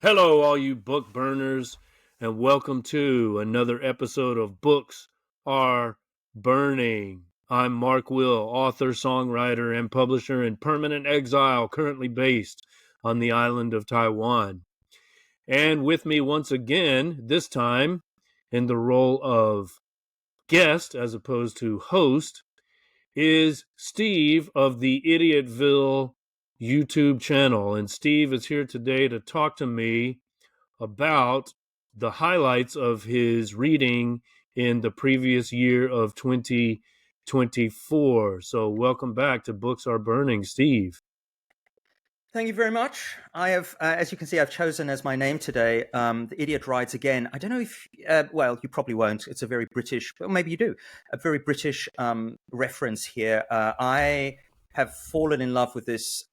Hello, all you book burners, and welcome to another episode of Books Are Burning. I'm Mark Will, author, songwriter, and publisher in permanent exile, currently based on the island of Taiwan. And with me once again, this time in the role of guest as opposed to host, is Steve of the Idiotville YouTube channel. And Steve is here today to talk to me about the highlights of his reading in the previous year of 2024. So welcome back to Books Are Burning, Steve. Thank you very much. I have, as you can see, I've chosen as my name today, The Idiot Rides Again. I don't know if, well, you probably won't. It's a very British, well, maybe you do, a very British reference here. I have fallen in love with this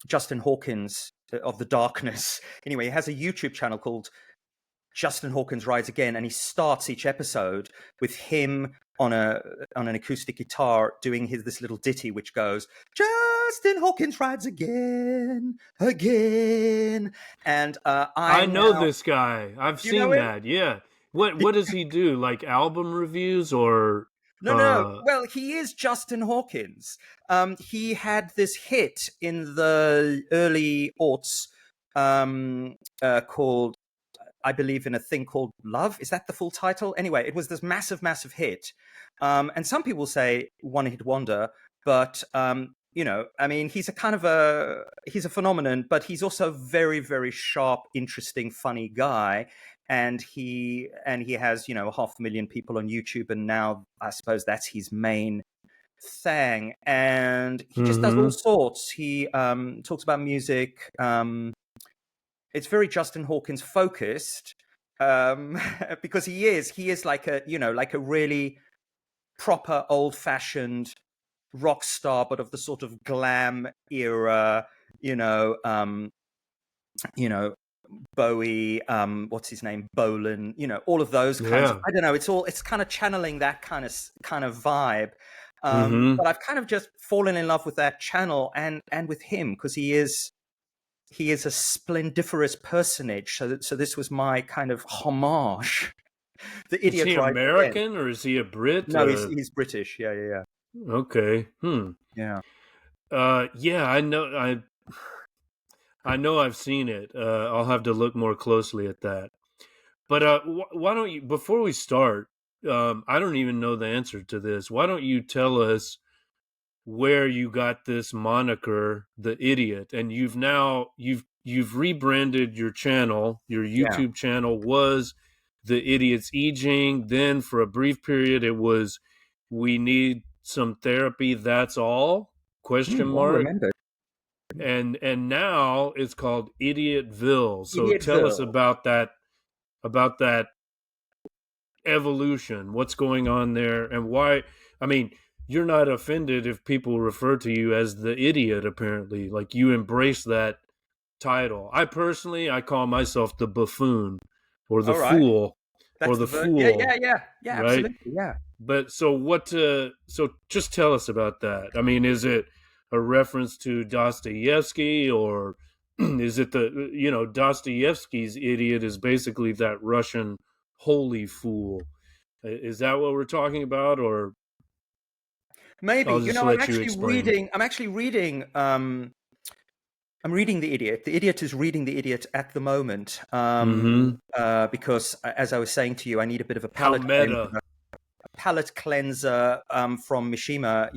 Justin Hawkins of the Darkness. Anyway, he has a YouTube channel called Justin Hawkins Rides Again, and he starts each episode with him on an acoustic guitar doing this little ditty which goes, Justin Hawkins rides again. And I know this guy. I've seen him? that. Yeah. What does he do? Like album reviews or No. Well, he is Justin Hawkins. He had this hit in the early aughts called, I believe, in a thing called Love. Is that the full title? Anyway, it was this massive hit. And some people say one-hit wonder, but, I mean, he's he's a phenomenon, but he's also very, very sharp, interesting, funny guy. And he has, 500,000 people on YouTube. And now I suppose that's his main thing. And he just does all sorts. He talks about music. It's very Justin Hawkins focused, because he is like a really proper old fashioned rock star, but of the sort of glam era, Bowie, what's his name, Bolan, all of those kinds of, I don't know, it's kind of channeling that kind of vibe. But I've kind of just fallen in love with that channel and with him because he is a splendiferous personage. So this was my kind of homage. The Idiot. Is he American or is he a Brit? No, he's British. Yeah. Okay. Yeah. Yeah, I know I've seen it. I'll have to look more closely at that. But why don't you, before we start, I don't even know the answer to this. Why don't you tell us where you got this moniker, The Idiot? And you've rebranded your channel. Your YouTube channel was The Idiot's Eejing. Then for a brief period, it was We Need Some Therapy, That's All? Question mark. And now it's called Idiotville. So tell us about that evolution. What's going on there and why? I mean, you're not offended if people refer to you as the idiot, apparently. Like you embrace that title. I call myself the buffoon or the fool. That's or the fool. Yeah, right? Absolutely. Yeah. But so just tell us about that. I mean, is it a reference to Dostoevsky, or is it Dostoevsky's idiot is basically that Russian holy fool? Is that what we're talking about, or maybe? I'm reading The Idiot. The Idiot is reading The Idiot at the moment, because, as I was saying to you, I need a bit of a palate cleanser from Mishima.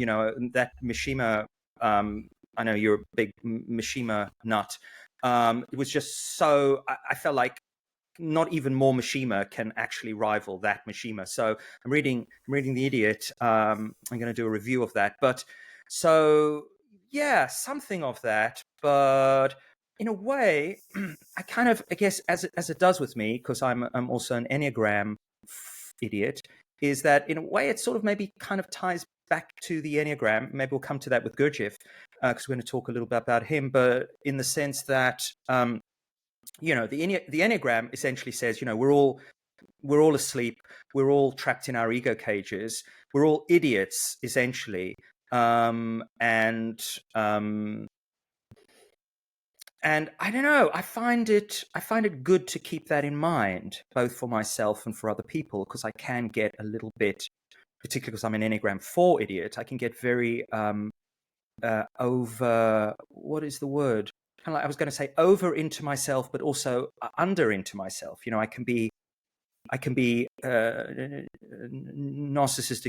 That Mishima. I know you're a big Mishima nut. It was just so I felt like not even more Mishima can actually rival that Mishima. So I'm reading The Idiot. I'm going to do a review of that. But so yeah, something of that. But in a way, I guess as it does with me, because I'm also an Enneagram idiot, is that in a way it sort of maybe kind of ties back to the Enneagram. Maybe we'll come to that with Gurdjieff, because we're going to talk a little bit about him. But in the sense that the Enneagram essentially says, we're all asleep, we're all trapped in our ego cages, we're all idiots essentially, and And I don't know, I find it good to keep that in mind, both for myself and for other people, because I can get a little bit, particularly because I'm an Enneagram 4 idiot, I can get very over, what is the word? Kind of like, I was going to say over into myself, but also under into myself. I can be narcissistic,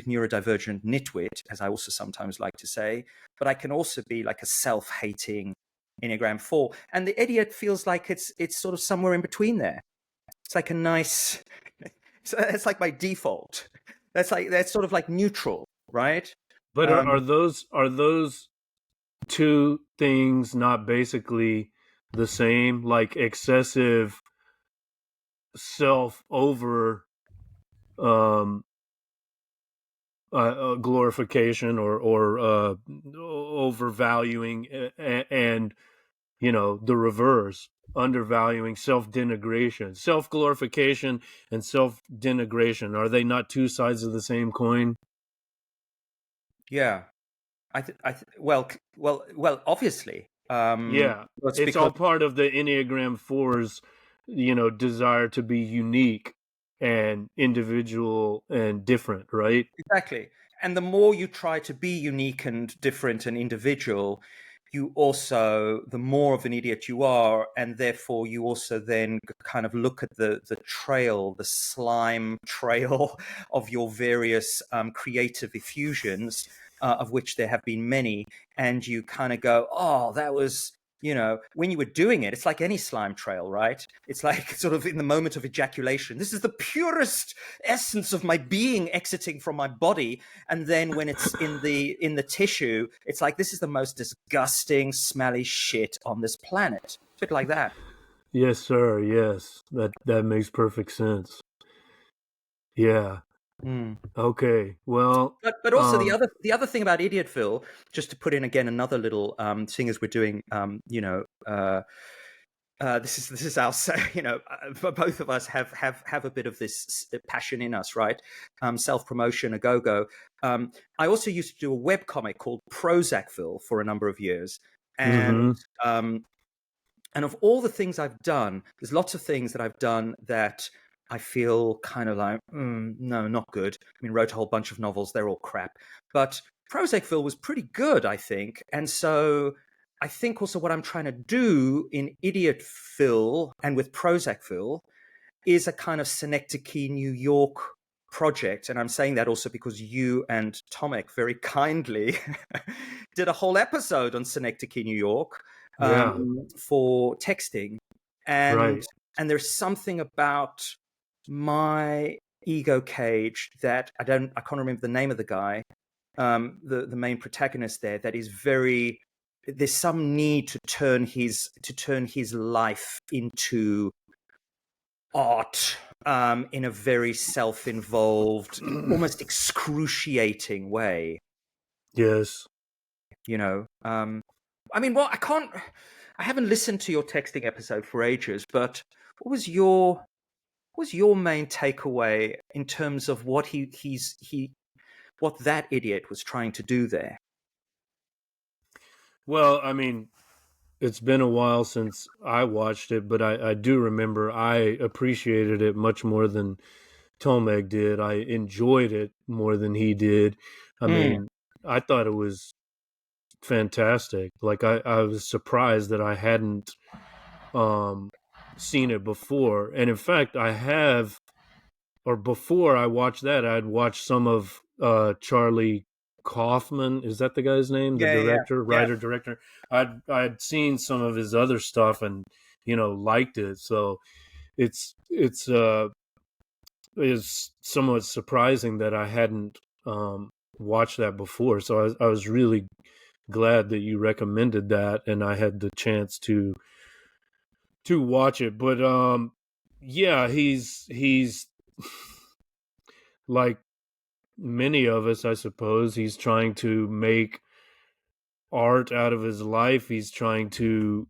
neurodivergent nitwit, as I also sometimes like to say, but I can also be like a self-hating Enneagram 4. And the idiot feels like it's sort of somewhere in between there. It's like a nice, it's like my default. That's sort of like neutral, right? But Um, are those two things not basically the same? Like excessive self over um glorification or overvaluing and the reverse, undervaluing, self-denigration, self-glorification and self-denigration. Are they not two sides of the same coin? yeah, well, obviously, Yeah, it's it's because all part of the Enneagram 4's desire to be unique and individual and different, right? exactly. And the more you try to be unique and different and individual, the more of an idiot you are, and therefore you also then kind of look at the trail, the slime trail of your various creative effusions, of which there have been many, and you kind of go, oh, that was. When you were doing it, it's like any slime trail, right? It's like sort of in the moment of ejaculation. This is the purest essence of my being exiting from my body, and then when it's in the tissue, it's like this is the most disgusting smelly shit on this planet. A bit like that. Yes, sir. Yes, that makes perfect sense. Yeah. Mm. Okay. Well, But also the other thing about Idiotville, just to put in again another little thing as we're doing, this is our both of us have a bit of this passion in us, right? Self promotion, a go go. I also used to do a web comic called Prozacville for a number of years, and mm-hmm. um, and of all the things I've done, there's lots of things that I've done that I feel kind of like, no, not good. I mean, wrote a whole bunch of novels; they're all crap. But Prozacville was pretty good, I think, and so I think also what I'm trying to do in Idiotville and with Prozacville is a kind of Synecdoche, New York project. And I'm saying that also because you and Tomek very kindly did a whole episode on Synecdoche, New York, Yeah. for texting. And Right. and there's something about my ego cage that I can't remember the name of the guy, the main protagonist there, that is very, there's some need to turn his life into art, in a very self-involved, almost excruciating way. Yes. You know, I mean, well, I haven't listened to your texting episode for ages, but what was your main takeaway in terms of what that idiot was trying to do there? Well, I mean, it's been a while since I watched it, but I do remember I appreciated it much more than Tomek did. I enjoyed it more than he did. I Mm, mean, I thought it was fantastic. Like I was surprised that I hadn't um seen it before. And in fact, I have, or before I watched that, I'd watched some of Charlie Kaufman. Is that the guy's name? The yeah, yeah, director, yeah. writer, director. I'd seen some of his other stuff and liked it. So it's is somewhat surprising that I hadn't watched that before. So I was really glad that you recommended that and I had the chance to watch it. But yeah, he's like many of us, I suppose. He's trying to make art out of his life. He's trying to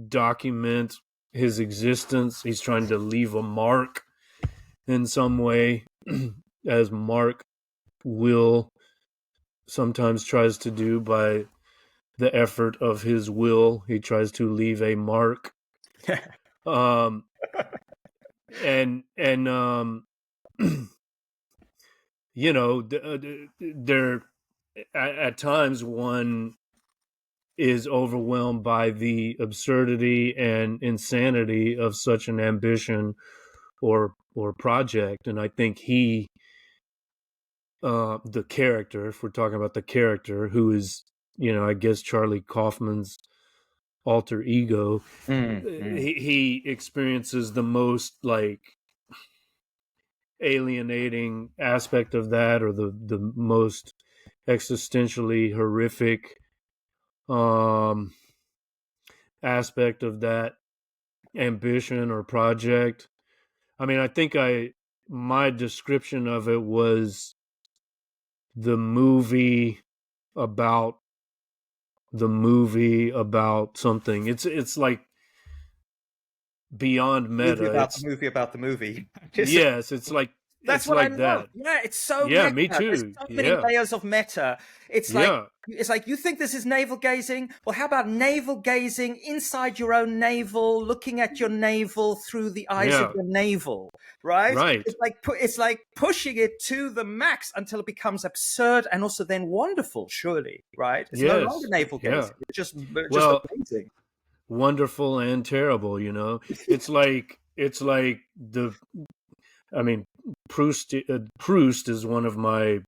document his existence. He's trying to leave a mark in some way, as Mark will sometimes tries to do by the effort of his will. He tries to leave a mark. Um, and you know, there at times one is overwhelmed by the absurdity and insanity of such an ambition or project. And I think the character, if we're talking about the character, who is, you know, I guess Charlie Kaufman's alter ego, he experiences the most like alienating aspect of that, or the most existentially horrific um aspect of that ambition or project. I mean, I think my description of it was the movie about the movie about something. It's like beyond meta. It's Movie about the movie. yes, That's it's what I like love. that. Yeah, it's so Yeah, meta. me There's too. so many Yeah. layers of meta. Yeah. It's like you think this is navel gazing. Well, how about navel gazing inside your own navel, looking at your navel through the eyes of Yeah. your navel, right? Right. It's like pushing it to the max until it becomes absurd and also then wonderful. Surely, right? It's no longer Yes. navel Yeah. gazing. It's just Well, amazing. wonderful and terrible, you know. It's like the I mean, Proust is one of my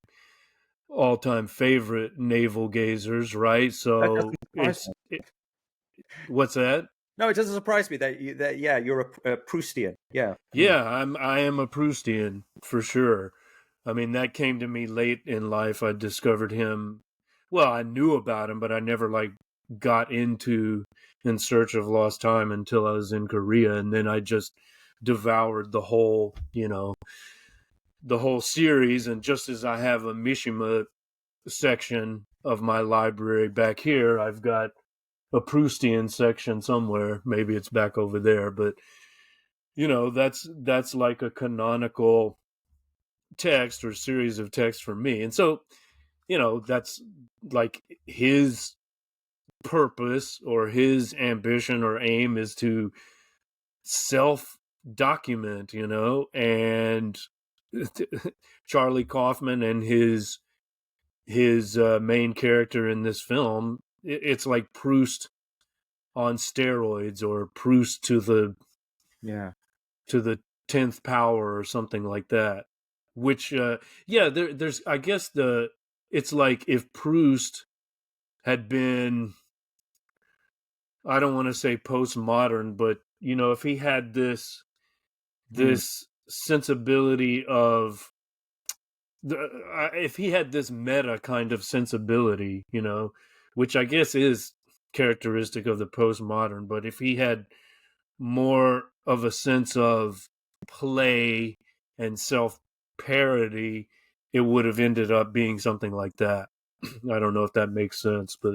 all-time favorite navel gazers, right? That doesn't So surprise me. what's that? No, it doesn't surprise me that yeah, you're a Proustian. Yeah. Yeah, I am a Proustian for sure. I mean, that came to me late in life. I discovered him. Well, I knew about him, but I never like got into In Search of Lost Time until I was in Korea, and then I just devoured the whole, you know, the whole series. And just as I have a Mishima section of my library back here, I've got a Proustian section somewhere. Maybe it's back over there, but you know, that's like a canonical text or series of texts for me. And so, you know, that's like his purpose or his ambition or aim is to self document, you know, and Charlie Kaufman and his main character in this film, it's like Proust on steroids, or Proust Yeah. to the 10th power or something like that. Which yeah, there's I guess it's like if Proust had been, I don't want to say postmodern, but you know, if he had Mm. this sensibility of if he had this meta kind of sensibility, you know, which I guess is characteristic of the postmodern, but if he had more of a sense of play and self parody, it would have ended up being something like that. I don't know if that makes sense, but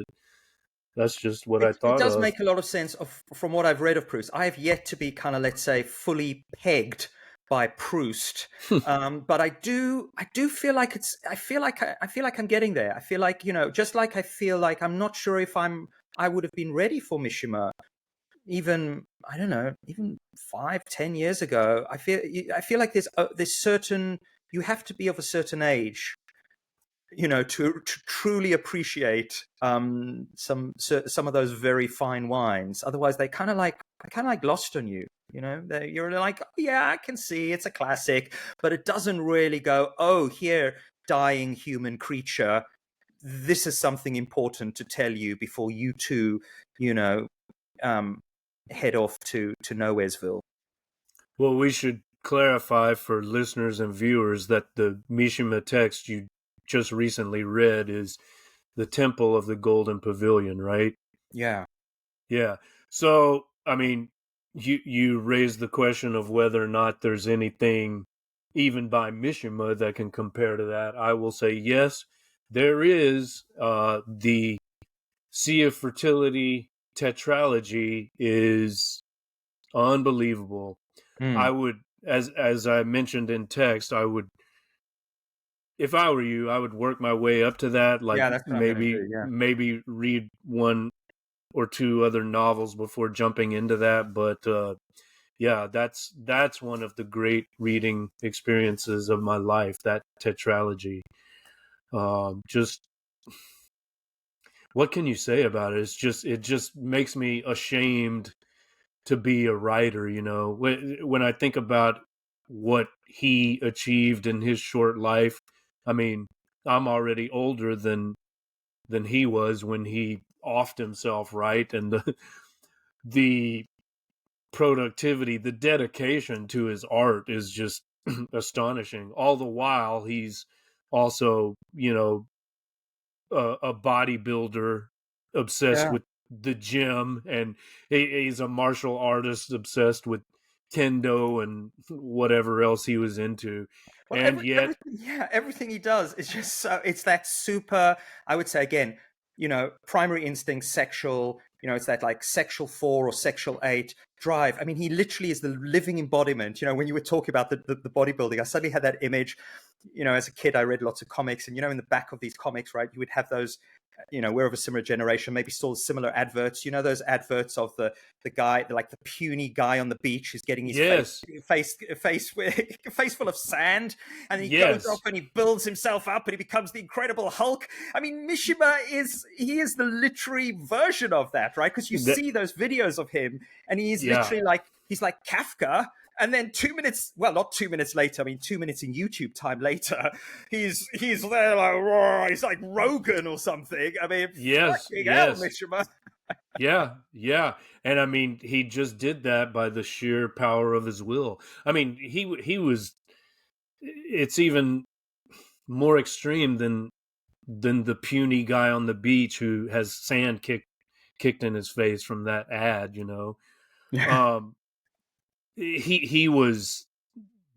that's just what I It thought does of. make a lot of sense from what I've read of Proust. I have yet to be kind of, let's say, fully pegged by Proust, but I do feel like I feel like I'm getting there. I feel like, you know, just like I feel like I'm not sure if I would have been ready for Mishima even, I don't know, even 5-10 years ago. I feel like there's certain, you have to be of a certain age, you know, to truly appreciate some of those very fine wines. Otherwise, they kind of like lost on you. You know, you're like, oh, yeah, I can see it's a classic, but it doesn't really go, oh, here, dying human creature, this is something important to tell you before you two, you know, um, head off to Nowheresville. Well, we should clarify for listeners and viewers that the Mishima text you just recently read is the Temple of the Golden Pavilion, right? Yeah. Yeah. So, I mean, you raised the question of whether or not there's anything even by Mishima that can compare to that. I will say yes, there is. The Sea of Fertility tetralogy is unbelievable. Mm. I would, as I mentioned in text, I would if I were you, I would work my way up to that. Like Yeah, that's what I'm going to do. Yeah. maybe read one or two other novels before jumping into that. But yeah, that's one of the great reading experiences of my life. That tetralogy. Just what can you say about it? It just makes me ashamed to be a writer. You know, when I think about what he achieved in his short life, I mean, I'm already older than he was when he offed himself, right? And the productivity, the dedication to his art is just astonishing. All the while, he's also, you know, a bodybuilder obsessed Yeah. with the gym, and he's a martial artist obsessed with kendo and whatever else he was into. Well, And yet, everything he does is just so. It's that super. I would say again, primary instinct, sexual. It's that like sexual 4 or sexual 8 drive. I mean, he literally is the living embodiment. When you were talking about the bodybuilding, I suddenly had that image. As a kid, I read lots of comics, and in the back of these comics, right, you would have those. We're of a similar generation, maybe saw similar adverts. Those adverts of the guy, like the puny guy on the beach who's getting his yes, face full of sand, and he goes yes, off and he builds himself up and he becomes the Incredible Hulk. I mean, Mishima is the literary version of that, right? Because you see those videos of him, and he's literally like Kafka. And then 2 minutes, well, not 2 minutes later, I mean, 2 minutes in YouTube time later, he's there like, roar, he's like Rogan or something. I mean, fucking hell, Mishima. Yeah. And I mean, he just did that by the sheer power of his will. I mean, he was, it's even more extreme than the puny guy on the beach who has sand kicked in his face from that ad, Um, he was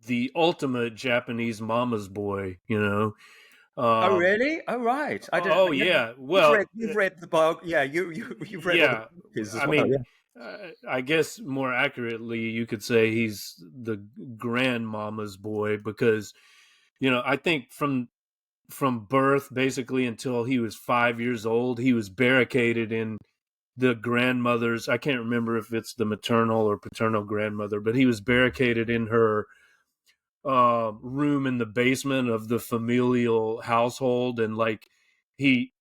the ultimate Japanese mama's boy, Oh really? Oh right. I didn't. Oh yeah. Well, You've read the blog. Yeah, you've read all the yeah. books as I well. mean, Yeah. I guess more accurately, you could say he's the grandmama's boy because, I think from birth basically until he was 5 years old, he was barricaded in the grandmother's. I can't remember if it's the maternal or paternal grandmother, but he was barricaded in her room in the basement of the familial household, and like he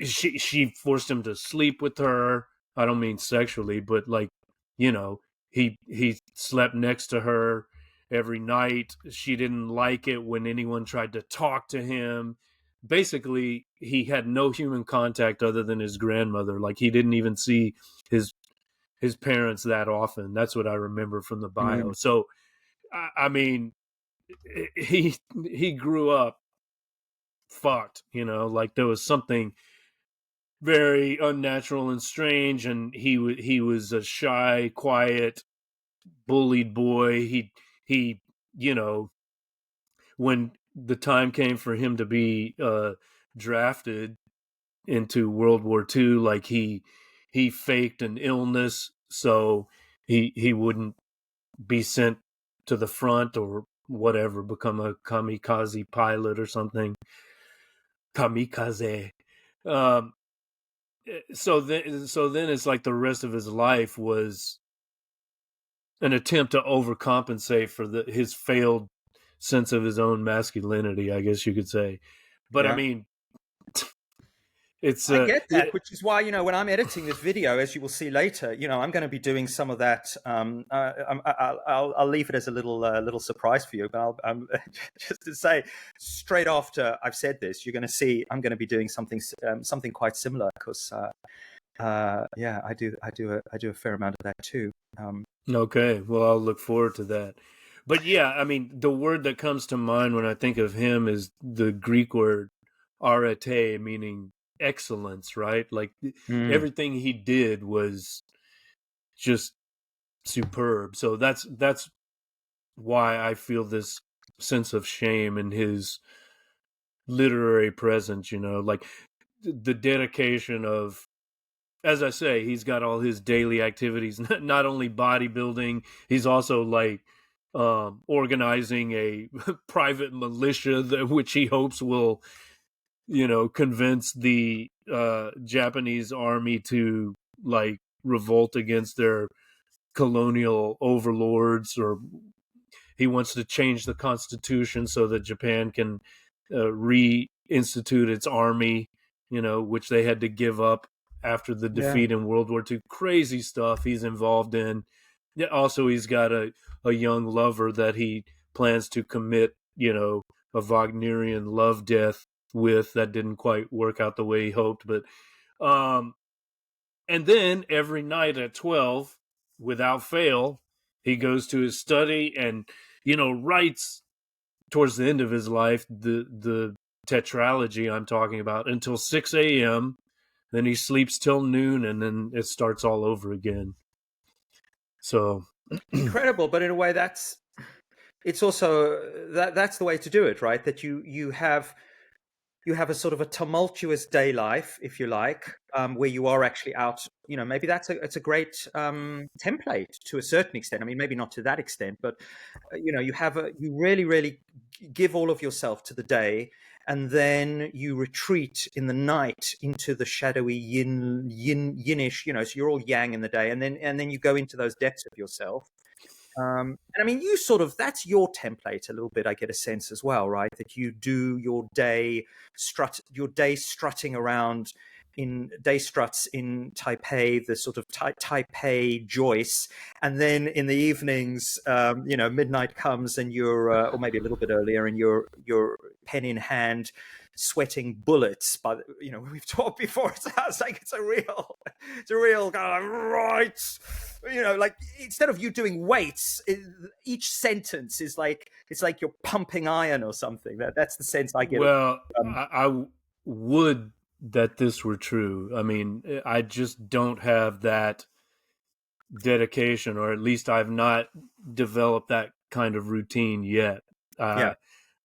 she forced him to sleep with her. I don't mean sexually, but like, he slept next to her every night. She didn't like it when anyone tried to talk to him. Basically, he had no human contact other than his grandmother. Like he didn't even see his his parents that often. That's what I remember from the bio. Mm. So I mean, he grew up fucked, like there was something very unnatural and strange, and he was a shy, quiet, bullied boy. He when the time came for him to be drafted into World War II, like he faked an illness so he wouldn't be sent to the front or whatever, become a kamikaze pilot or something. Kamikaze. Um, so then it's like the rest of his life was an attempt to overcompensate for his failed sense of his own masculinity, I guess you could say. But I Yeah. mean, it's I get that, which is why when I'm editing this video, as you will see later, I'm going to be doing some of that. I'll leave it as a little surprise for you, but just to say, straight after I've said this, you're going to see I'm going to be doing something quite similar because yeah, I do a fair amount of that too. Okay, well, I'll look forward to that. But yeah, I mean, the word that comes to mind when I think of him is the Greek word arete, meaning excellence, right? Like Mm. everything he did was just superb. So that's why I feel this sense of shame in his literary presence, like the dedication of, as I say, he's got all his daily activities, not only bodybuilding, he's also like organizing a private militia which he hopes will, convince the Japanese army to like revolt against their colonial overlords, or he wants to change the constitution so that Japan can reinstitute its army, which they had to give up after the Yeah. defeat in World War II. Crazy stuff he's involved in. Yeah, also, he's got a young lover that he plans to commit, a Wagnerian love death with that didn't quite work out the way he hoped. But, and then every night at 12, without fail, he goes to his study and, writes towards the end of his life the tetralogy I'm talking about until 6 a.m. Then he sleeps till noon, and then it starts all over again. So Incredible, but in a way, it's also that's the way to do it, right? That you have a sort of a tumultuous day life, if you like, where you are actually out. Maybe it's a great template to a certain extent. I mean, maybe not to that extent, but you really, really give all of yourself to the day, and then you retreat in the night into the shadowy yinish. So you're all yang in the day, and then you go into those depths of yourself. And I mean, that's your template a little bit, I get a sense as well, right? That you do your day strutting around in day struts in Taipei, the sort of Taipei Joyce. And then in the evenings, midnight comes and you're, or maybe a little bit earlier, and you're pen in hand, sweating bullets. But we've talked before. It's like it's a real kind of right. Like instead of you doing weights, each sentence is like it's like you're pumping iron or something. That's the sense I get. Well, I would that this were true. I mean, I just don't have that dedication, or at least I've not developed that kind of routine yet. Yeah.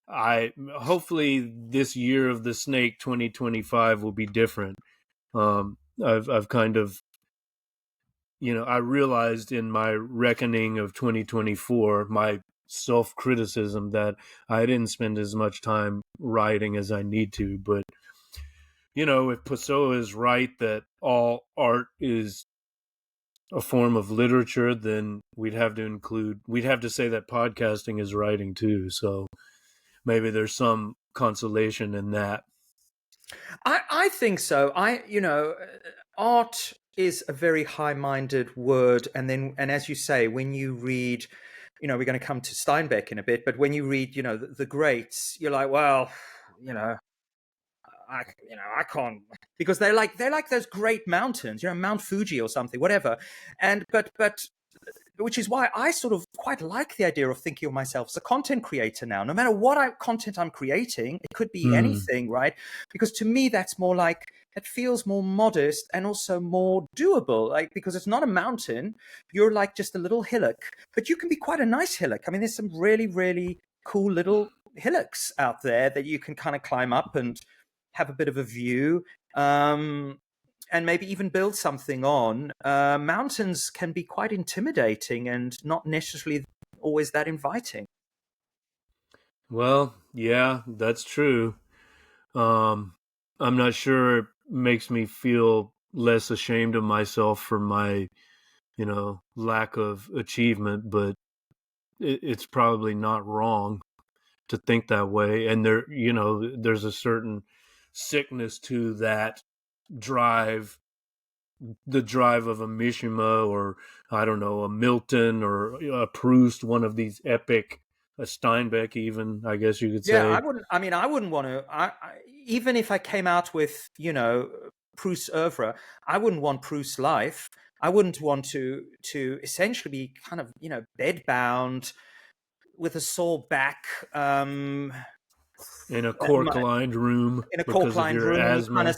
I hopefully this year of the snake 2025 will be different. I've kind of, I realized in my reckoning of 2024, my self-criticism, that I didn't spend as much time writing as I need to. But, if Pessoa is right that all art is a form of literature, then we'd have to say that podcasting is writing too. So maybe there's some consolation in that. I think so. Art is a very high-minded word, and as you say, when you read, we're going to come to Steinbeck in a bit, but when you read, the greats, you're like, well, I can't, because they're like those great mountains, Mount Fuji or something, whatever, and but which is why I sort of quite like the idea of thinking of myself as a content creator now. No matter what content I'm creating, it could be anything, right? Because to me, that's more like, it feels more modest and also more doable. Like, because it's not a mountain, you're like just a little hillock, but you can be quite a nice hillock. I mean, there's some really, really cool little hillocks out there that you can kind of climb up and have a bit of a view. And maybe even build something on. Mountains can be quite intimidating and not necessarily always that inviting. Well, yeah, that's true. I'm not sure it makes me feel less ashamed of myself for my, lack of achievement, but it's probably not wrong to think that way. And there's a certain sickness to that drive, the drive of a Mishima, or I don't know, a Milton or a Proust, one of these epic, a Steinbeck even, I guess you could say. Yeah, I wouldn't want to, even if I came out with, Proust's oeuvre, I wouldn't want Proust's life. I wouldn't want to essentially be kind of, bedbound with a sore back, in a cork-lined room in a because cork-lined of your room, asthma.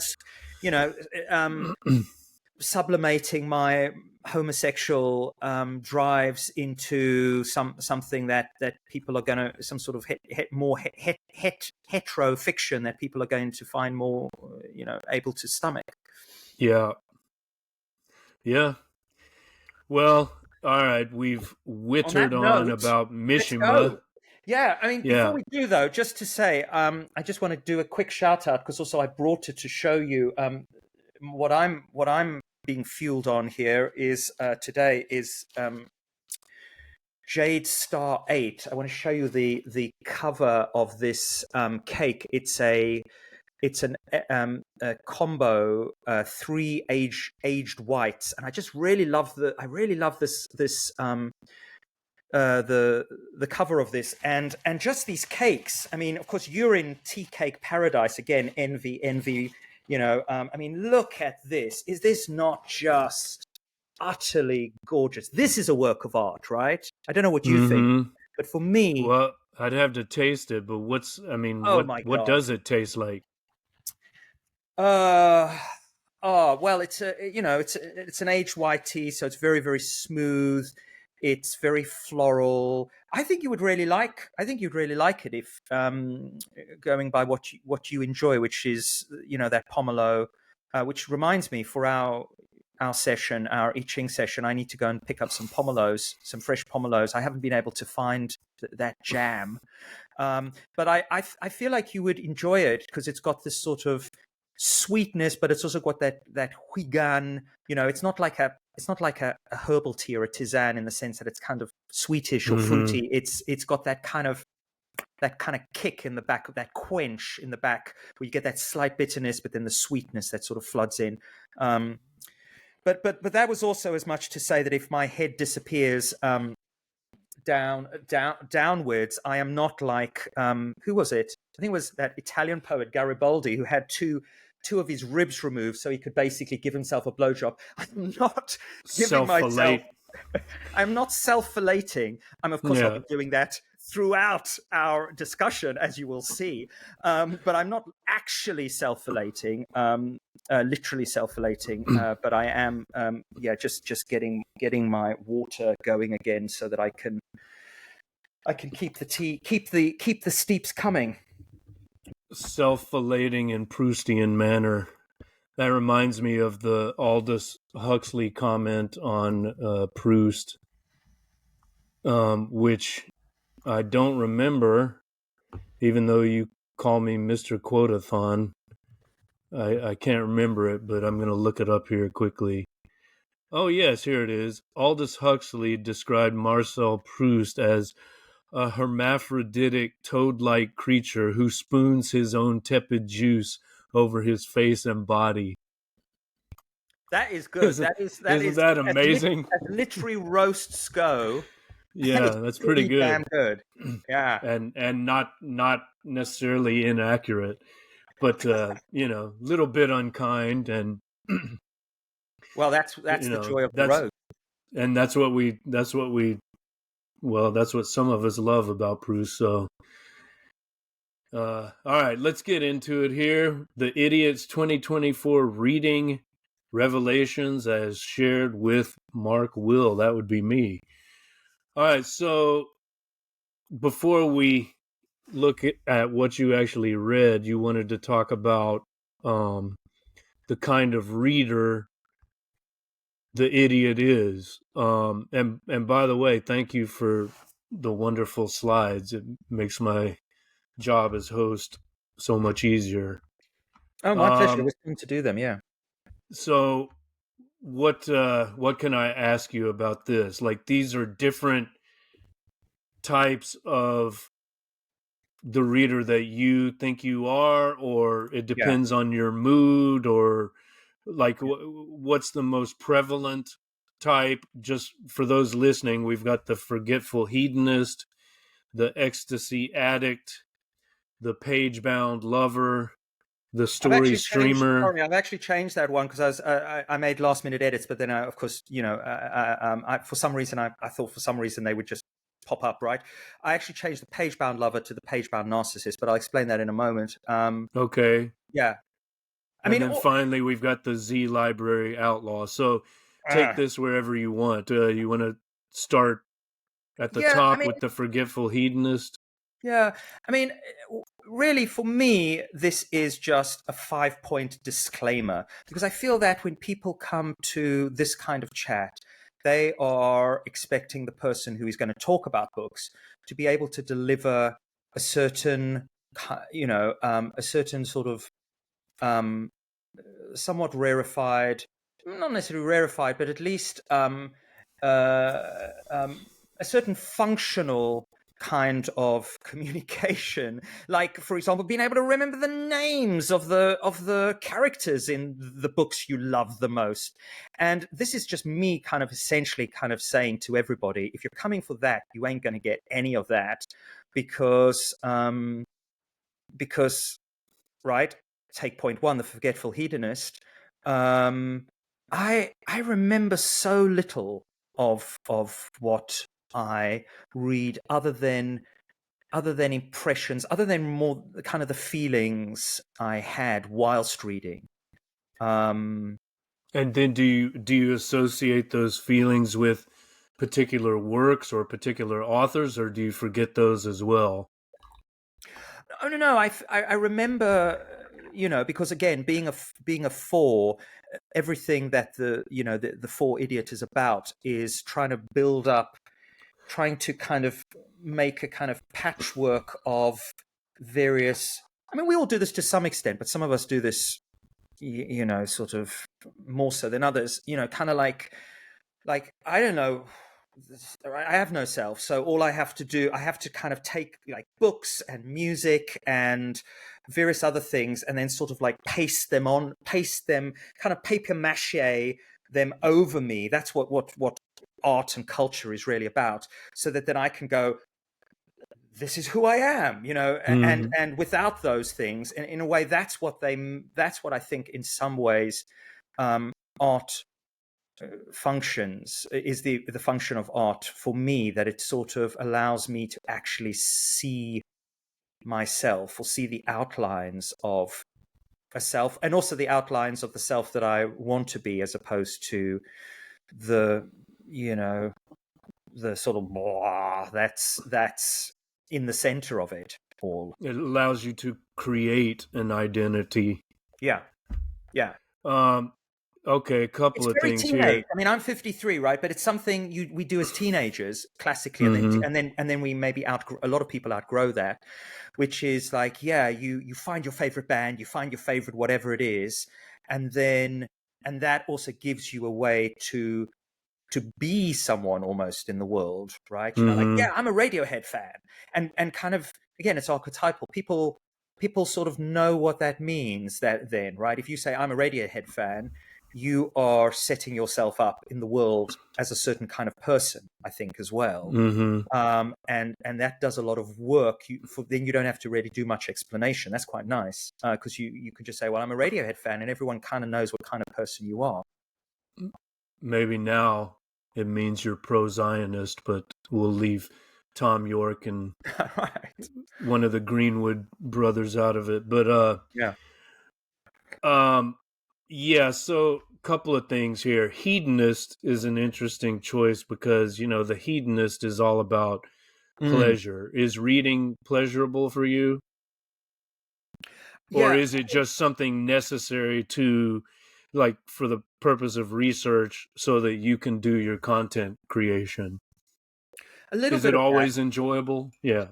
Sublimating my homosexual drives into something that people are going to, some sort of more hetero fiction that people are going to find more able to stomach. Yeah. Well, All right, we've On that wittered on note, about let's go. Mishima. Yeah, I mean, before Yeah. we do though, just to say, I just want to do a quick shout out because also I brought it to show you what I'm being fueled on here is today is Jade Star 8. I want to show you the cover of this cake. It's a combo three aged whites, and I just really love the cover of this and just these cakes. I mean, of course, you're in tea cake paradise again. Envy. I mean, look at this. Is this not just utterly gorgeous? This is a work of art, right? I don't know what you think, Mm-hmm. but for me, Well, I'd have to taste it, but oh my what god. does it taste like? Uh, oh well, it's an aged white tea, so it's very very smooth. It's very floral. I think you would really like. I think you'd really like it if going by what you enjoy, which is that pomelo. Which reminds me, for our session, our I Ching session, I need to go and pick up some pomelos, some fresh pomelos. I haven't been able to find that jam, but I feel like you would enjoy it because it's got this sort of sweetness, but it's also got that huigan. It's not like a herbal tea or a tisane in the sense that it's kind of sweetish or Mm-hmm. fruity. It's got that kind of kick in the back, of that quench in the back, where you get that slight bitterness, but then the sweetness that sort of floods in. But that was also as much to say that if my head disappears downwards, I am not like who was it? I think it was that Italian poet Garibaldi who had two of his ribs removed so he could basically give himself a blowjob. I'm not giving myself. Self-fillet. I'm not self-filleting. Of course, I'll Yeah. be doing that throughout our discussion, as you will see. But I'm not actually self-filleting, literally self-filleting. But I am, just getting my water going again so that I can keep the tea, keep the steeps coming. Self-filleting in Proustian manner. That reminds me of the Aldous Huxley comment on Proust, which I don't remember, even though you call me Mr. Quotathon. I can't remember it, but I'm going to look it up here quickly. Oh, yes, here it is. Aldous Huxley described Marcel Proust as a hermaphroditic toad-like creature who spoons his own tepid juice over his face and body. That is good. Isn't, That isn't is that amazing? as literary roasts go. That is Yeah, that's pretty pretty damn good. good. Yeah. And not necessarily inaccurate, but little bit unkind, and Well, that's the joy of the that's road. and that's what some of us love about Proust. So all right, let's get into it here. The Idiot's 2024 reading revelations as shared with Mark Will. That would be me. All right, so before we look at what you actually read, you wanted to talk about the kind of reader the idiot is. And by the way, thank you for the wonderful slides. It makes my job as host so much easier. Oh, my pleasure. It Um, was fun to do them. Yeah. so what can I ask you about this? Like, these are different types of the reader that you think you are, or it Yeah. depends on your mood, or like what's the most prevalent type? Just for those listening, we've got the forgetful hedonist, the ecstasy addict, the page bound lover, the I've story actually changed. streamer. Sorry, I've actually changed that one because I made last minute edits, but then of course for some reason I thought for some reason they would just pop up, right? I actually changed the page bound lover to the page bound narcissist, but I'll explain that in a moment. Okay. Yeah, I And mean, then finally, we've got the Z Library Outlaw. So take uh, this wherever you want. You want to start at the yeah, I top mean, with the forgetful hedonist? yeah, I mean, really, for me, this is just a 5-point disclaimer because I feel that when people come to this kind of chat, they are expecting the person who is going to talk about books to be able to deliver a certain, a certain sort of somewhat rarefied, not necessarily rarefied, but at least a certain functional kind of communication, like, for example, being able to remember the names of the characters in the books you love the most. And this is just me kind of essentially kind of saying to everybody, if you're coming for that, you ain't going to get any of that, because right, take point one, the forgetful hedonist. I remember so little of what I read, other than impressions, other than more kind of the feelings I had whilst reading. And then do you associate those feelings with particular works or particular authors, or do you forget those as well? Oh no, I remember, because again, being a four, everything that the four idiot is about is trying to build up, trying to kind of make a kind of patchwork of various. I mean, we all do this to some extent, but some of us do this, sort of more so than others. Kind of like I don't know. I have no self, so all I have to do, I have to kind of take like books and music and various other things, and then sort of like paste them, kind of paper mache them over me. That's what art and culture is really about, so that then I can go, this is who I am, Mm-hmm. and without those things, in a way, that's what I think in some ways, art functions is the function of art for me, that it sort of allows me to actually see myself, or see the outlines of a self, and also the outlines of the self that I want to be, as opposed to the the sort of blah that's in the center of it all. It allows you to create an identity. Yeah, yeah. Um, okay, a couple It's of very things teenage. here. I mean, I'm 53, right? But it's something we do as teenagers, classically, Mm-hmm. and then we maybe outgrow. A lot of people outgrow that, which is like, yeah, you find your favorite band, you find your favorite whatever it is, and that also gives you a way to be someone almost in the world, right? Like, Mm-hmm. yeah, I'm a Radiohead fan, and kind of, again, it's archetypal. People sort of know what that means. That then, right? If you say I'm a Radiohead fan, you are setting yourself up in the world as a certain kind of person, I think, as well. Mm-hmm. And that does a lot of work. Then you don't have to really do much explanation. That's quite nice, because you can just say, well, I'm a Radiohead fan, and everyone kind of knows what kind of person you are. Maybe now it means you're pro-Zionist, but we'll leave Tom York and Right. one of the Greenwood brothers out of it. But Yeah. um, yeah. So, couple of things here. Hedonist is an interesting choice because the hedonist is all about Mm. pleasure. Is reading pleasurable for you, or Yeah, is it just something necessary to, like, for the purpose of research, so that you can do your content creation? a little Is bit it of that. always enjoyable? Yeah.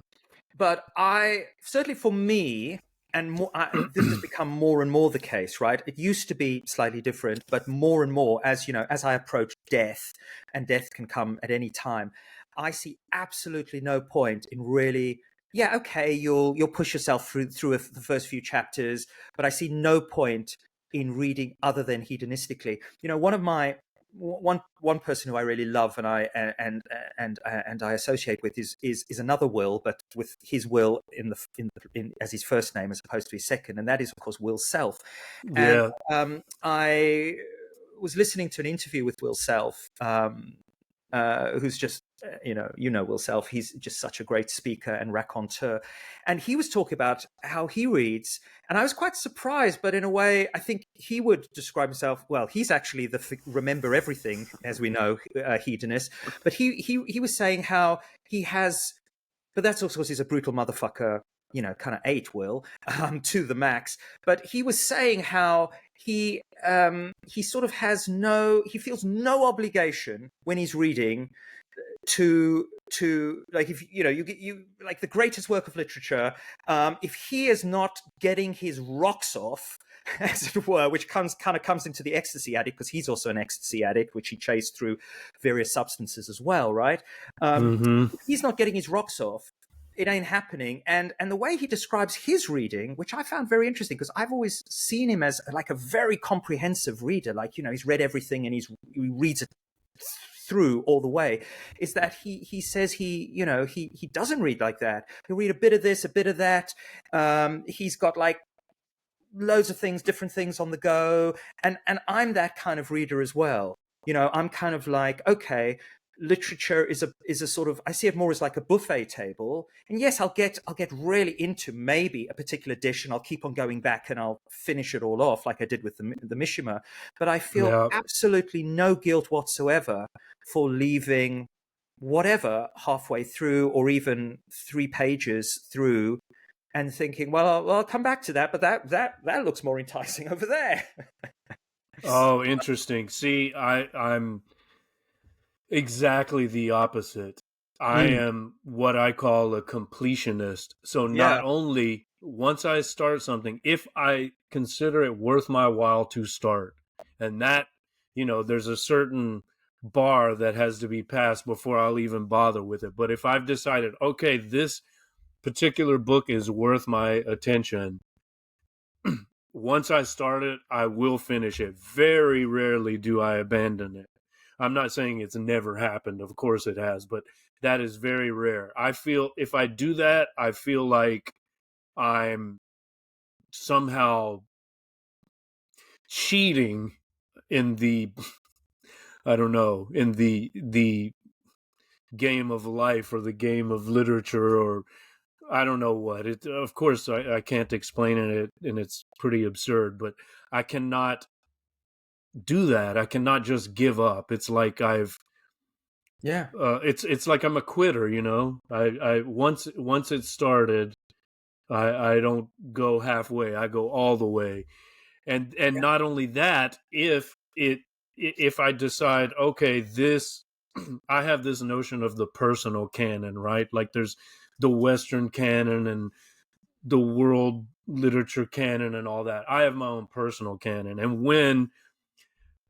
But I certainly, for me, and more, this has become more and more the case, right? It used to be slightly different, but more and more, as as I approach death, and death can come at any time, I see absolutely no point in really. Yeah, okay, you'll push yourself through the first few chapters, but I see no point in reading other than hedonistically. One of my one person who I really love, and I associate with, is another Will, but with his Will in as his first name as opposed to his second, and that is, of course, Will Self. And Yeah. I was listening to an interview with Will Self, who's just Will Self. He's just such a great speaker and raconteur, and he was talking about how he reads, and I was quite surprised. But in a way, I think he would describe himself. Well, he's actually the remember everything, as we know, hedonist. But he was saying how he has, but that's also because he's a brutal motherfucker. kind of 8 will to the max. But he was saying how he sort of he feels no obligation when he's reading to like, if you like the greatest work of literature, if he is not getting his rocks off, as it were, which kind of comes into the ecstasy addict, because he's also an ecstasy addict, which he chased through various substances as well, right? Mm-hmm. If he's not getting his rocks off, it ain't happening. And the way he describes his reading, which I found very interesting, because I've always seen him as like a very comprehensive reader, like, he's read everything and he reads it through all the way, is that he says he doesn't read like that. He'll read a bit of this, a bit of that. He's got like loads of things, different things on the go, and I'm that kind of reader as well. I'm kind of like, okay, literature is a sort of, I see it more as like a buffet table, and yes, I'll get really into maybe a particular dish, and I'll keep on going back and I'll finish it all off like I did with the Mishima, but I feel Yeah. absolutely no guilt whatsoever for leaving whatever halfway through, or even 3 pages through, and thinking, well, I'll come back to that, but that looks more enticing over there. Oh, interesting. See, I'm exactly the opposite. I Mm, am what I call a completionist. So not yeah, only once I start something, if I consider it worth my while to start, and that, there's a certain bar that has to be passed before I'll even bother with it. But if I've decided, okay, this particular book is worth my attention, once I start it, I will finish it. Very rarely do I abandon it. I'm not saying it's never happened. Of course it has, but that is very rare. I feel if I do that, I feel like I'm somehow cheating in the I don't know, in the game of life or the game of literature, or I don't know what. It of course I can't explain it, and it's pretty absurd, but I cannot do that. I cannot just give up. It's like yeah, it's like I'm a quitter, I once it started, I don't go halfway. I go all the way. And yeah, not only that, if I decide, okay, this I have this notion of the personal canon, right? Like there's the Western canon and the world literature canon and all that. I have my own personal canon. And when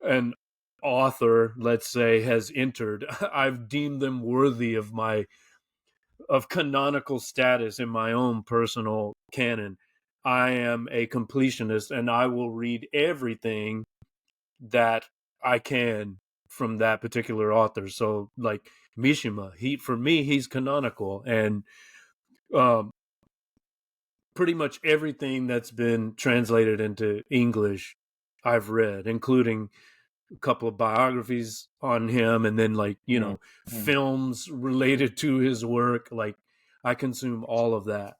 an author, let's say, has entered, I've deemed them worthy of canonical status in my own personal canon. I am a completionist, and I will read everything that I can from that particular author. So, like Mishima, for me, he's canonical, and um, pretty much everything that's been translated into English, I've read, including a couple of biographies on him, and then mm, mm, films related to his work. Like I consume all of that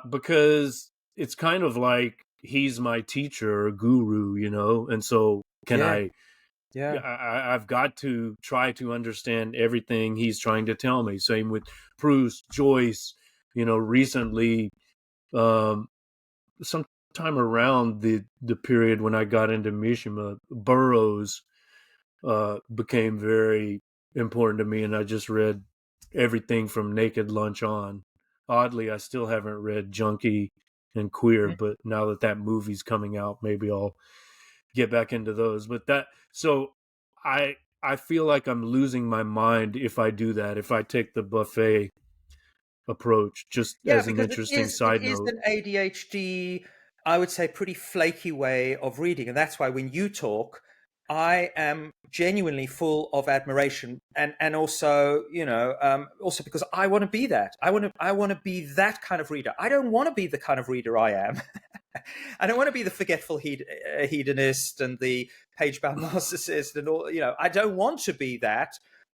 because it's kind of like he's my teacher or guru, and so can yeah, yeah, I've got to try to understand everything he's trying to tell me. Same with Proust, Joyce, recently, um sometime around the period when I got into Mishima, Burroughs became very important to me, and I just read everything from Naked Lunch on. Oddly, I still haven't read Junkie and Queer, mm, but now that movie's coming out, maybe I'll get back into those. But I I feel like I'm losing my mind if I do that. If I take the buffet approach, just yeah, as an because interesting it side is note. an ADHD, I would say, pretty flaky way of reading, and that's why when you talk, I am genuinely full of admiration, and also, also because I want to be that. I want to be that kind of reader. I don't want to be the kind of reader I am. I don't want to be the forgetful hedonist and the page-bound narcissist and all. I don't want to be that,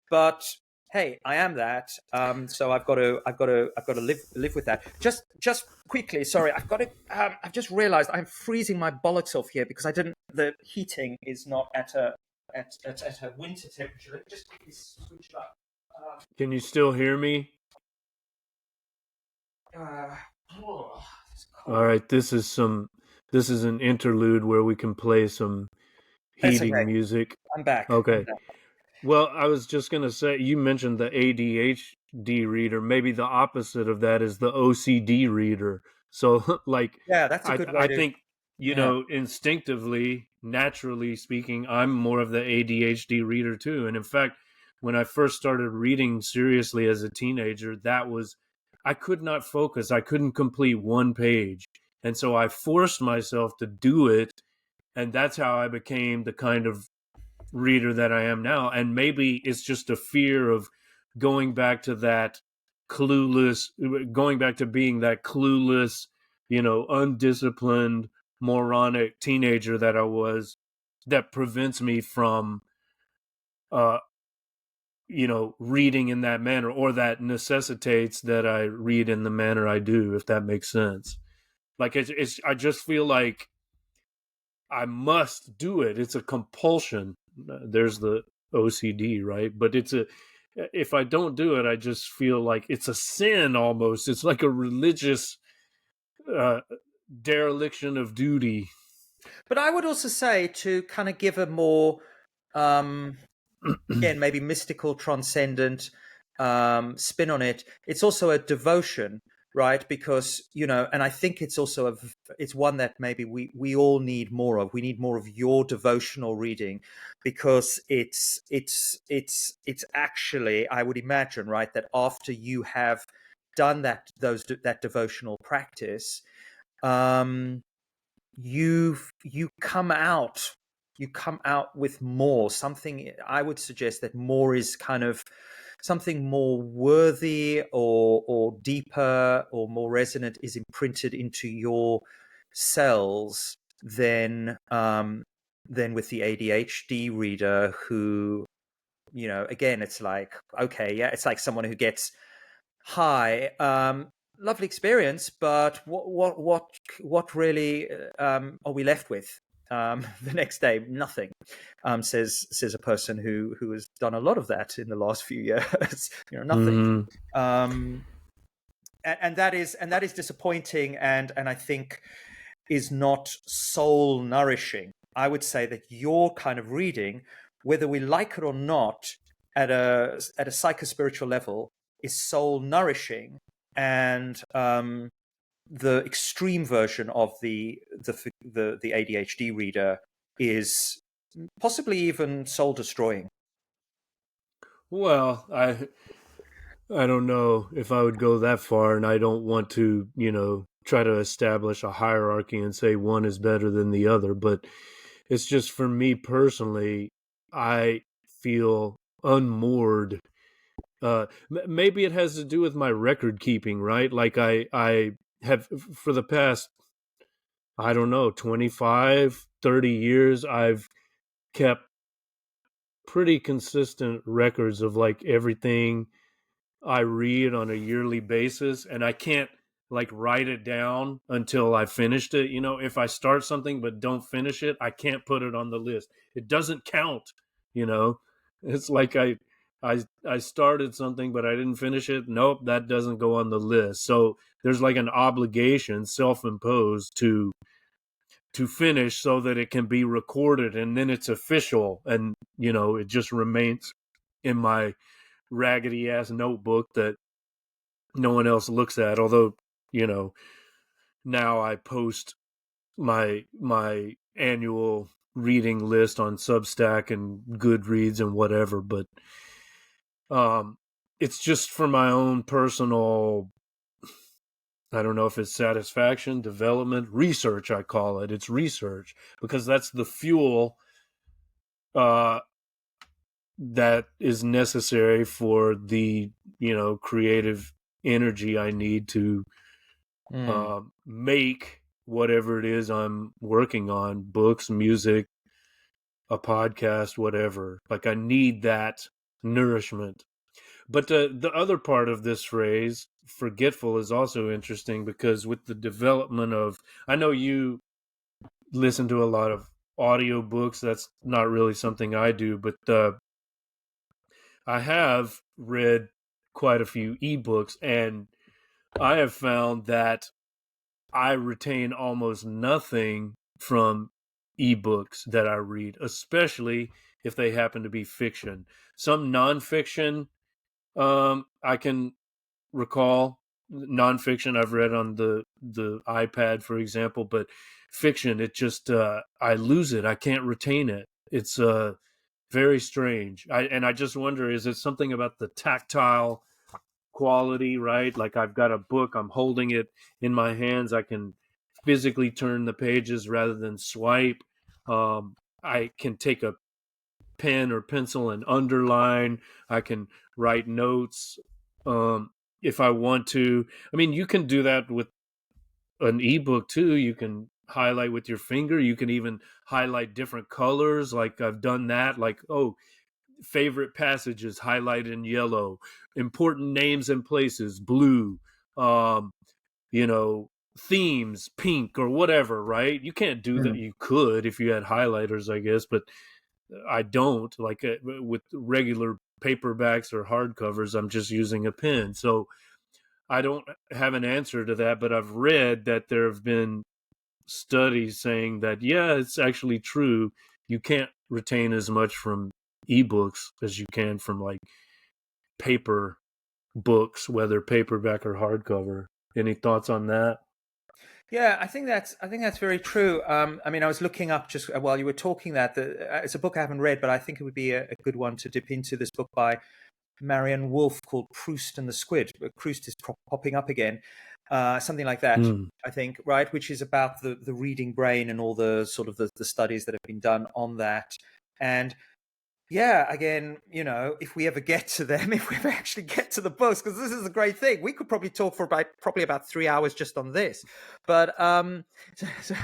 but hey, I am that. So I've got to live with that. Just quickly, sorry, I've just realised I'm freezing my bollocks off here because I didn't. The heating is not at a winter temperature. Let me just quickly switch it up. Can you still hear me? Oh, it's All cold. right, this is an interlude where we can play some It's heating okay. music. I'm back. I'm Okay. back. Well, I was just going to say, you mentioned the ADHD reader. Maybe the opposite of that is the OCD reader. So, like, Yeah, that's a good way I to. think, Yeah. instinctively, naturally speaking, I'm more of the ADHD reader too. And in fact, when I first started reading seriously as a teenager, I could not focus. I couldn't complete one page. And so I forced myself to do it. And that's how I became the kind of reader that I am now. And maybe it's just a fear of going back to that clueless, going back to being that clueless, undisciplined, moronic teenager that I was, that prevents me from, uh, reading in that manner, or that necessitates that I read in the manner I do, if that makes sense. Like I just feel like I must do it. It's a compulsion. There's the OCD, right? But if I don't do it, I just feel like it's a sin almost. It's like a religious uh, dereliction of duty. But I would also say, to kind of give a more, um, again, maybe mystical, transcendent spin on it, it's also a devotion, right? Because, and I think it's also it's one that maybe we all need more of. We need more of your devotional reading, because it's actually, I would imagine, right, that after you have done that devotional practice, um you come out with more, something. I would suggest that more is kind of something more worthy, or deeper, or more resonant, is imprinted into your cells than with the ADHD reader, who, again, it's like, okay, yeah, it's like someone who gets high. Lovely experience, but what really are we left with the next day? Nothing. Says a person who has done a lot of that in the last few years. Nothing. Mm-hmm. Um, and that is disappointing, and I think is not soul nourishing. I would say that your kind of reading, whether we like it or not, at a psychospiritual level, is soul nourishing, and the extreme version of the ADHD reader is possibly even soul destroying. Well, I don't know if I would go that far, and I don't want to, try to establish a hierarchy and say one is better than the other. But it's just, for me personally, I feel unmoored. Maybe it has to do with my record keeping, right? Like I have, for the past, I don't know, 25, 30 years, I've kept pretty consistent records of like everything I read on a yearly basis, and I can't like write it down until I finished it. If I start something but don't finish it, I can't put it on the list. It doesn't count, you know. It's like I started something but I didn't finish it. Nope, that doesn't go on the list. So there's like an obligation self-imposed to finish so that it can be recorded, and then it's official, and it just remains in my raggedy ass notebook that no one else looks at. Although, you know, now I post my annual reading list on Substack and Goodreads and whatever, but um it's just for my own personal, I don't know if it's satisfaction, development, research, I call it. It's research, because that's the fuel uh that is necessary for the, creative energy I need to Mm. make whatever it is I'm working on, books, music, a podcast, whatever. Like, I need that nourishment. But the other part of this phrase, forgetful, is also interesting, because with the development of, I know you listen to a lot of audiobooks. That's not really something I do, but I have read quite a few ebooks, and I have found that I retain almost nothing from ebooks that I read, especially if they happen to be fiction. Some nonfiction, I can recall nonfiction I've read on the iPad, for example, but fiction, it just I lose it. I can't retain it. It's very strange. I just wonder, is it something about the tactile quality, right? Like I've got a book, I'm holding it in my hands, I can physically turn the pages rather than swipe. I can take a pen or pencil and underline. I can write notes if I want to. I mean, you can do that with an ebook too. You can highlight with your finger. You can even highlight different colors. Like I've done that. Like, oh, favorite passages highlighted in yellow, important names and places blue, um, you know, themes pink or whatever, right? You can't do that. Mm. You could if you had highlighters, I guess, but I don't. Like with regular paperbacks or hardcovers, I'm just using a pen. So I don't have an answer to that, but I've read that there have been studies saying that, yeah, it's actually true. You can't retain as much from ebooks as you can from like paper books, whether paperback or hardcover. Any thoughts on that? Yeah, I think that's very true. I mean, I was looking up just while you were talking that it's a book I haven't read, but I think it would be a good one to dip into. This book by Marianne Wolf called Proust and the Squid. Proust is popping up again, something like that. Mm. I think, right, which is about the reading brain and all the sort of the studies that have been done on that. And yeah, again, if we ever get to them, if we ever actually get to the books, because this is a great thing, we could probably talk for about 3 hours just on this. But so,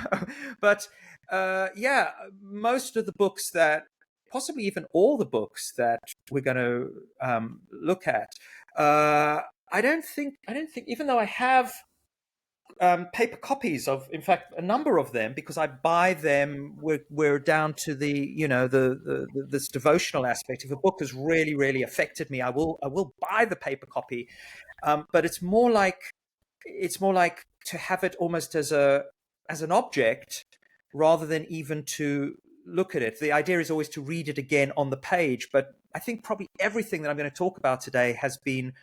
but yeah, most of the books that, possibly even all the books that we're going to look at, I don't think, even though I have paper copies of, in fact, a number of them, because I buy them. We're down to this devotional aspect. If a book has really, really affected me, I will buy the paper copy. But it's more like to have it almost as an object rather than even to look at it. The idea is always to read it again on the page. But I think probably everything that I'm going to talk about today has been,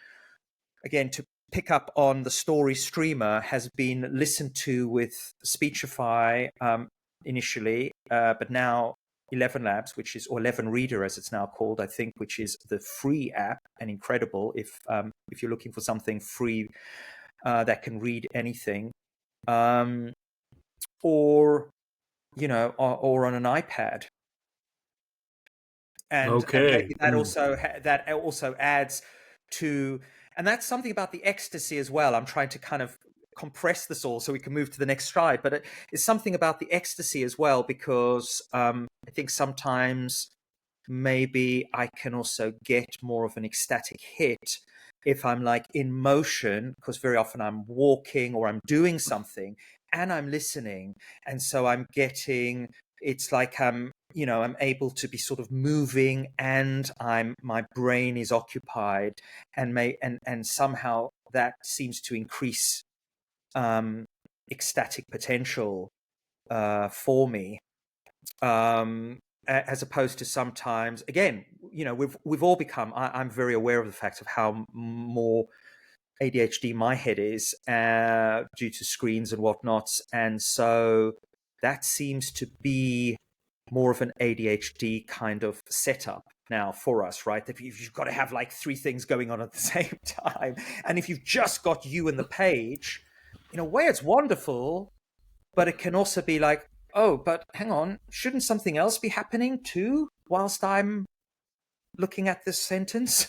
again, to pick up on the story streamer, has been listened to with Speechify initially, but now 11 Labs, which is, or 11 Reader as it's now called, I think, which is the free app, and incredible if you're looking for something free that can read anything, um, or or on an iPad. And Okay. maybe that also adds to, and that's something about the ecstasy as well. I'm trying to kind of compress this all so we can move to the next slide, but it's something about the ecstasy as well, because I think sometimes maybe I can also get more of an ecstatic hit if I'm like in motion, because very often I'm walking or I'm doing something and I'm listening, and so I'm getting, it's like I'm able to be sort of moving, and my brain is occupied, and somehow that seems to increase um ecstatic potential for me, as opposed to sometimes, again, we've all become, I'm very aware of the fact of how more ADHD my head is, due to screens and whatnots, and so that seems to be more of an ADHD kind of setup now for us, right? That you've got to have like three things going on at the same time, and if you've just got you and the page, in a way it's wonderful, but it can also be like, oh, but hang on, shouldn't something else be happening too whilst I'm looking at this sentence?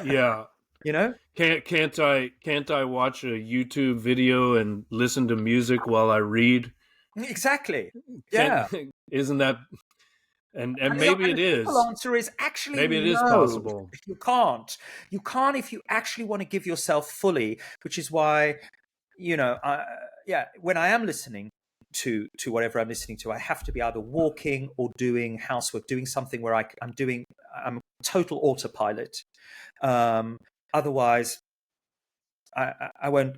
Yeah. you know Can't I watch a YouTube video and listen to music while I read? exactly. Can't Yeah. isn't that and And the, maybe and it the simple is. answer is actually Maybe it is no. possible. You can't if you actually want to give yourself fully, which is why, yeah, when I am listening to whatever I'm listening to, I have to be either walking or doing housework, doing something where I'm total autopilot. Otherwise, I won't.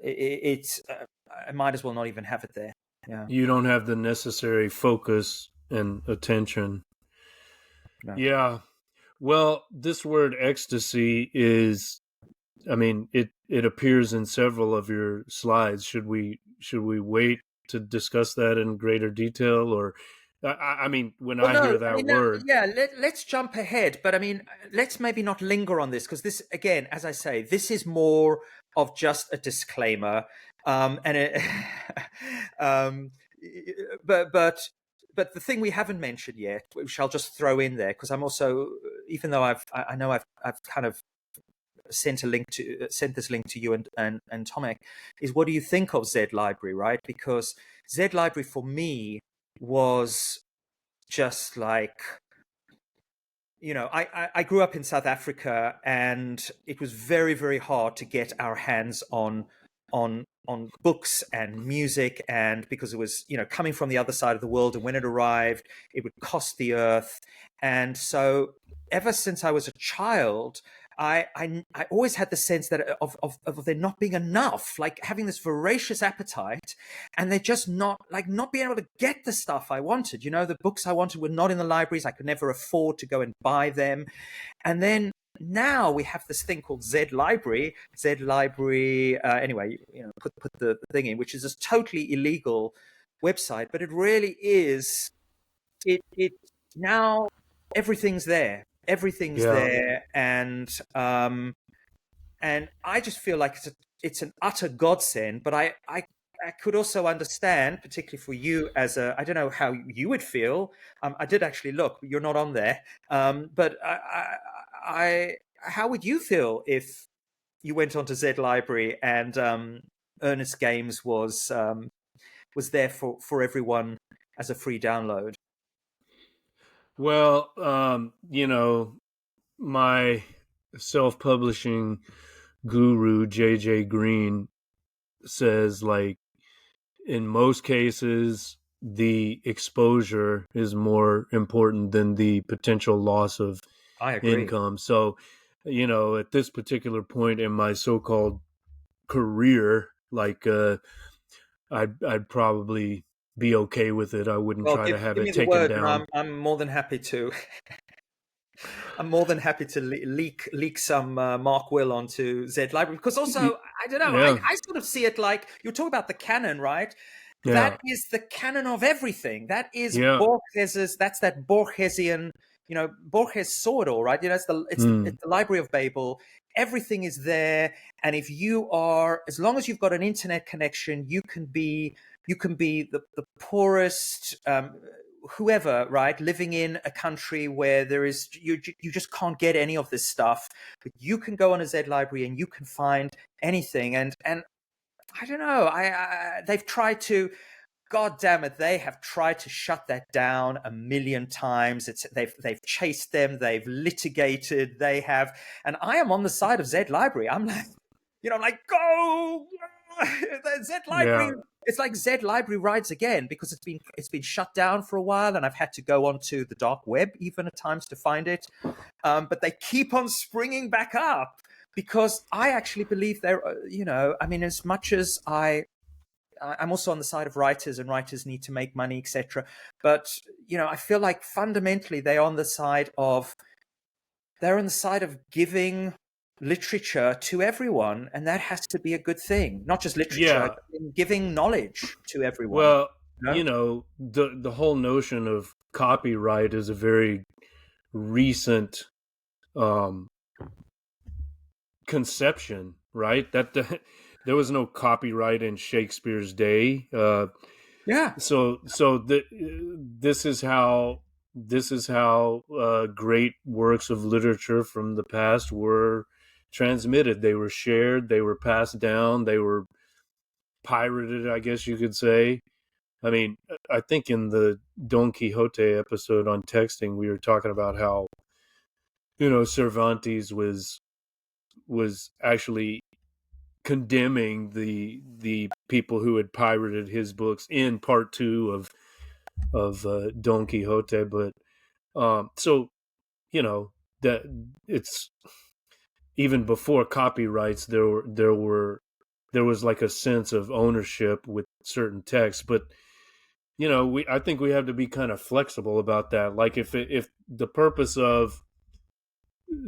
it's I might as well not even have it there. Yeah. You don't have the necessary focus and attention. No. Yeah. Well, this word ecstasy is, I mean, it appears in several of your slides. Should we wait to discuss that in greater detail, or I mean, when Well, I hear no, I that mean, now, word, yeah, let's jump ahead. But I mean, let's maybe not linger on this because this, again, as I say, this is more of just a disclaimer. And it, um, but the thing we haven't mentioned yet, which I'll just throw in there because I'm also, even though I know I've kind of sent this link to you and Tomek, is what do you think of Z Library, right? Because Z Library for me was just like, I grew up in South Africa, and it was very, very hard to get our hands on books and music, and because it was, coming from the other side of the world, and when it arrived, it would cost the earth. And so ever since I was a child, I always had the sense that of there not being enough, like having this voracious appetite, and they're just not being able to get the stuff I wanted. The books I wanted were not in the libraries. I could never afford to go and buy them. And then now we have this thing called Z Library. Anyway, put the thing in, which is this totally illegal website, but it really is. It now everything's there. Everything's yeah, there, and I just feel like it's an utter godsend. But I could also understand, particularly for you I don't know how you would feel. I did actually look. You're not on there, but how would you feel if you went onto Z Library and Ernest Games was there for everyone as a free download? well, my self-publishing guru JJ Green says, like, in most cases the exposure is more important than the potential loss of I agree. income. So, at this particular point in my so-called career, like, I'd probably be okay with it. I wouldn't Well, try to have give it me the taken word, and down. I'm more than happy to. I'm more than happy to leak some Mark Will onto Z Library, because also I don't know, Yeah, I sort of see it like you talk about the canon, right? yeah, That is the canon of everything. That is yeah. Borges's. That's that Borgesian. Borges saw it all, right? It's the Library of Babel. Everything is there, and if you are, as long as you've got an internet connection, you can be the poorest. Whoever, right, living in a country where you just can't get any of this stuff, but you can go on a Z Library and you can find anything. And I don't know, they've tried to, God damn it, they have tried to shut that down a million times. They've chased them, they've litigated, they have, and I am on the side of Z Library. I'm like, I'm like, go. The Z Library. Yeah. It's like Z Library rides again, because it's been shut down for a while, and I've had to go onto the dark web even at times to find it. But they keep on springing back up, because I actually believe they're, I mean, as much as I'm also on the side of writers, and writers need to make money, etc. But I feel like fundamentally they're on the side of giving literature to everyone, and that has to be a good thing. Not just literature, Yeah. giving knowledge to everyone. Well, You know? the whole notion of copyright is a very recent um, conception, right? There was no copyright in Shakespeare's day. Yeah, This is how great works of literature from the past were transmitted. They were shared. They were passed down. They were pirated, I guess you could say. I mean, I think in the Don Quixote episode on texting, we were talking about how, Cervantes was actually condemning the people who had pirated his books in part two of Don Quixote. But so, that it's even before copyrights, there were there was like a sense of ownership with certain texts. But I think we have to be kind of flexible about that. Like if the purpose of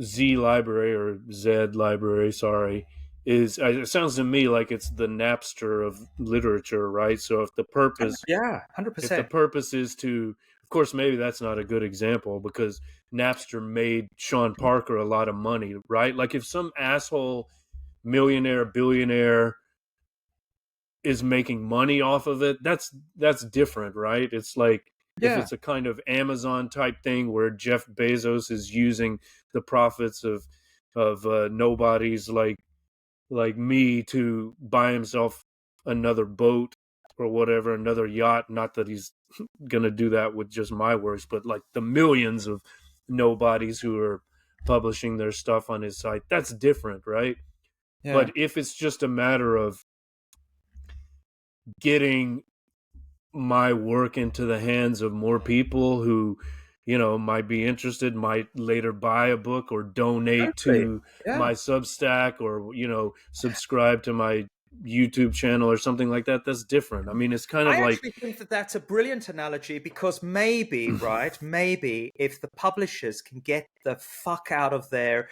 Z library or Z library, sorry, is, it sounds to me like it's the Napster of literature, right? So Yeah, if the 100%. purpose is to, of course, maybe that's not a good example because Napster made Sean Parker a lot of money, right? Like if some asshole millionaire, billionaire is making money off of it, that's different, right? It's like if Yeah. it's a kind of Amazon type thing where Jeff Bezos is using the profits of nobodies like me to buy himself another boat or whatever, another yacht. Not that he's gonna do that with just my works, but like the millions of nobodies who are publishing their stuff on his site, that's different, right? Yeah. But if it's just a matter of getting my work into the hands of more people who might be interested, might later buy a book or donate Totally. to Yeah. my Substack or subscribe to my YouTube channel or something like that, that's different. I mean, it's kind of I like actually think that that's a brilliant analogy because maybe, right? Maybe if the publishers can get the fuck out of their,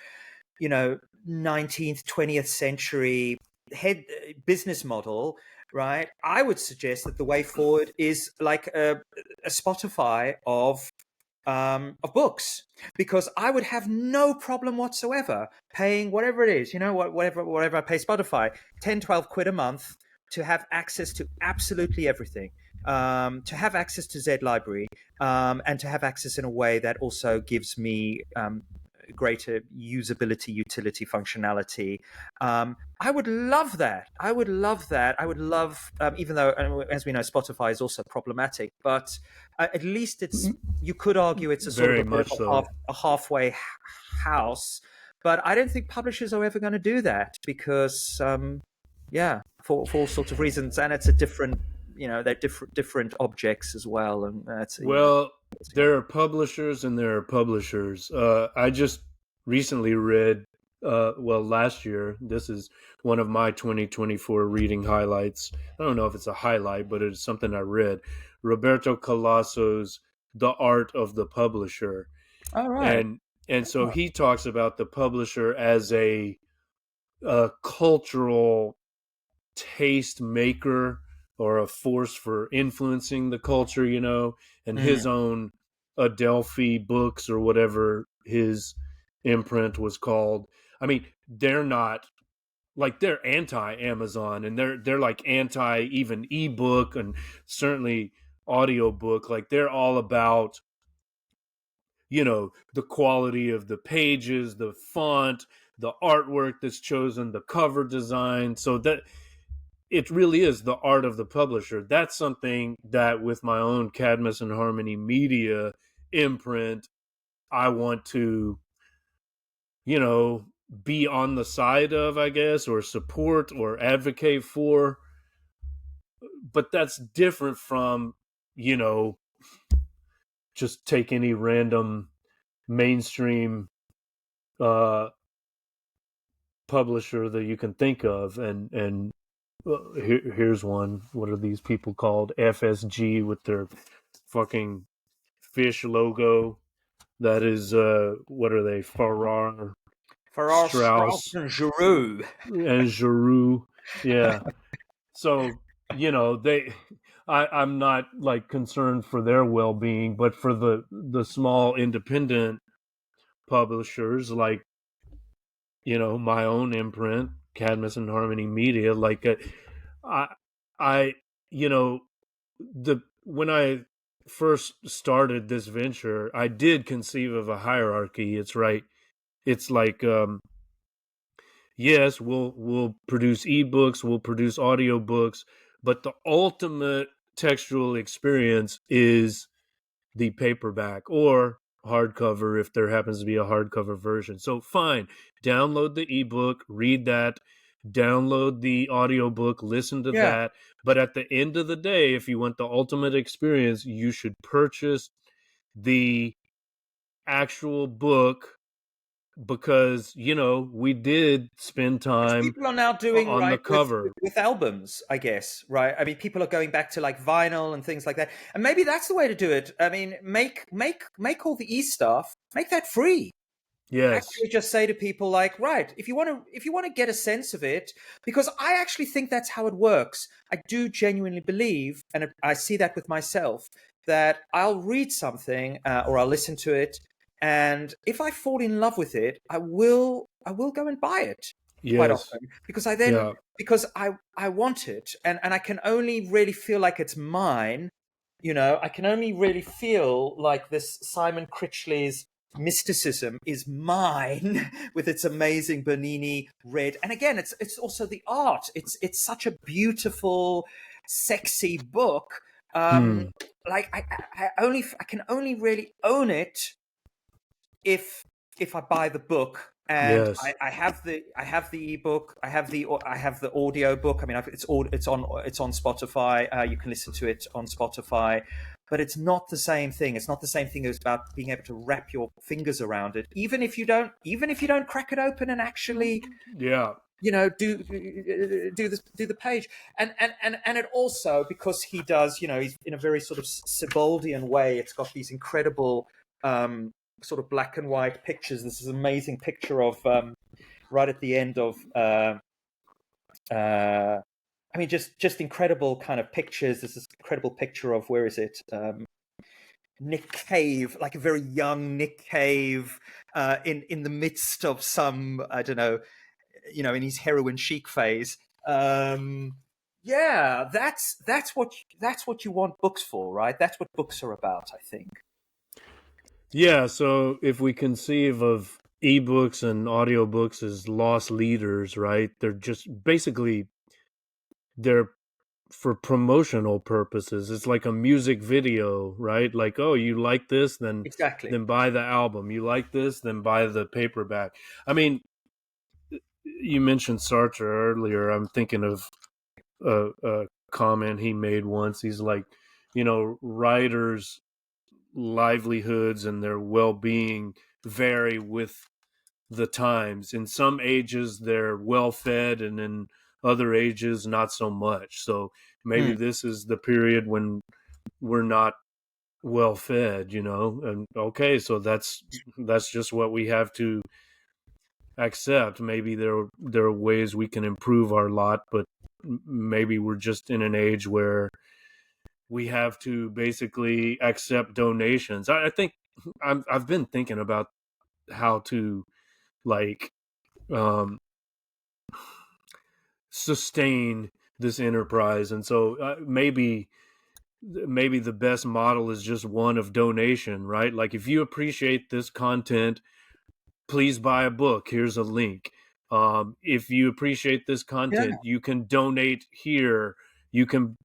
19th, 20th century head business model, right? I would suggest that the way forward is like a Spotify of books, because I would have no problem whatsoever paying whatever it is, whatever I pay Spotify, 10, 12 quid a month to have access to absolutely everything. To have access to Z Library, and to have access in a way that also gives me greater usability, utility, functionality. I would love that. I would love that. I would love, even though, as we know, Spotify is also problematic, but at least you could argue it's a sort of very a bit much of so. a halfway house. But I don't think publishers are ever going to do that because, yeah, for all sorts of reasons, and it's a different, they're different objects as well, and that's Well, yeah. there are publishers and there are publishers. I just recently read, well, last year, this is one of my 2024 reading highlights. I don't know if it's a highlight, but it's something I read. Roberto Calasso's The Art of the Publisher. All right. And so he talks about the publisher as a cultural taste maker or a force for influencing the culture, and Mm. his own Adelphi books or whatever his imprint was called. I mean, they're not like, they're anti Amazon, and they're like anti even ebook and certainly audiobook. Like they're all about the quality of the pages, the font, the artwork that's chosen, the cover design. So that it really is the art of the publisher. That's something that with my own Cadmus and Harmony Media imprint, I want to, you know, be on the side of, I guess, or support or advocate for. But that's different from, you know, just take any random mainstream uh, publisher that you can think of and here's one. What are these people called? FSG with their fucking fish logo. That is, what are they? Farrar, Farrar, Straus, Strauss, and Giroux. and Giroux. Yeah. So, I'm not like concerned for their well being, but for the small independent publishers like, my own imprint, Cadmus and Harmony Media, like, I, I, you know, when I first started this venture, I did conceive of a hierarchy. It's right. It's like, yes, we'll produce ebooks, we'll produce audiobooks, but the ultimate textual experience is the paperback or hardcover if there happens to be a hardcover version. So fine, download the ebook, read that, download the audiobook, listen to Yeah. that. But at the end of the day, if you want the ultimate experience, you should purchase the actual book because we did spend Which time people are now doing, on the right, cover. with albums, I guess, right? I mean, people are going back to like vinyl and things like that, and maybe that's the way to do it. I mean, make all the stuff, make that free. Yes. Actually, just say to people like, right, if you want to get a sense of it, because I actually think that's how it works. I do genuinely believe, and I see that with myself, that I'll read something or I'll listen to it, and if I fall in love with it, I will go and buy it quite Yes. often because I then Yeah. because I want it, and I can only really feel like it's mine. I can only really feel like this Simon Critchley's mysticism is mine with its amazing Bernini red. And again, it's also the art. It's such a beautiful, sexy book. Hmm. Like I can only really own it if I buy the book, and Yes. I have the ebook, I have the audio book. I mean, it's on Spotify. You can listen to it on Spotify, but it's not the same thing. It's not the same thing as about being able to wrap your fingers around it, even if you don't crack it open and actually Yeah. do the page. And it also, because he does, he's in a very sort of Siboldian way. It's got these incredible sort of black and white pictures. This is an amazing picture of right at the end of I mean, just incredible kind of pictures. This is incredible picture of, where is it, Nick Cave, like a very young Nick Cave, in the midst of some, I don't know, in his heroin chic phase. Yeah, that's what you want books for, right? That's what books are about, I think. Yeah. So if we conceive of ebooks and audiobooks as lost leaders, right? They're just basically they're for promotional purposes. It's like a music video, right? Like, oh, you like this, Exactly. then buy the album. You like this, then buy the paperback. I mean, you mentioned Sartre earlier. I'm thinking of a comment he made once. He's like, writers' livelihoods and their well-being vary with the times. In some ages, they're well fed, and in other ages, not so much. So maybe Mm. this is the period when we're not well fed, and okay, so that's just what we have to accept. Maybe there are ways we can improve our lot, but maybe we're just in an age where we have to basically accept donations. I think I've been thinking about how to, like, um, sustain this enterprise, and so maybe the best model is just one of donation, right? Like, if you appreciate this content, please buy a book. Here's a link. If you appreciate this Yeah. content, you can donate here. You can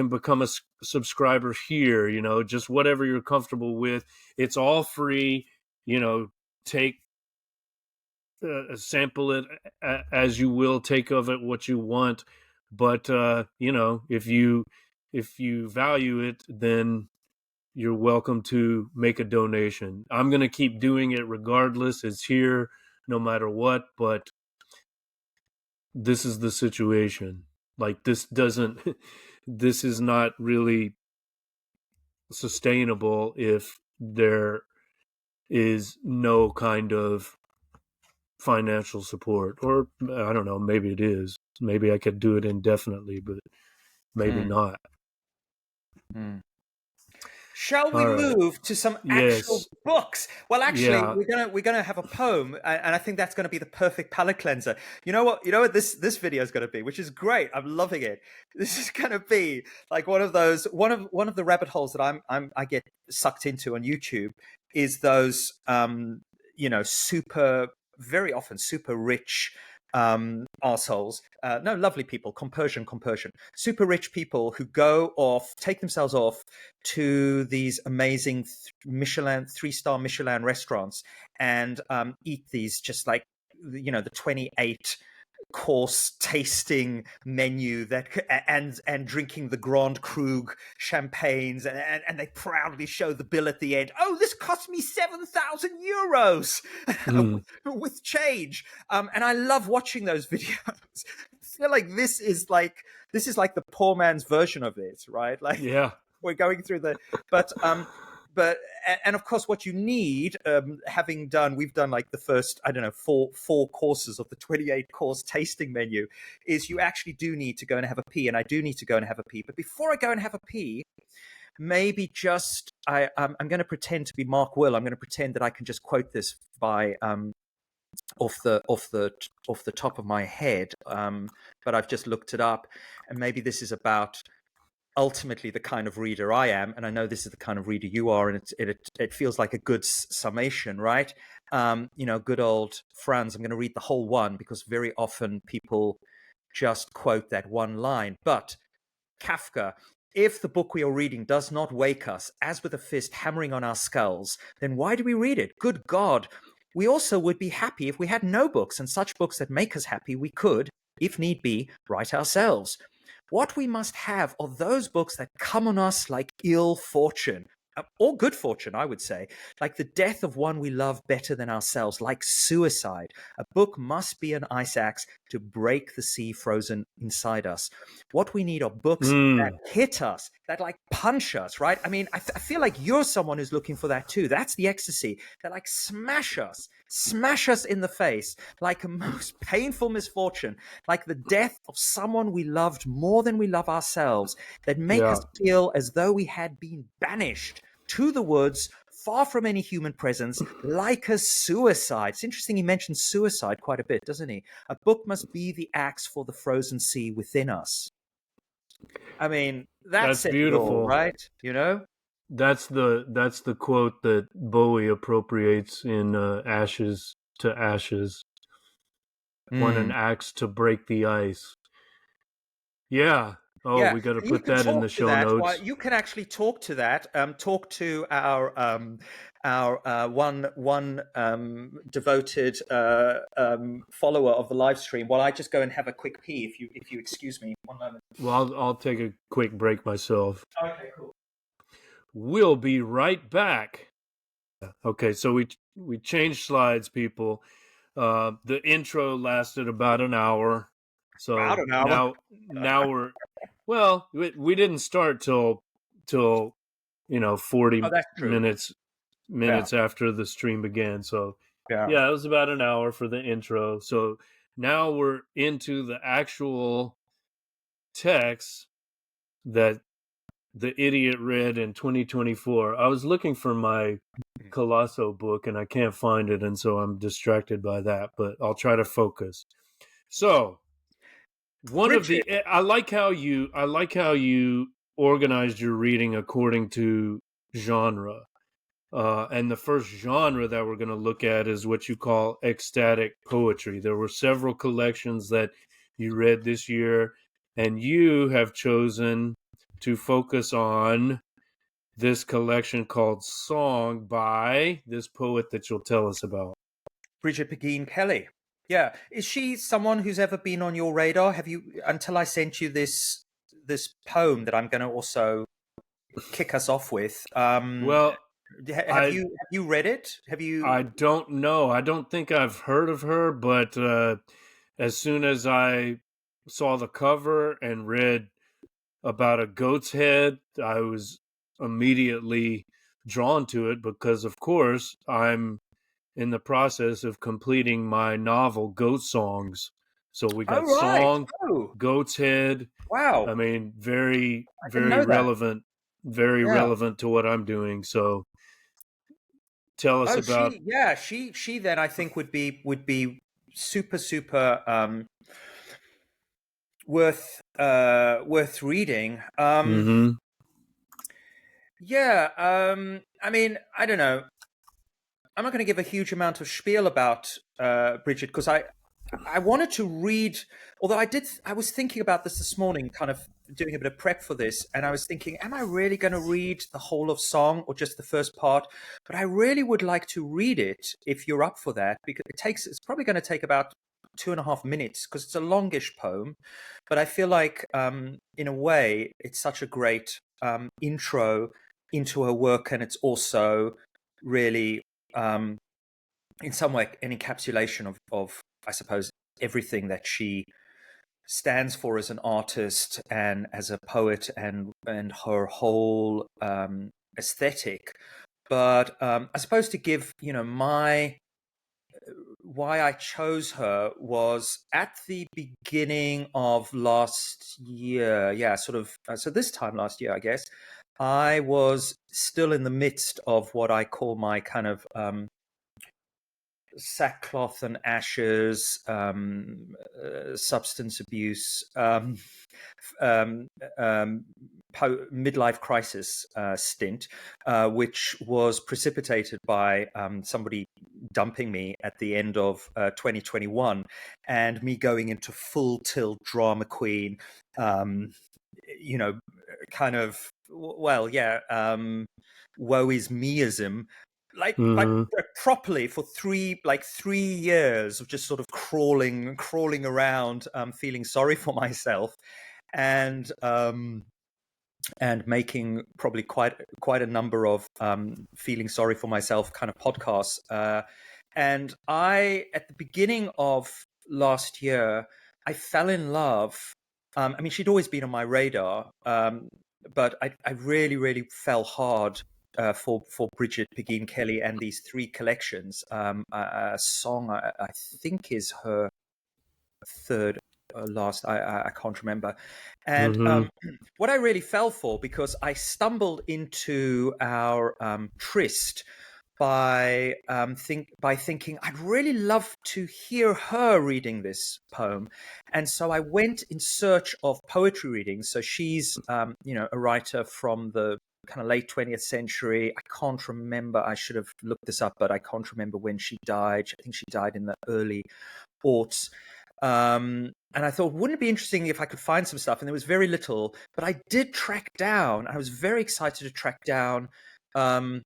become a subscriber here. Just whatever you're comfortable with. It's all free. Take sample it as you will. Take of it what you want. But if you value it, then you're welcome to make a donation. I'm going to keep doing it regardless. It's here no matter what, but this is the situation. Like, this is not really sustainable if there is no kind of financial support. Or I don't know, maybe it is. Maybe I could do it indefinitely, but maybe Mm. not. Mm. Shall we All right. move to some actual Yes. books? Well, actually, Yeah. we're gonna have a poem, and I think that's gonna be the perfect palate cleanser. You know what this video is gonna be, which is great. I'm loving it. This is gonna be like one of the rabbit holes that I get sucked into on YouTube is those super, very often super rich arseholes. No, lovely people, compersion, super rich people who go off, take themselves off to these amazing Michelin, 3-star Michelin restaurants, and eat these, just like the 28 course tasting menu and drinking the Grand Krug champagnes, and they proudly show the bill at the end. Oh, this cost me 7,000 euros with change. And I love watching those videos. I feel like this is like the poor man's version of it, right? Like, Yeah. we're going through but and of course what you need, we've done like the first, I don't know, four courses of the 28 course tasting menu, is you actually do need to go and have a pee. And I do need to go and have a pee, but before I go and have a pee, maybe just I'm going to pretend to be Mark Will. I'm going to pretend that I can just quote this by off the top of my head, but I've just looked it up, and maybe this is about ultimately the kind of reader I am, and I know this is the kind of reader you are, and it feels like a good summation, right? Good old Franz. I'm going to read the whole one because very often people just quote that one line. But Kafka: if the book we are reading does not wake us, as with a fist hammering on our skulls, then why do we read it? Good God! We also would be happy if we had no books, and such books that make us happy we could, if need be, write ourselves. What we must have are those books that come on us like ill fortune, or good fortune, I would say, like the death of one we love better than ourselves, like suicide. A book must be an ice axe to break the sea frozen inside us. What we need are books that hit us, that like punch us, right? I mean, I feel like you're someone who's looking for that too. That's the ecstasy, that like smash us in the face, like a most painful misfortune, like the death of someone we loved more than we love ourselves, that make us feel as though we had been banished to the woods, far from any human presence, like a suicide. It's interesting he mentions suicide quite a bit, doesn't he? A book must be the axe for the frozen sea within us. I mean, that's it beautiful, all, right? You know? That's the quote that Bowie appropriates in Ashes to Ashes. Want an axe to break the ice. Yeah. Oh, Yeah, we got to and you put can that in talk the to show that. notes. You can actually talk to that. Talk to our one devoted follower of the live stream. While I just go and have a quick pee, if you excuse me, 1 moment. Well, I'll take a quick break myself. Okay, cool. We'll be right back. Okay, so we changed slides, people. The intro lasted about an hour. So About an hour. now we're we didn't start till 40 Oh, that's true. minutes after the stream began. So yeah, it was about an hour for the intro. So now we're into the actual text that the idiot read in 2024. I was looking for my Colosso book and I can't find it, and so I'm distracted by that, but I'll try to focus. So I like how you organized your reading according to genre. And the first genre that we're going to look at is what you call ecstatic poetry. There were several collections that you read this year, and you have chosen to focus on this collection called Song by this poet that you'll tell us about. Bridget Pegeen Kelly. Yeah. Is she someone who's ever been on your radar? Have you, until I sent you this poem that I'm going to also kick us off with? Well, have you read it? Have you? I don't know. I don't think I've heard of her, but as soon as I saw the cover and read about a goat's head, I was immediately drawn to it because, of course, I'm in the process of completing my novel, Goat Songs. So we got Song, Goat's Head. Wow. I mean, very, I very relevant, relevant to what I'm doing. So tell us about. She then I think would be super worth reading. I mean, I don't know. I'm not going to give a huge amount of spiel about Bridget because I wanted to read, although I was thinking about this morning, kind of doing a bit of prep for this, and I was thinking, am I really going to read the whole of Song or just the first part? But I really would like to read it if you're up for that, because it's probably going to take about 2.5 minutes because it's a longish poem, but I feel like in a way it's such a great intro into her work, and it's also really in some way an encapsulation of I suppose everything that she stands for as an artist and as a poet, and her whole aesthetic. But I suppose to give, my why I chose her was at the beginning of last year. Yeah, sort of. So this time last year, I guess, I was still in the midst of what I call my kind of sackcloth and ashes, substance abuse, um, um, midlife crisis stint, which was precipitated by somebody dumping me at the end of 2021, and me going into full tilt drama queen, you know, kind of, well, yeah, woe is meism, like Mm-hmm. properly for 3 years of just sort of crawling around, feeling sorry for myself, and making probably quite a number of feeling sorry for myself kind of podcasts. And at the beginning of last year, I fell in love. I mean, she'd always been on my radar, but I really, really fell hard for Bridget Pegeen Kelly and these 3 collections. A song I think is her third last. I can't remember. And Mm-hmm. what I really fell for, because I stumbled into our tryst by thinking I'd really love to hear her reading this poem, and so I went in search of poetry readings. So she's a writer from the kind of late 20th century. I can't remember. I should have looked this up, but I can't remember when she died. I think she died in the early aughts. And I thought, wouldn't it be interesting if I could find some stuff? And there was very little, but I did track down. I was very excited to track down 3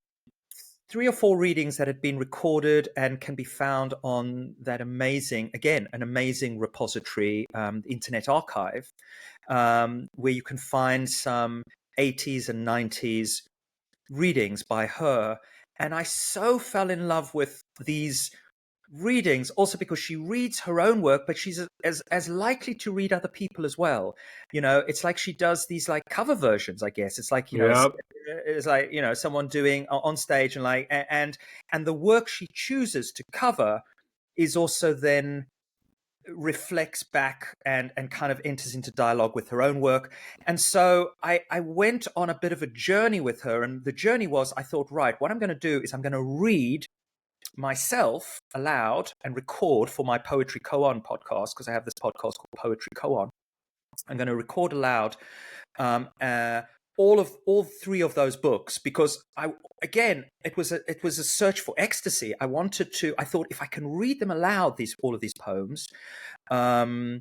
or 4 readings that had been recorded and can be found on that amazing repository, the Internet Archive, where you can find some 80s and 90s readings by her. And I so fell in love with these readings, also because she reads her own work, but she's as likely to read other people as well. It's like she does these like cover versions, I guess. It's like, Yep. it's like, someone doing on stage, and like, and the work she chooses to cover is also then reflects back and kind of enters into dialogue with her own work. And so I went on a bit of a journey with her, and the journey was, I thought, right, what I'm going to do is I'm going to read myself aloud and record for my Poetry Koan podcast, because I have this podcast called Poetry Koan. I'm going to record aloud all 3 of those books, because it was a search for ecstasy. I thought, if I can read them aloud, all of these poems, I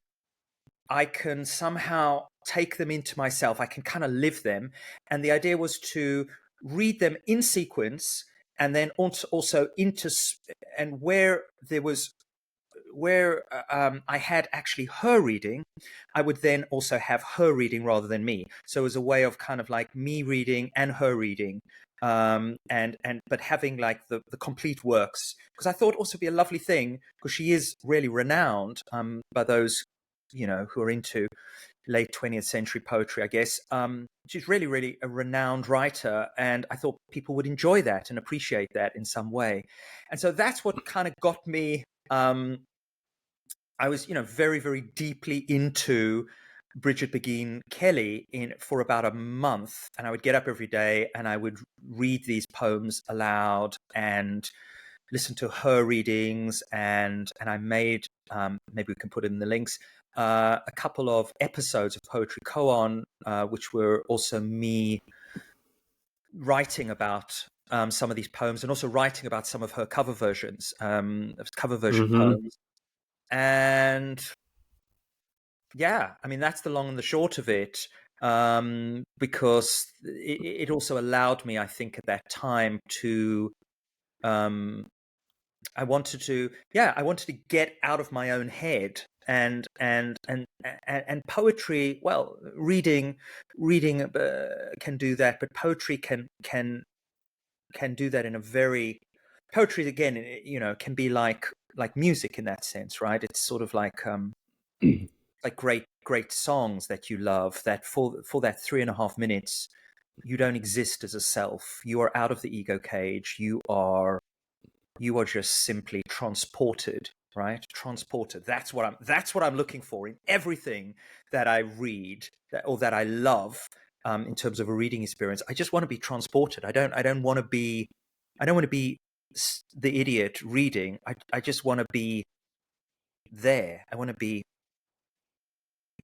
can somehow take them into myself. I can kind of live them. And the idea was to read them in sequence, and then also and where I had actually her reading, I would then also have her reading rather than me. So it was a way of kind of like me reading and her reading, but having like the complete works, because I thought also be a lovely thing, because she is really renowned by those who are into late 20th century poetry, I guess. She's really, really a renowned writer, and I thought people would enjoy that and appreciate that in some way. And so that's what kind of got me. I was, very, very deeply into Bridget Pegeen Kelly for about a month, and I would get up every day and I would read these poems aloud and listen to her readings, and I made, maybe we can put in the links, a couple of episodes of Poetry Koan, which were also me writing about some of these poems, and also writing about some of her cover version Mm-hmm. poems. And yeah, I mean, that's the long and the short of it, because it also allowed me, I think, at that time to I wanted to get out of my own head, and poetry. Well, reading can do that, but poetry can do that in a very poetry again. Can be like music in that sense, right? It's sort of like great songs that you love. That for that 3.5 minutes, you don't exist as a self. You are out of the ego cage. You are just simply transported, right? Transported. That's what I'm looking for in everything that I read or that I love, in terms of a reading experience. I just want to be transported. I don't want to be the idiot reading. I just want to be there. I want to be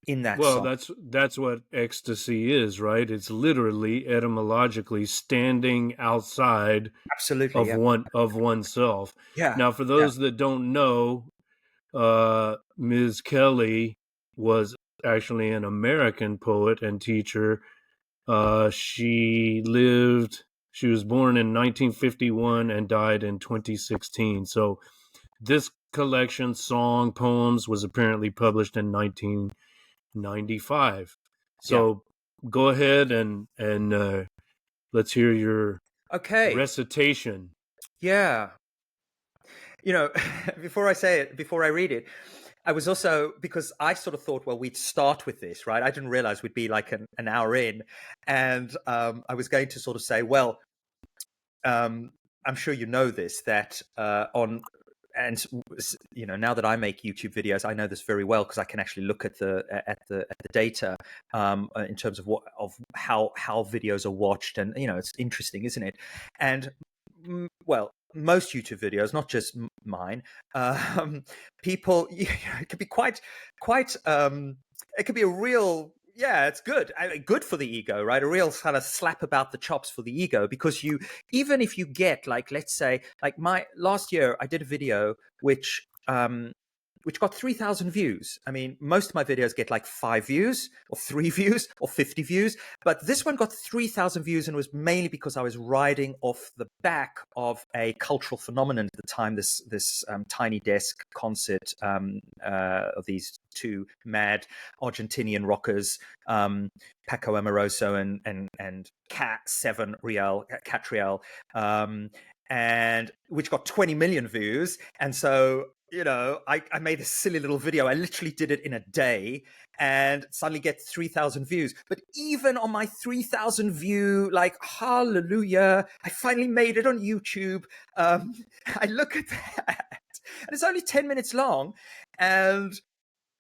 in that Well, song. that's what ecstasy is, right? It's literally etymologically standing outside Absolutely, of yeah. oneself. Yeah. Now, for Yeah. those that don't know, Ms. Kelly was actually an American poet and teacher. She was born in 1951 and died in 2016. So this collection, Song Poems, was apparently published in 1995. Yeah. So go ahead and let's hear your Okay. recitation. Yeah. Before I read it, I was also, because I sort of thought, well, we'd start with this, right? I didn't realize we'd be like an hour in. And I was going to sort of say, well, I'm sure you know this, that and now that I make YouTube videos, I know this very well because I can actually look at the data, in terms of how videos are watched, and it's interesting, isn't it? And well, most YouTube videos, not just mine, people, it could be quite. It could be a real. Yeah, it's good. Good for the ego, right? A real kind of slap about the chops for the ego, because even if you get, like, let's say, like my last year, I did a video which got 3,000 views. I mean, most of my videos get like 5 views or 3 views or 50 views, but this one got 3,000 views, and it was mainly because I was riding off the back of a cultural phenomenon at the time. This Tiny Desk concert, of these two mad Argentinian rockers, Paco Amoroso and Catriel, and which got 20 million views. And so, I made a silly little video. I literally did it in a day and suddenly get 3,000 views. But even on my 3,000 view, like, hallelujah, I finally made it on YouTube. I look at that, and it's only 10 minutes long, and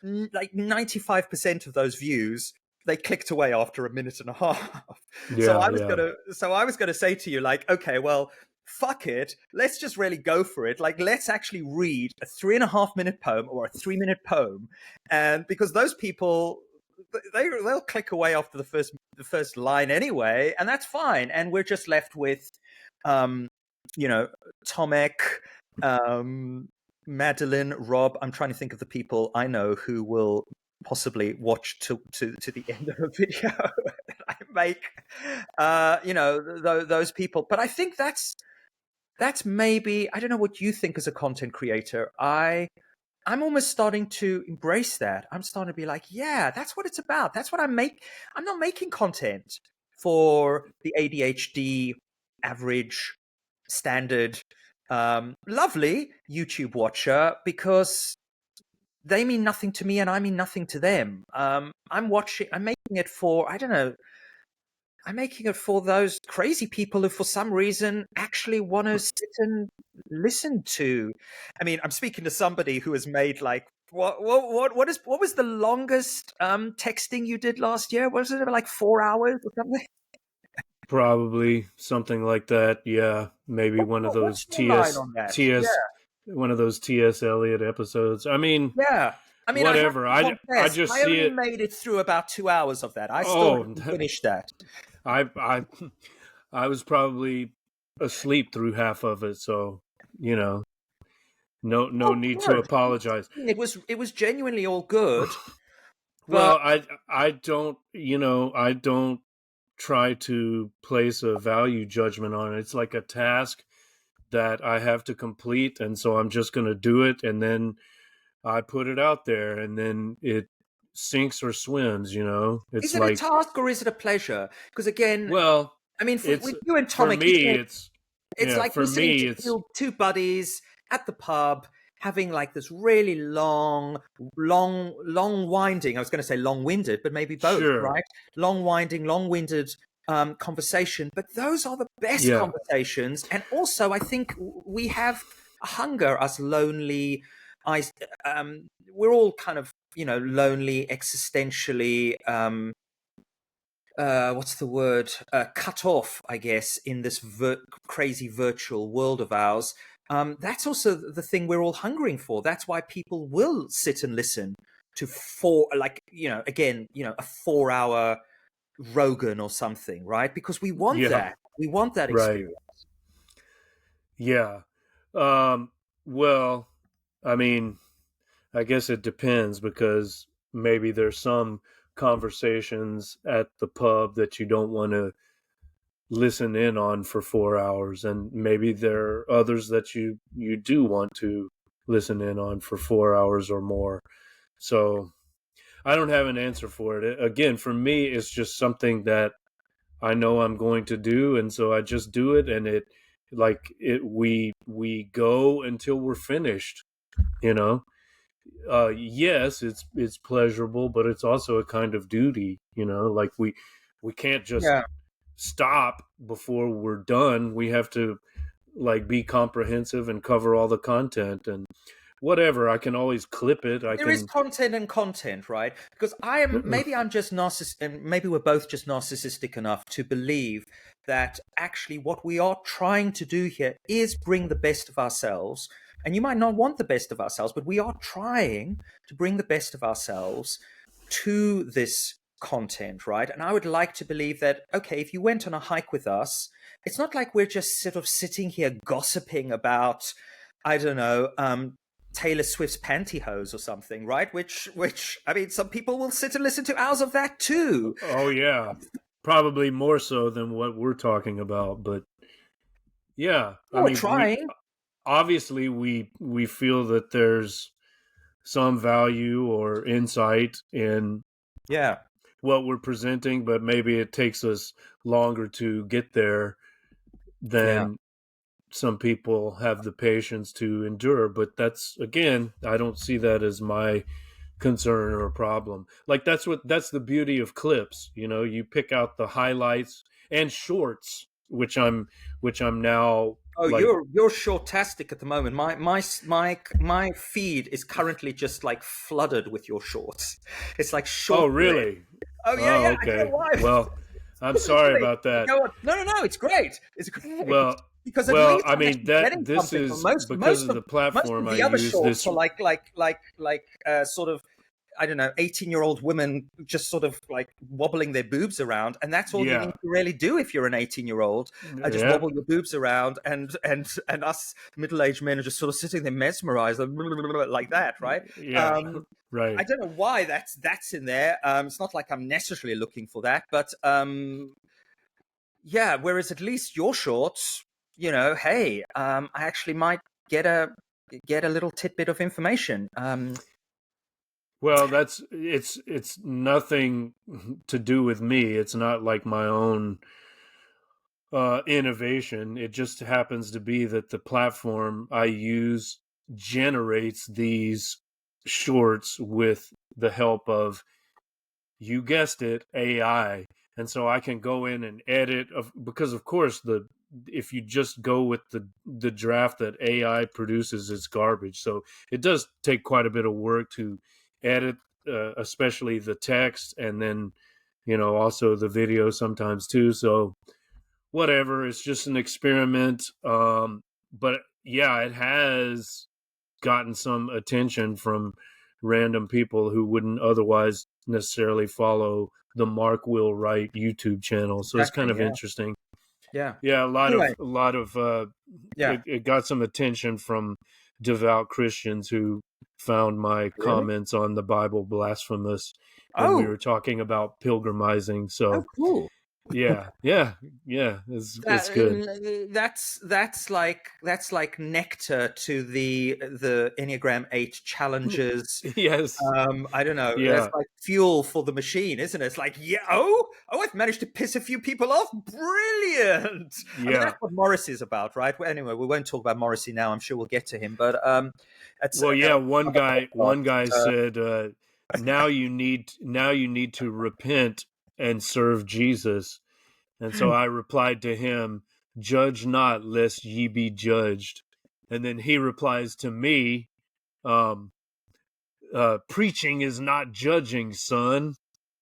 like 95% of those views, they clicked away after a minute and a half. So Yeah, I was yeah. gonna say to you, like, okay, well, fuck it, let's just really go for it. Like, let's actually read a 3.5 minute poem or a 3 minute poem, and because those people, they'll click away after the first line anyway, and that's fine. And we're just left with, Tomek, Madeline, Rob. I'm trying to think of the people I know who will possibly watch to the end of a video that I make. Those people. But I think that's maybe, I don't know what you think as a content creator. I'm almost starting to embrace that. I'm starting to be like, yeah, that's what it's about. That's what I'm not making content for the ADHD average standard lovely YouTube watcher, because they mean nothing to me and I mean nothing to them. I'm making it for, I don't know, I'm making it for those crazy people who, for some reason, actually want to sit and listen to. I mean, I'm speaking to somebody who has made, like, what was the longest texting you did last year? Was it like 4 hours or something? Probably something like that. Yeah, maybe one of those What's your line on that? Yeah. one of those T.S. Eliot episodes. I mean, Yeah. I mean, I have whatever. to I confess, just I see only it. made it through about 2 hours of that. I still Oh, haven't finished that. I I was probably asleep through half of it, so you know, no Oh, need to good. apologize. It was genuinely all good, but Well, I don't, I don't try to place a value judgment on it. It's like a task that I have to complete, and so I'm just going to do it, and then I put it out there, and then it sinks or swims. Is It's it a like, task or is it a pleasure? Because again, well, I mean, it's with you and for Tomic, you me, said it's it's like for you're sitting me, it's two buddies at the pub having like this really long winding. I was going to say long-winded, but maybe both, sure, right? Long winding, long-winded conversation. But those are the best yeah, conversations, and also I think we have a hunger, us lonely. I, we're all kind of lonely existentially. What's the word? Cut off, I guess, in this crazy virtual world of ours. That's also the thing we're all hungering for. That's why people will sit and listen to a 4 hour Rogan or something, right? Because we want yeah, that. We want that right, experience. yeah. Well, I mean, I guess it depends, because maybe there's some conversations at the pub that you don't want to listen in on for 4 hours, and maybe there are others that you do want to listen in on for 4 hours or more. So I don't have an answer for it. Again, for me, it's just something that I know I'm going to do, and so I just do it, and we go until we're finished. You know, yes, it's pleasurable, but it's also a kind of duty. Like we can't just Yeah. stop before we're done. We have to like be comprehensive and cover all the content, and whatever. I can always clip it. I There is can. content and content, right? Because I'm just and maybe we're both just narcissistic enough to believe that actually what we are trying to do here is bring the best of ourselves. And you might not want the best of ourselves, but we are trying to bring the best of ourselves to this content, right? And I would like to believe that, okay, if you went on a hike with us, it's not like we're just sort of sitting here gossiping about, I don't know, Taylor Swift's pantyhose or something, right? Which I mean, some people will sit and listen to hours of that too. Oh yeah, probably more so than what we're talking about, but yeah, I Or mean, we trying. obviously we feel that there's some value or insight in Yeah, what we're presenting, but maybe it takes us longer to get there yeah. than some people have the patience to endure. But that's, again, I don't see that as my concern or a problem. Like that's the beauty of clips. You pick out the highlights and shorts, which I'm now Oh, like. you're shortastic at the moment. My feed is currently just like flooded with your shorts. It's like Oh short bread. really? Oh yeah, Oh yeah. I don't know okay. why. Well, I'm sorry Literally. about that. Go on. No. It's great. It's great Well, because at well, least I I'm mean, actually that getting this something from is because of the most platform of I the other use. shorts This. are sort of, I don't know, 18-year-old women just sort of like wobbling their boobs around, and that's all you need Yeah, to really do if you're an 18-year-old. Just yeah, wobble your boobs around, and us middle-aged men are just sort of sitting there mesmerized like that, right? yeah. Um, I Right. don't know why that's in there. It's not like I'm necessarily looking for that, but yeah. Whereas at least your shorts, hey, I actually might get a little tidbit of information. Well, it's nothing to do with me. It's not like my own innovation. It just happens to be that the platform I use generates these shorts with the help of, you guessed it, AI. And so I can go in and edit because of course if you just go with the draft that AI produces, it's garbage. So it does take quite a bit of work to edit, especially the text, and then also the video sometimes too. So whatever, it's just an experiment. But yeah, it has gotten some attention from random people who wouldn't otherwise necessarily follow the Mark Will Write YouTube channel. So it's kind Exactly. of Yeah. interesting. Yeah. Yeah, Anyway. a lot of Yeah. it got some attention from devout Christians who found my Really? comments on the Bible blasphemous when we Oh. were talking about pilgrimizing. Oh, So cool. Yeah, yeah, yeah. It's good. That's like nectar to the Enneagram 8 challenges. Yes. I don't know. That's Yeah. like fuel for the machine, isn't it? It's like, yeah, I've managed to piss a few people off. Brilliant. I mean, Yeah. that's what Morrissey is about, right? Well, anyway, we won't talk about Morrissey now. I'm sure we'll get to him, but it's Well, yeah, another one podcast. guy said, now you need to repent and serve Jesus. And so I replied to him, judge not lest ye be judged. And then he replies to me, um, preaching is not judging, son.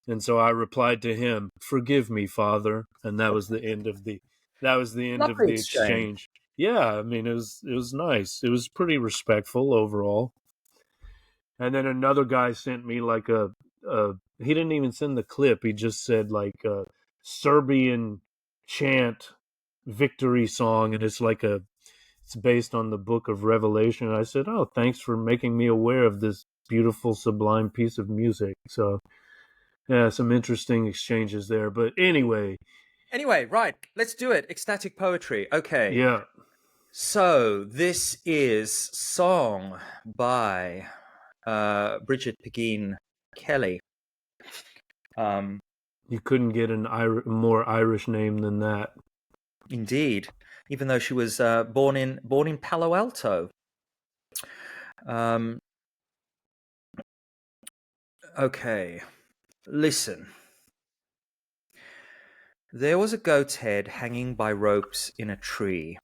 And so I replied to him, forgive me, Father. And that was the end of Lovely the exchange. exchange. Yeah, I mean it was nice. It was pretty respectful overall. And then another guy sent me like a he didn't even send the clip. He just said like a Serbian chant victory song, and it's based on the book of Revelation. And I said, "Oh, thanks for making me aware of this beautiful, sublime piece of music." So, yeah, some interesting exchanges there. But Anyway, right, let's do it. Ecstatic poetry. Okay. yeah, So this is song by Bridget Pegeen Kelly. you couldn't get more Irish name than that. Indeed, even though she was born in Palo Alto. Um, okay, listen. There was a goat's head hanging by ropes in a tree.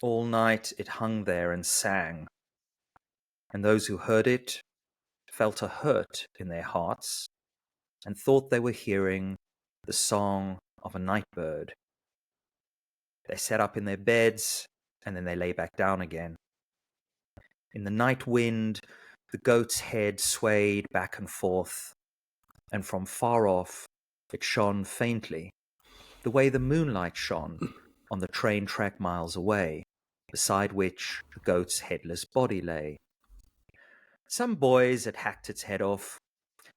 All night it hung there and sang, and those who heard it felt a hurt in their hearts and thought they were hearing the song of a night bird. They sat up in their beds, and then they lay back down again. In the night wind, the goat's head swayed back and forth, and from far off it shone faintly, the way the moonlight shone on the train track miles away, beside which the goat's headless body lay. Some boys had hacked its head off.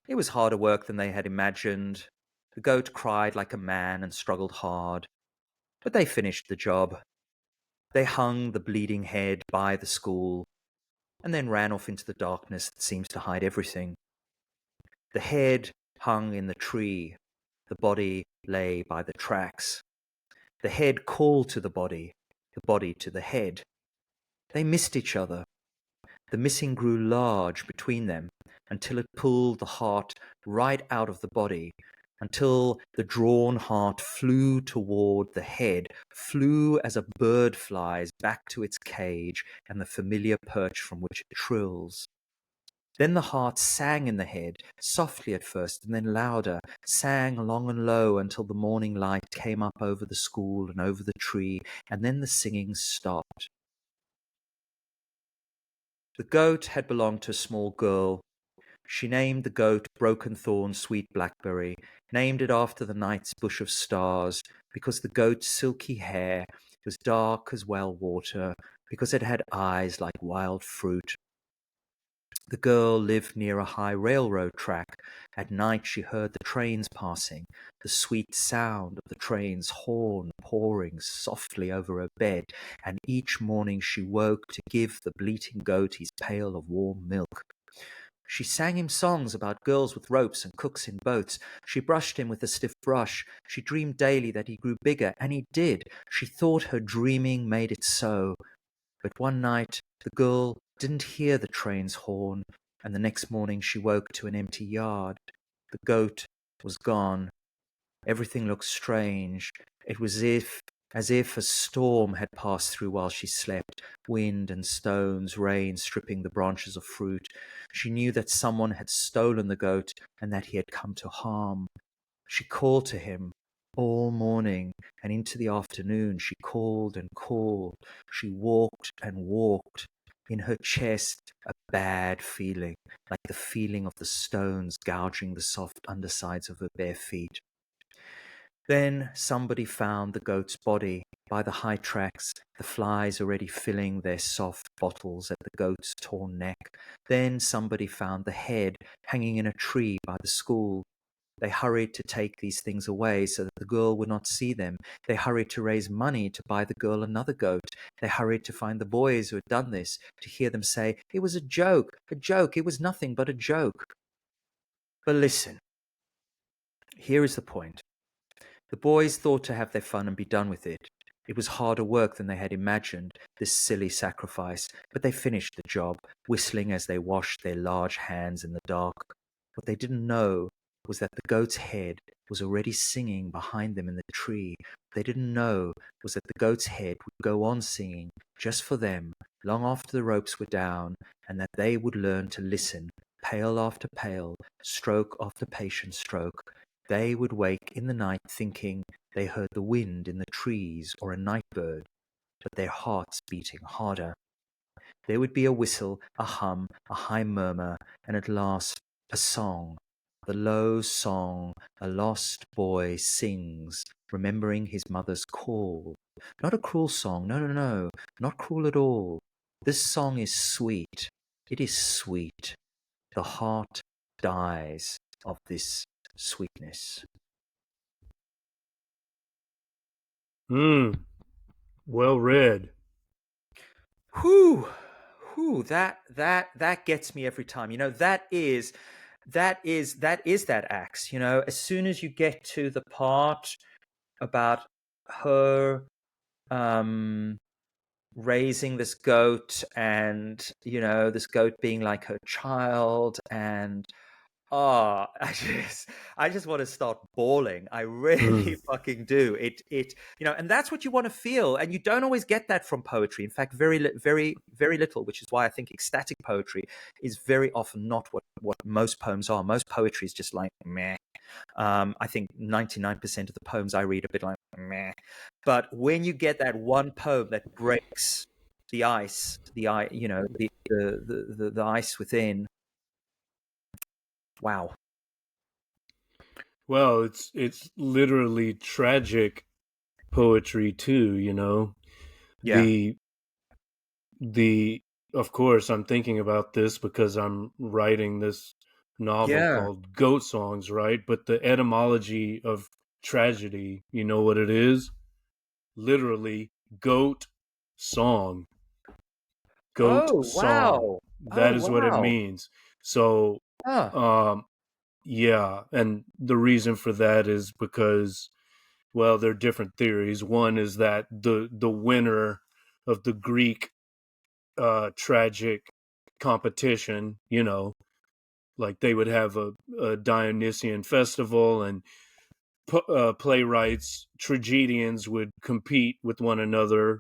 It was harder work than they had imagined. The goat cried like a man and struggled hard, but they finished the job. They hung the bleeding head by the school, and then ran off into the darkness that seems to hide everything. The head hung in the tree. The body lay by the tracks. The head called to the body to the head. They missed each other. The missing grew large between them until it pulled the heart right out of the body, until the drawn heart flew toward the head, flew as a bird flies back to its cage and the familiar perch from which it trills. Then the heart sang in the head, softly at first and then louder, sang long and low until the morning light came up over the school and over the tree, and then the singing stopped. The goat had belonged to a small girl. She named the goat Broken Thorn Sweet Blackberry, named it after the night's bush of stars, because the goat's silky hair was dark as well water, because it had eyes like wild fruit. The girl lived near a high railroad track. At night she heard the trains passing, the sweet sound of the train's horn pouring softly over her bed, and each morning she woke to give the bleating goat his pail of warm milk. She sang him songs about girls with ropes and cooks in boats. She brushed him with a stiff brush. She dreamed daily that he grew bigger, and he did. She thought her dreaming made it so. But one night the girl didn't hear the train's horn, and the next morning she woke to an empty yard. The goat was gone. Everything looked strange. It was as if a storm had passed through while she slept, wind and stones, rain stripping the branches of fruit. She knew that someone had stolen the goat and that he had come to harm. She called to him all morning, and into the afternoon she called and called. She walked and walked. In her chest a bad feeling, like the feeling of the stones gouging the soft undersides of her bare feet. Then somebody found the goat's body by the high tracks, the flies already filling their soft bottles at the goat's torn neck. Then somebody found the head hanging in a tree by the school. They hurried to take these things away so that the girl would not see them. They hurried to raise money to buy the girl another goat. They hurried to find the boys who had done this, to hear them say, "It was a joke, it was nothing but a joke." But listen, here is the point. The boys thought to have their fun and be done with it. It was harder work than they had imagined, this silly sacrifice, but they finished the job, whistling as they washed their large hands in the dark. What they didn't know was that the goat's head was already singing behind them in the tree. What they didn't know was that the goat's head would go on singing, just for them, long after the ropes were down, and that they would learn to listen, pail after pail, stroke after patient stroke. They would wake in the night thinking they heard the wind in the trees or a night bird, but their hearts beating harder. There would be a whistle, a hum, a high murmur, and at last a song, the low song a lost boy sings, remembering his mother's call. Not a cruel song, no, not cruel at all. This song is sweet. It is sweet. The heart dies of this sweetness. Well read. Whew, that gets me every time. That is that axe. As soon as you get to the part about her raising this goat, and this goat being like her child, and oh, I just want to start bawling. I really fucking do. And that's what you want to feel, and you don't always get that from poetry. In fact, very, very little, which is why I think ecstatic poetry is very often not what most poems are. Most poetry is just like meh. I think 99% of the poems I read are a bit like meh. But when you get that one poem that breaks the ice, the ice within. Wow. Well, it's literally tragic poetry too, Yeah. The of course I'm thinking about this because I'm writing this novel Yeah. called Goat Songs, right? But the etymology of tragedy, you know what it is? Literally goat song. Goat Oh, song. wow. Oh, That is what it wow. means. So Huh. yeah, and the reason for that is because, well, there are different theories. One is that the winner of the Greek tragic competition, like they would have a Dionysian festival, and playwrights, tragedians would compete with one another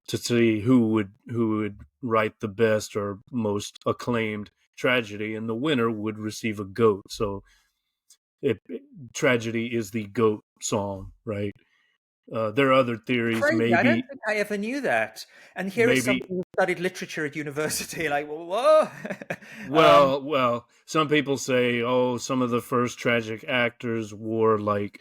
to see who would write the best or most acclaimed tragedy, and the winner would receive a goat. So tragedy is the goat song, right? There are other theories, Crazy. I don't maybe think I ever knew that. And here is maybe somebody who studied literature at university. Like, whoa. well, some people say, oh, some of the first tragic actors wore, like,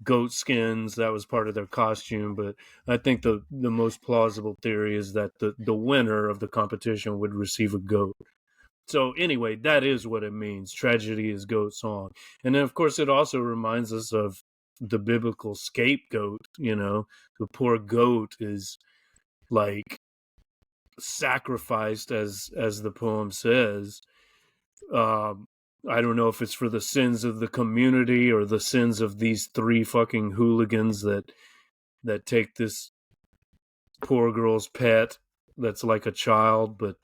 goat skins. That was part of their costume. But I think the most plausible theory is that the winner of the competition would receive a goat. So anyway, that is what it means. Tragedy is goat song. And then, of course, it also reminds us of the biblical scapegoat. The poor goat is, like, sacrificed, as the poem says. um I don't know if it's for the sins of the community or the sins of these three fucking hooligans that take this poor girl's pet that's like a child. But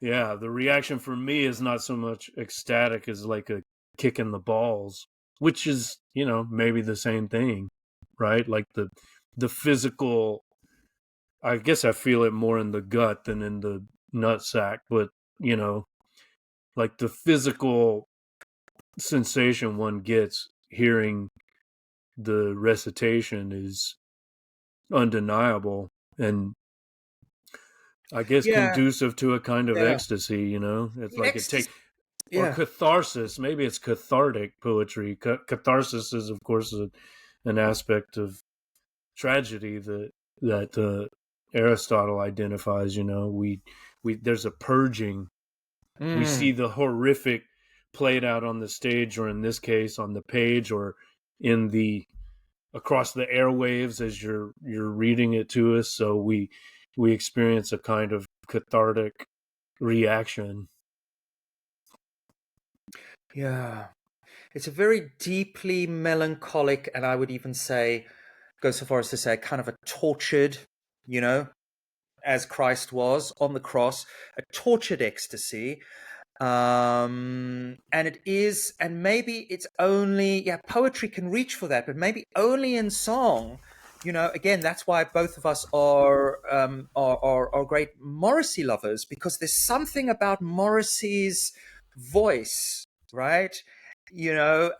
yeah, the reaction for me is not so much ecstatic as like a kick in the balls, which is, maybe the same thing, right? Like the physical, I guess I feel it more in the gut than in the nutsack, but like the physical sensation one gets hearing the recitation is undeniable, and I guess Yeah. conducive to a kind of Yeah. ecstasy. It's like it Ecstasy. take or Yeah. catharsis. Maybe it's cathartic poetry. Catharsis is, of course, an aspect of tragedy that Aristotle identifies. We there's a purging. We Mm. see the horrific played out on the stage, or in this case on the page, or in the across the airwaves as you're reading it to us. So we experience a kind of cathartic reaction. Yeah. It's a very deeply melancholic, and I would even say, go so far as to say, kind of a tortured, you know, as Christ was on the cross, a tortured ecstasy. And it is, and maybe it's only, yeah, poetry can reach for that, but maybe only in song. You know, again, that's why both of us are great Morrissey lovers, because there's something about Morrissey's voice, right? You know,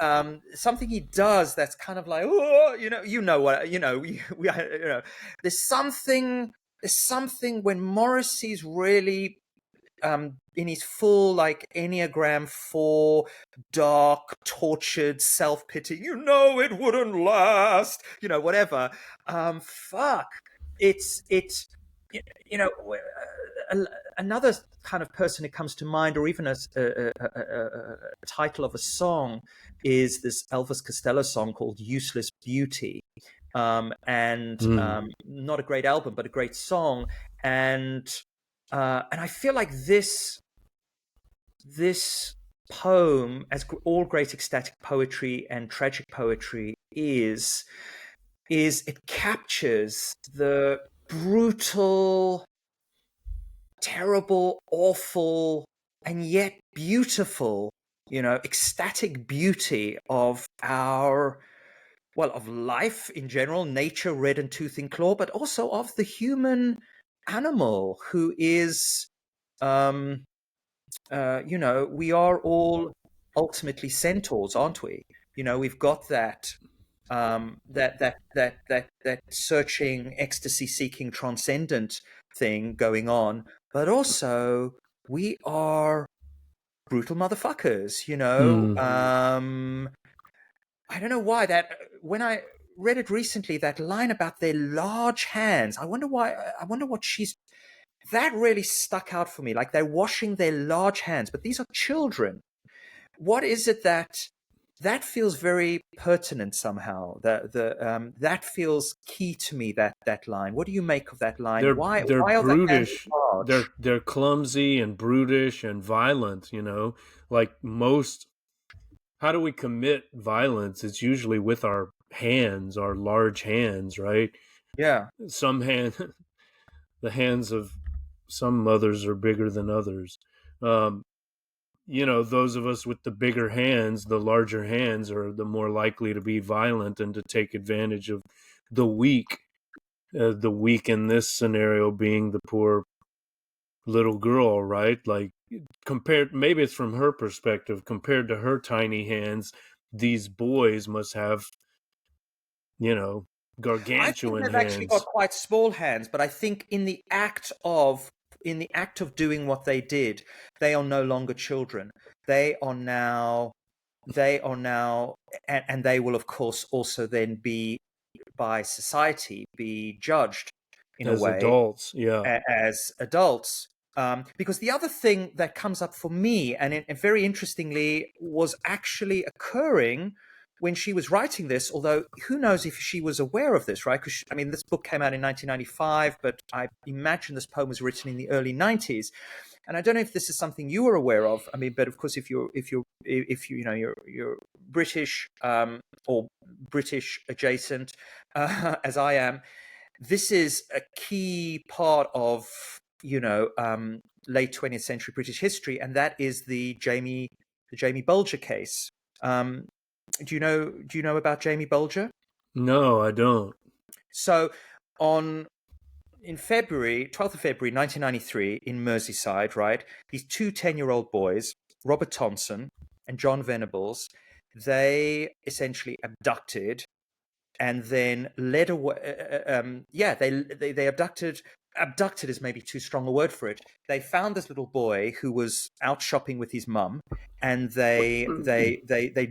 something he does that's kind of like, oh, you know what, there's something when Morrissey's really in his full like Enneagram 4, dark, tortured, self-pity, it wouldn't last, whatever. Fuck. It's another kind of person who comes to mind, or even a title of a song, is this Elvis Costello song called Useless Beauty. And not a great album, but a great song. And I feel like this poem, as all great ecstatic poetry and tragic poetry is it captures the brutal, terrible, awful, and yet beautiful, ecstatic beauty of of life in general, nature, red and tooth and claw, but also of the human animal who is, we are all ultimately centaurs, aren't we? We've got that searching, ecstasy-seeking, transcendent thing going on, but also we are brutal motherfuckers. I don't know why that when I read it recently, that line about their large hands, I wonder why. I wonder what that really stuck out for me. Like, they're washing their large hands, but these are children. What is it that feels very pertinent somehow? That feels key to me. That line. What do you make of that line? Why They're are the hands brutish. large? They're clumsy and brutish and violent. Like most. How do we commit violence? It's usually with our hands, our large hands, right? Yeah. The hands of some mothers are bigger than others. Those of us with the bigger hands, the larger hands, are the more likely to be violent and to take advantage of the weak. The weak in this scenario being the poor little girl, right? Like, maybe it's from her perspective, compared to her tiny hands, these boys must have, I think gargantuan they've actually got hands. quite small hands, but I think in the act of doing what they did, they are no longer children. They are now, and they will of course also then be, by society, be judged in a As way adults, yeah. as adults. Because the other thing that comes up for me, and very interestingly, was actually occurring when she was writing this, although who knows if she was aware of this, right? Because, this book came out in 1995, but I imagine this poem was written in the early 90s. And I don't know if this is something you were aware of. But of course, if you're British, or British adjacent, as I am, this is a key part of, late 20th century British history, and that is the Jamie Bulger case. Do you know about Jamie Bulger? No, I don't. So, in February, 12th of February 1993, in Merseyside, right, these two 10-year-old boys, Robert Thompson and John Venables, they essentially abducted and then led away. They abducted. Abducted is maybe too strong a word for it. They found this little boy who was out shopping with his mum, and they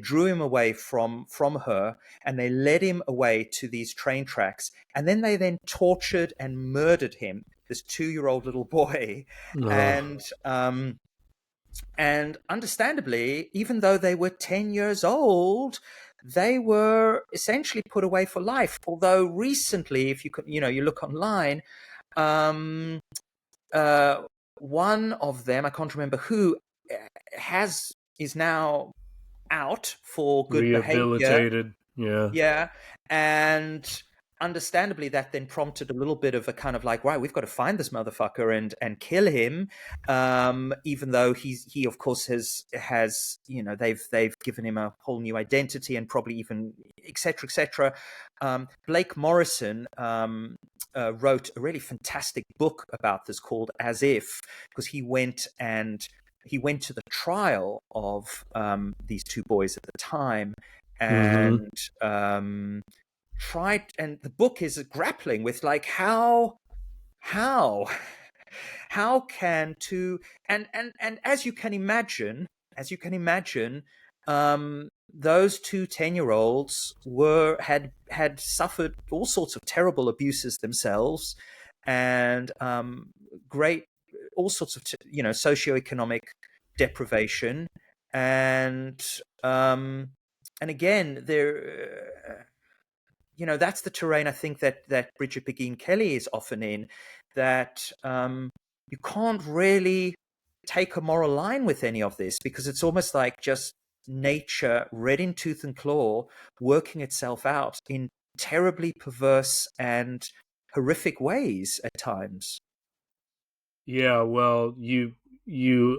drew him away from her, and they led him away to these train tracks, and then they tortured and murdered him. This 2-year-old little boy, Uh, and And understandably, even though they were 10 years old, they were essentially put away for life. Although recently, if you could, you look online, um, uh, one of them, I can't remember who, is now out for good behavior. Rehabilitated. Yeah. Yeah. And understandably, that then prompted a little bit of a kind of like, right, we've got to find this motherfucker and kill him. Even though he of course has they've given him a whole new identity and probably even etc. etc. Blake Morrison wrote a really fantastic book about this called As If, because he went to the trial of these two boys at the time, Mm-hmm. and tried, and the book is grappling with like how how can two, and as you can imagine, those two 10-year-olds had suffered all sorts of terrible abuses themselves, and great all sorts of socioeconomic deprivation, and again there that's the terrain I think that Bridget Begin Kelly is often in, that you can't really take a moral line with any of this, because it's almost like just nature, red in tooth and claw, working itself out in terribly perverse and horrific ways at times. Yeah, well, you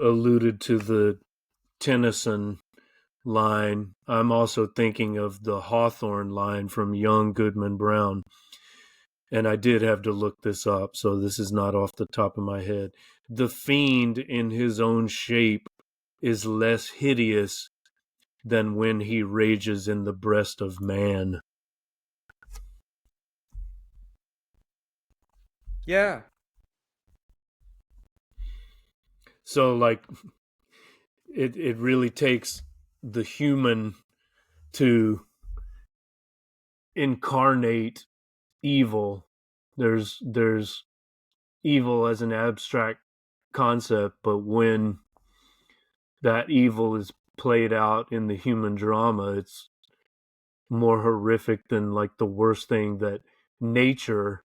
alluded to the Tennyson line. I'm also thinking of the Hawthorne line from Young Goodman Brown. And I did have to look this up, so this is not off the top of my head. The fiend in his own shape is less hideous than when he rages in the breast of man. Yeah. So like it really takes the human to incarnate evil. There's evil as an abstract concept, but when that evil is played out in the human drama, it's more horrific than like the worst thing that nature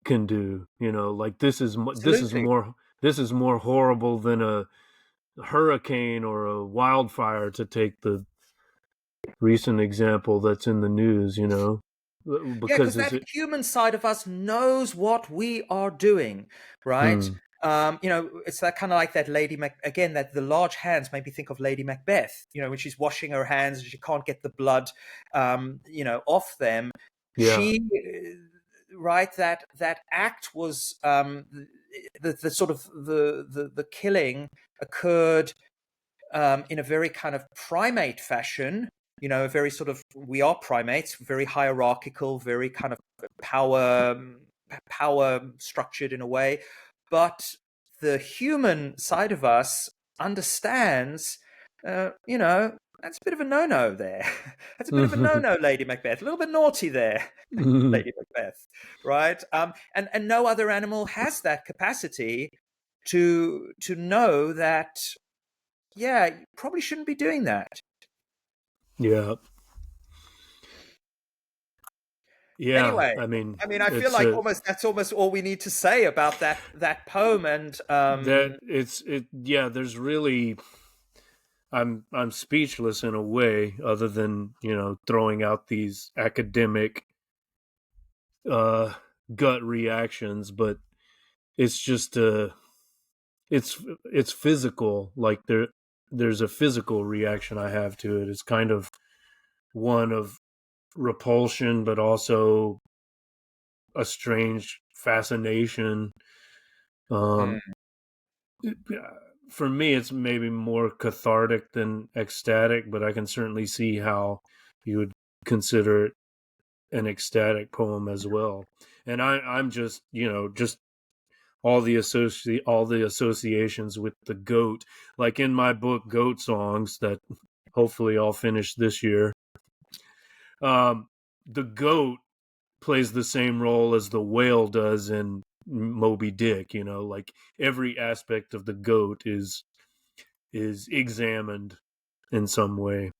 can do. Like Absolutely. this is more horrible than a hurricane or a wildfire, to take the recent example that's in the news. Yeah, because Because it's that human side of us knows what we are doing, right? hmm, It's that kind of like that Lady Mac again, that the large hands made me think of Lady Macbeth, when she's washing her hands and she can't get the blood, off them. yeah. She, right, that act was, the sort of the killing occurred in a very kind of primate fashion, a very sort of, we are primates, very hierarchical, very kind of power structured in a way. But the human side of us understands, that's a bit of a no-no there. That's a bit of a no-no, Lady Macbeth. A little bit naughty there, Lady Macbeth, right? And no other animal has that capacity to know that, yeah, you probably shouldn't be doing that. Yeah. Yeah. Anyway, I mean, I mean, I feel it's like that's almost all we need to say about that poem. And yeah, there's really, I'm speechless in a way, other than, throwing out these academic uh gut reactions, but it's just it's physical. Like there's a physical reaction I have to it. It's kind of one of repulsion, but also a strange fascination. mm, um for me it's maybe more cathartic than ecstatic, but I can certainly see how you would consider it an ecstatic poem as well. And I'm just, just all the associations with the goat. Like in my book Goat Songs, that hopefully I'll finish this year, um the goat plays the same role as the whale does in Moby Dick. Like every aspect of the goat is is examined in some way.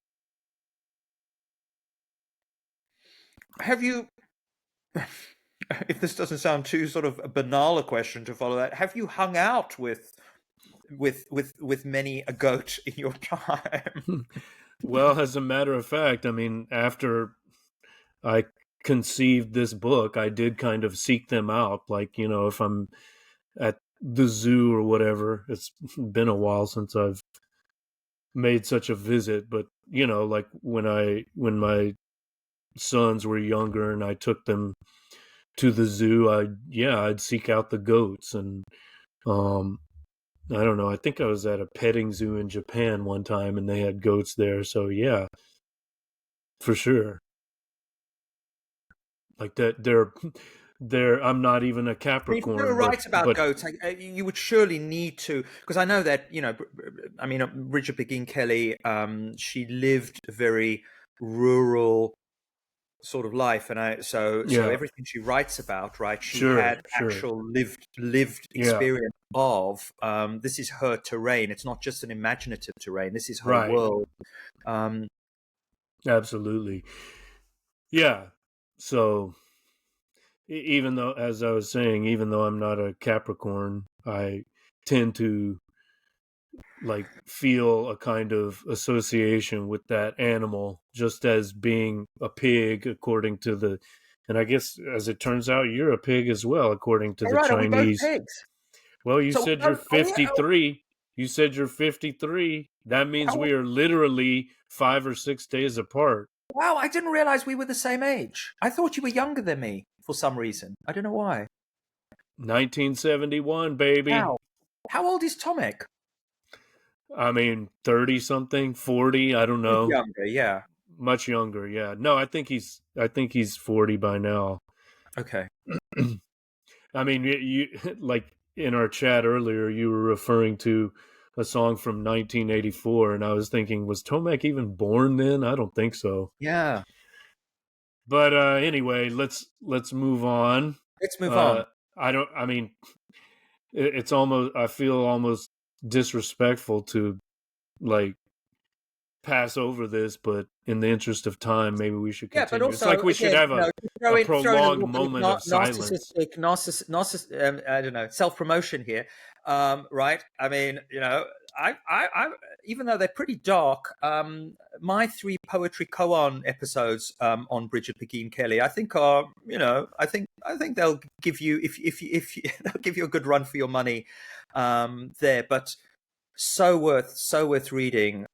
Have you, if this doesn't sound too sort of banal a question to follow that, have you hung out with many a goat in your time? Well, as a matter of fact, I mean, after I conceived this book, I did kind of seek them out. Like, you know, if I'm at the zoo or whatever, it's been a while since I've made such a visit, but you know, like when my sons were younger and I took them to the zoo, I'd seek out the goats. And um I don't know, I think I was at a petting zoo in Japan one time and they had goats there, so yeah, for sure. Like that, they're I'm not even a If you were Capricorn, right about but goats, you would surely need to, because I know that, you know, I mean, Bridget Begin Kelly, she lived a very rural sort of life, and so yeah, everything she writes about, right, she sure, had sure. actual lived Yeah, experience of. This is her terrain. It's not just an imaginative terrain. This is her right. world. Um, Absolutely. Yeah. So even though, as I was saying, even though I'm not a Capricorn, I tend to like feel a kind of association with that animal, just as being a pig, according to the, and I guess as it turns out, you're a pig as well, according to all the right, are we both Chinese. pigs? Well, you So said you're are we? 53. You said you're 53. That means How, we are literally 5 or 6 days apart. wow, I didn't realize we were the same age. I thought you were younger than me for some reason. I don't know why. 1971, baby. Wow. How old is Tomek? I mean, 30 something, 40, I don't He's know. younger, yeah. Much younger, yeah. No, I think he's 40 by now. Okay. I mean, like in our chat earlier, you were referring to a song from 1984 and I was thinking, was Tomek even born then? I don't think so. Yeah. But anyway, let's move on. Let's move on. Uh I mean, it's almost, I feel almost disrespectful to like pass over this, but in the interest of time, maybe we should Yeah, but continue. It's like also we should again, have you know, a throw in a prolonged little bit of moment of silence. I don't know, self promotion here, right? I mean, you know, I, even though they're pretty dark, my 3 poetry koan episodes on Bridget Begin Kelly, I think are, you know, I think they'll give you, if they'll give you a good run for your money, there, but so worth reading.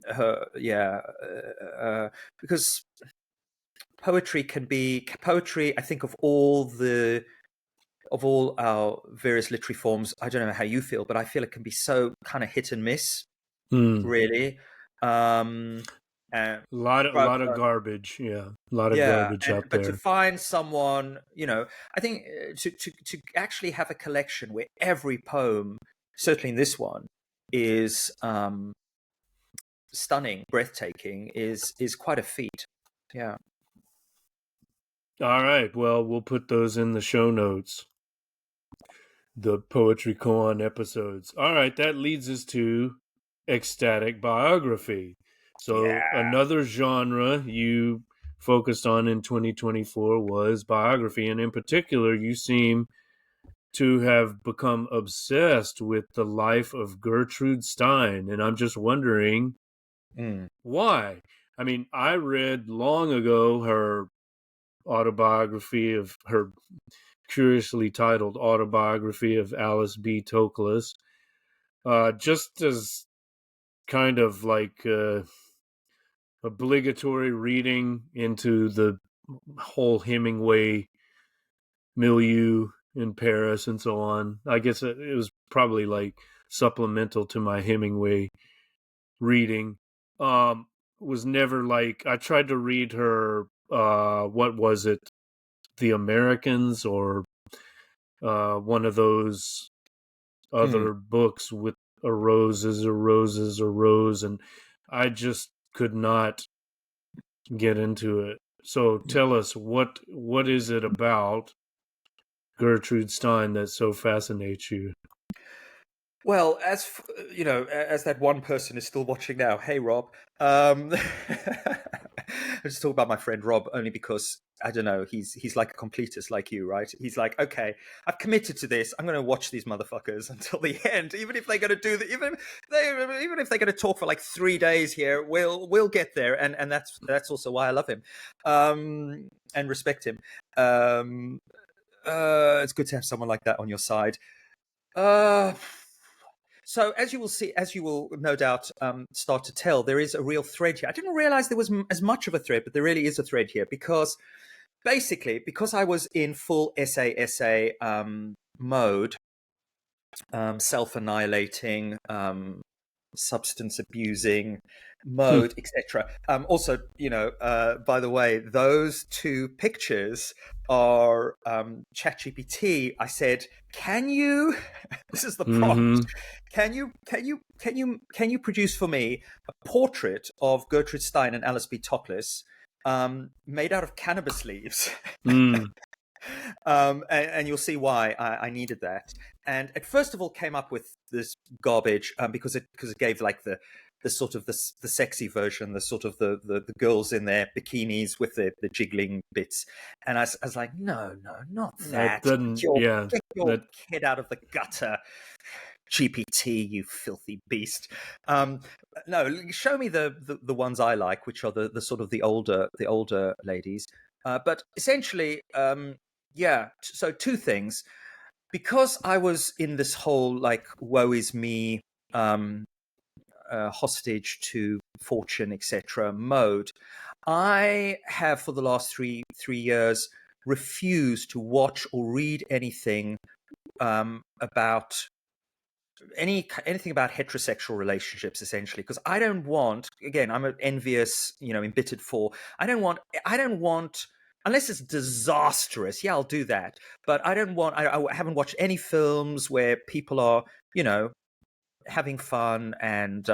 Her, yeah, because poetry can be poetry. I think of all our various literary forms. I don't know how you feel, but I feel it can be so kind of hit and miss, Hmm. really. Um, and, A lot of garbage. Yeah, a lot of yeah, garbage and out but to there. find someone, you know, I think to actually have a collection where every poem, certainly in this one, is stunning, breathtaking, is quite a feat. Yeah. All right. Well, we'll put those in the show notes. The Poetry Koan episodes. All right. That leads us to ecstatic biography. So Yeah. another genre you focused on in 2024 was biography, and in particular, you seem to have become obsessed with the life of Gertrude Stein. And I'm just wondering Mm. why. I mean, I read long ago her autobiography of her curiously titled autobiography of Alice B. Toklas, just as kind of like obligatory reading into the whole Hemingway milieu in Paris and so on. I guess it was probably like supplemental to my Hemingway reading. Was never like, I tried to read her what was it? The Americans, or one of those Mm. other books with a rose is a rose is a rose, and I just could not get into it. So tell us, what is it about Gertrude Stein that so fascinates you? Well, as that one person is still watching now, hey Rob. I just talk about my friend Rob only because I don't know. He's like a completist, like you, right? He's like, okay, I've committed to this. I'm going to watch these motherfuckers until the end, even if they're going to do the, even if they're going to talk for like 3 days here, we'll get there, and that's also why I love him, and respect him. Um, it's good to have someone like that on your side. Uh, so as you will see, as you will no doubt start to tell, there is a real thread here. I didn't realize there was as much of a thread, but there really is a thread here because basically, because I was in full essay mode, self-annihilating, substance abusing mode, etc. Also, by the way, those two pictures are ChatGPT. I said, "Can you?" This is the prompt. Mm-hmm. Can you produce for me a portrait of Gertrude Stein and Alice B. Toklas, made out of cannabis leaves? Mm. And you'll see why I needed that. And it first of all came up with this garbage because it gave like the sort of the sexy version, the sort of the girls in their bikinis with the jiggling bits. And I was like, no, not That that. doesn't. Yeah. Get your That. kid out of the gutter. GPT, you filthy beast. No, show me the ones I like, which are the sort of the older ladies. But essentially, yeah. So two things. Because I was in this whole like woe is me, hostage to fortune, etc. mode, I have for the last three years refused to watch or read anything about anything about heterosexual relationships, essentially, because I don't want, again, I'm an envious, embittered for. I don't want unless it's disastrous. Yeah, I'll do that, but I don't want. I haven't watched any films where people are, having fun and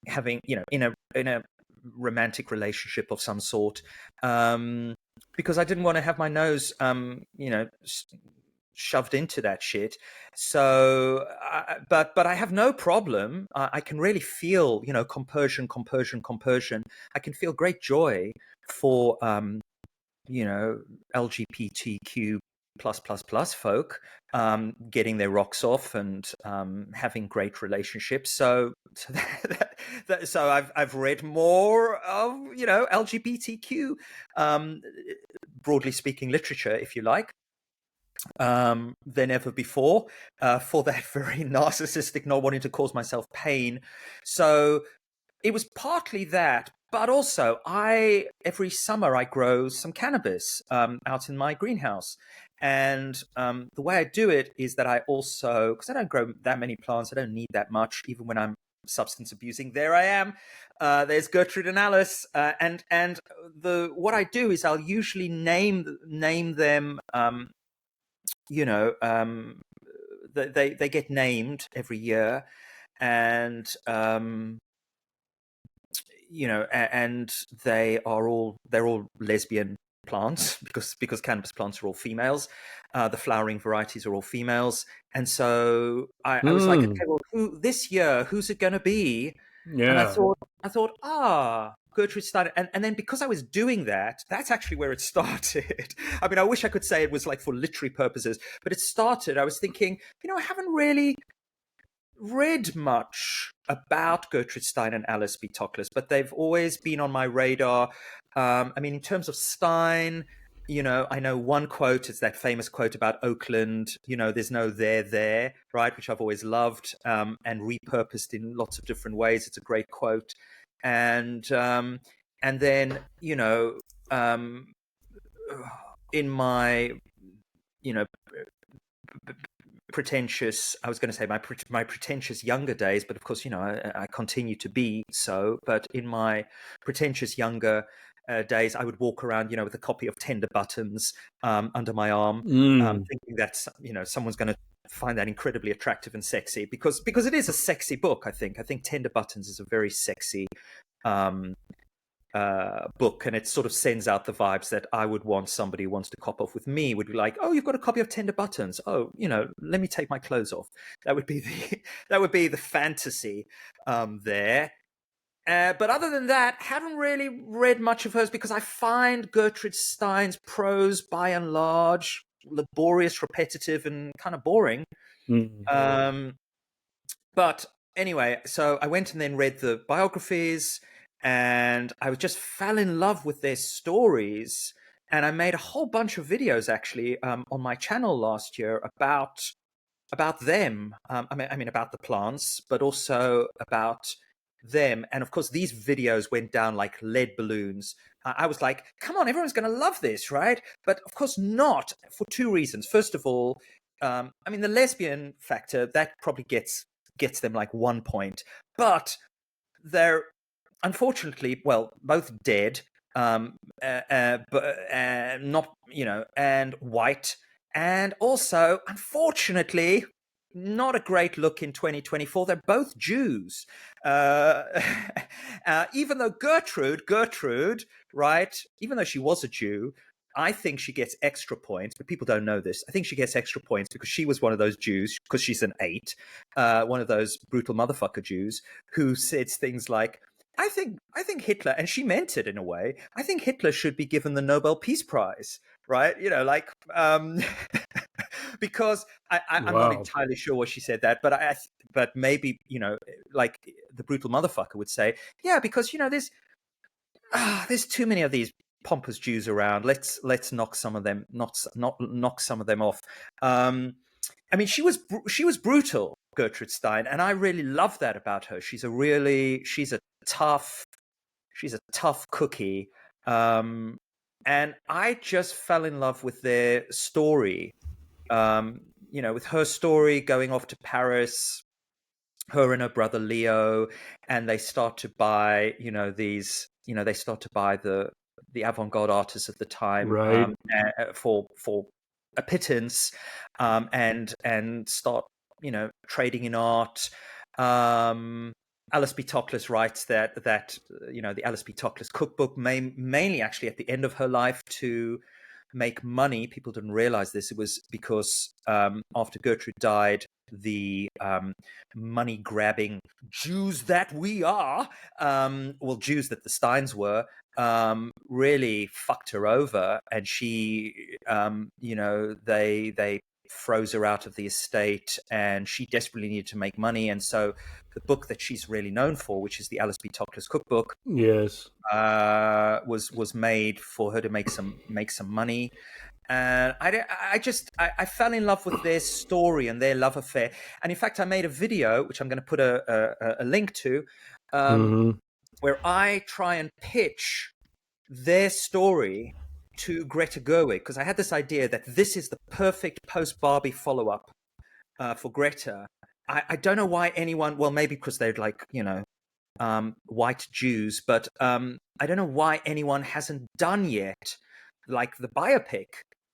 having, in a romantic relationship of some sort, because I didn't want to have my nose, shoved into that shit. So, but I have no problem. I can really feel, compersion. I can feel great joy for, LGBTQ plus folk getting their rocks off and having great relationships. So I've read more of LGBTQ, broadly speaking, literature, if you like, than ever before, for that very narcissistic not wanting to cause myself pain. So it was partly that, but also every summer I grow some cannabis out in my greenhouse. And the way I do it is that I also, because I don't grow that many plants, I don't need that much, even when I'm substance abusing. There I am. There's Gertrude and Alice, and what I do is I'll usually name them. They get named every year, and and they're all lesbian plants because cannabis plants are all females. The flowering varieties are all females, and so I was like, okay, Mm. well, this year who's it going to be? And Yeah. I thought, Gertrude started, and then because I was doing that, that's actually where it started. I mean, I wish I could say it was like for literary purposes, but it started. I was thinking, I haven't really read much about Gertrude Stein and Alice B. Toklas, but they've always been on my radar. I mean, in terms of Stein, I know one quote. It's that famous quote about Oakland, there's no there, right? Which I've always loved, and repurposed in lots of different ways. It's a great quote. And then, um, in my, you know, pretentious, I was going to say my pretentious younger days, but of course, I continue to be so. But in my pretentious younger days, I would walk around, with a copy of Tender Buttons under my arm, Mm. thinking that someone's going to find that incredibly attractive and sexy because it is a sexy book. I think Tender Buttons is a very sexy, um, book, and it sort of sends out the vibes that I would want somebody who wants to cop off with me would be like, oh, you've got a copy of Tender Buttons. Oh, let me take my clothes off. That would be the fantasy there. But other than that, haven't really read much of hers because I find Gertrude Stein's prose, by and large, laborious, repetitive, and kind of boring. But anyway, so I went and then read the biographies, and I just fell in love with their stories. And I made a whole bunch of videos actually on my channel last year about them. I mean about the plants, but also about them. And of course, these videos went down like lead balloons. I was like, come on, everyone's going to love this, right? But of course not, for two reasons. First of all, I mean, the lesbian factor, that probably gets them like 1 point. But they're unfortunately, well, both dead, but not, and white. And also, unfortunately, not a great look in 2024. They're both Jews. Even though Gertrude, right, even though she was a Jew, I think she gets extra points, but people don't know this. I think she gets extra points because she was one of those Jews, because she's an 8, one of those brutal motherfucker Jews who says things like, I think Hitler, and she meant it in a way, I think Hitler should be given the Nobel Peace Prize, right? Because I'm not entirely sure what she said that, but maybe, like the brutal motherfucker would say, yeah, because, there's too many of these pompous Jews around. Let's knock some of them, knock some of them off. I mean, she was brutal, Gertrude Stein, and I really love that about her. She's a tough cookie, and I just fell in love with their story. With her story going off to Paris, her and her brother Leo, and they start to buy, they start to buy the avant-garde artists of the time, right, for a pittance, and start, trading in art. Alice B. Toklas writes that the Alice B. Toklas cookbook mainly actually at the end of her life to make money. People didn't realize this. It was because after Gertrude died, the money-grabbing Jews that we are, Jews that the Steins were, really fucked her over, and she, they froze her out of the estate, and she desperately needed to make money. And so the book that she's really known for, which is the Alice B. Toklas cookbook, yes, was made for her to make some money. And I fell in love with their story and their love affair. And in fact, I made a video, which I'm going to put a link to, where I try and pitch their story to Greta Gerwig, because I had this idea that this is the perfect post-Barbie follow-up for Greta. I don't know why anyone, well, maybe because they're like, white Jews, but I don't know why anyone hasn't done yet, like the biopic,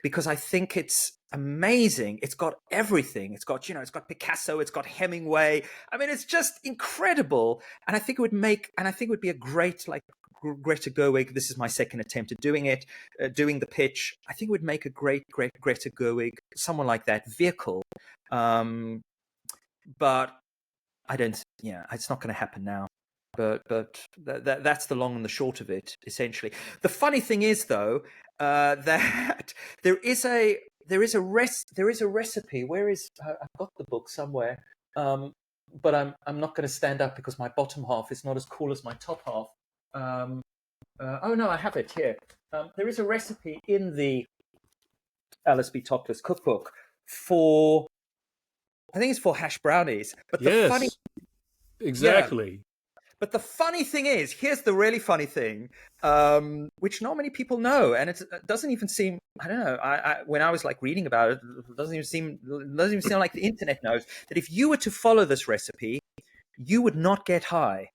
because I think it's amazing. It's got everything. It's got, it's got Picasso, it's got Hemingway. I mean, it's just incredible. And I think it would be a great, like, Greta Gerwig. This is my second attempt at doing it, doing the pitch. I think it would make a great Greta Gerwig, someone like that, vehicle. But I don't, it's not going to happen now. But that's the long and the short of it, essentially. The funny thing is, though, that there is a recipe. Where is I've got the book somewhere, but I'm not going to stand up because my bottom half is not as cool as my top half. Oh no, I have it here. There is a recipe in the Alice B. Toklas cookbook for, I think it's for hash brownies. But exactly. But the funny thing is, here's the really funny thing, which not many people know, and it doesn't even seem, I don't know, when I was like reading about it, it doesn't even seem like the internet knows, that if you were to follow this recipe, you would not get high.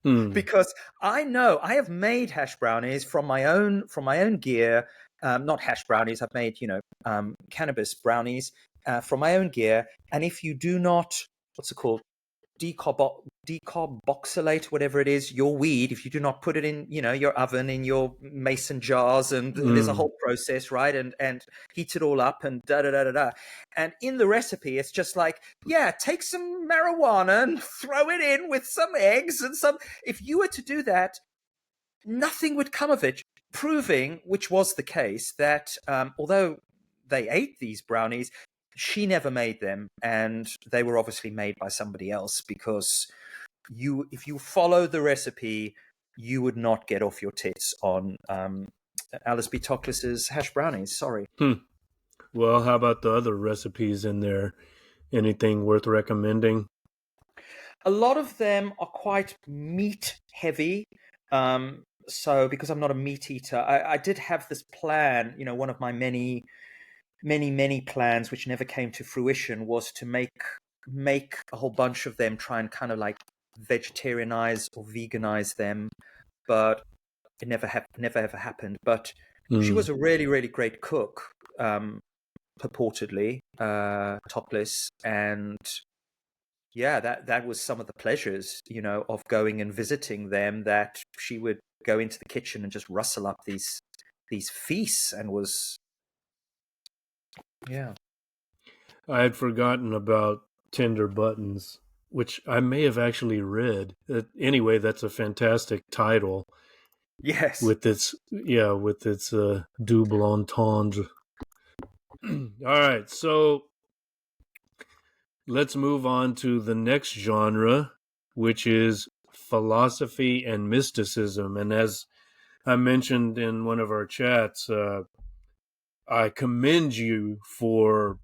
Because I know I have made hash brownies from my own gear, not hash brownies. I've made, cannabis brownies from my own gear. And if you do not, what's it called? decarboxylate whatever it is, your weed, if you do not put it in, your oven, in your mason jars, and there's a whole process, right? And heat it all up and da da da da da. And in the recipe, it's just like, yeah, take some marijuana and throw it in with some eggs and some. If you were to do that, nothing would come of it, proving, which was the case, that although they ate these brownies, she never made them, and they were obviously made by somebody else, because if you follow the recipe, you would not get off your tits on Alice B. Toklas's hash brownies. Sorry. Well, how about the other recipes in there? Anything worth recommending? A lot of them are quite meat heavy. So because I'm not a meat eater, I did have this plan, one of my many plans which never came to fruition, was to make a whole bunch of them, try and kind of like vegetarianize or veganize them, but it never ever happened. But she was a really, really great cook, purportedly, topless, and yeah, that was some of the pleasures, of going and visiting them, that she would go into the kitchen and just rustle up these feasts, and was, yeah. I had forgotten about Tender Buttons, which I may have actually read. Anyway, that's a fantastic title. Yes. With its double entendre. All right, so let's move on to the next genre, which is philosophy and mysticism. And as I mentioned in one of our chats, I commend you for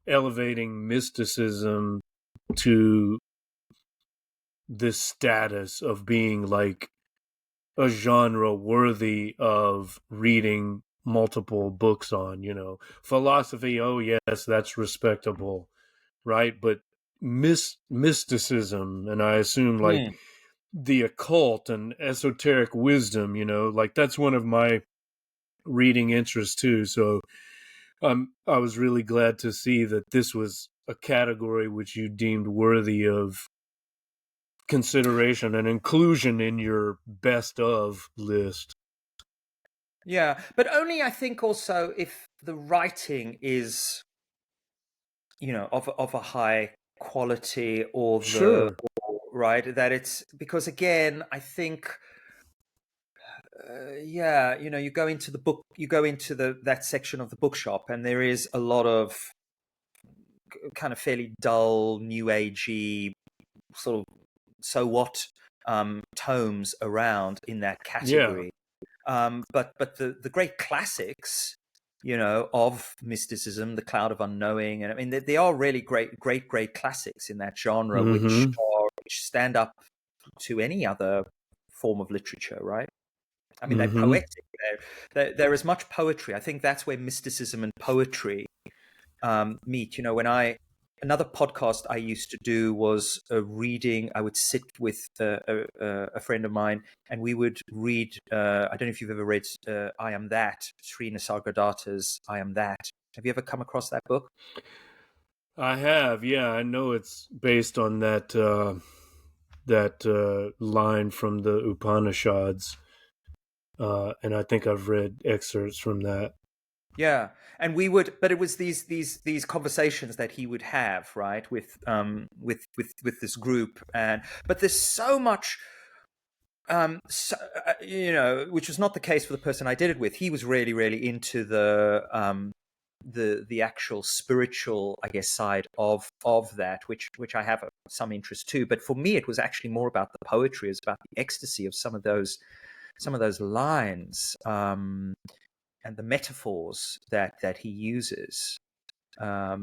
elevating mysticism to this status of being like a genre worthy of reading multiple books on. Philosophy, oh yes, that's respectable, right? But mysticism, and I assume like the occult and esoteric wisdom, like that's one of my reading interests too. So I was really glad to see that this was a category which you deemed worthy of consideration and inclusion in your best of list. Yeah, but only, I think, also if the writing is, of a high quality, or Sure. right, that it's, because again, I think, yeah, you go into the book, you go into that section of the bookshop, and there is a lot of kind of fairly dull, new agey, sort of so what tomes around in that category. But the great classics, of mysticism, the Cloud of Unknowing, and I mean they are really great classics in that genre, which stand up to any other form of literature, right? I mean, they're poetic. They're as much poetry. I think that's where mysticism and poetry meet. Another podcast I used to do was a reading. I would sit with a friend of mine, and we would read. I don't know if you've ever read "I Am That," Sri Nisargadatta's "I Am That." Have you ever come across that book? I have, yeah. I know it's based on that line from the Upanishads, and I think I've read excerpts from that. Yeah, and we would, but it was these conversations that he would have, right, with this group, but there's so much, which was not the case for the person I did it with. He was really, really into the actual spiritual, I guess, side of that, which I have some interest too. But for me, it was actually more about the poetry, it's about the ecstasy of some of those lines. And the metaphors that he uses, that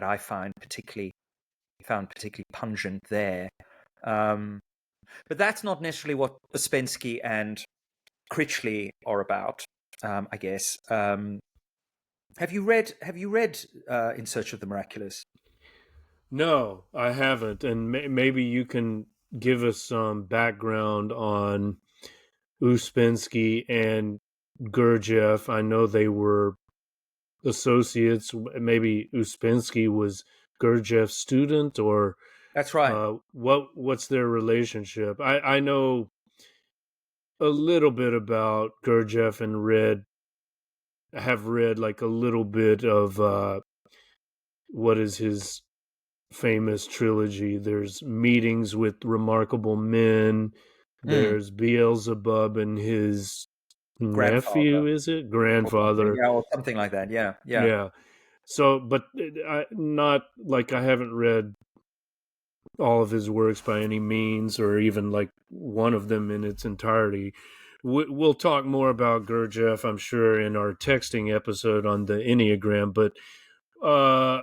I found particularly pungent there. But that's not necessarily what Ouspensky and Critchley are about, I guess. Have you read In Search of the Miraculous? No, I haven't, and maybe you can give us some background on Ouspensky and Gurdjieff. I know they were associates. Maybe Ouspensky was Gurdjieff's student, or That's right. what's their relationship? I know a little bit about Gurdjieff and have read like a little bit of what is his famous trilogy. There's Meetings with Remarkable Men. Mm. There's Beelzebub and his Grandfather, nephew, is it? or something. Grandfather. Yeah, or something like that. Yeah, yeah. Yeah. So, but not like I haven't read all of his works by any means, or even like one of them in its entirety. We'll talk more about Gurdjieff, I'm sure, in our texting episode on the Enneagram. But uh,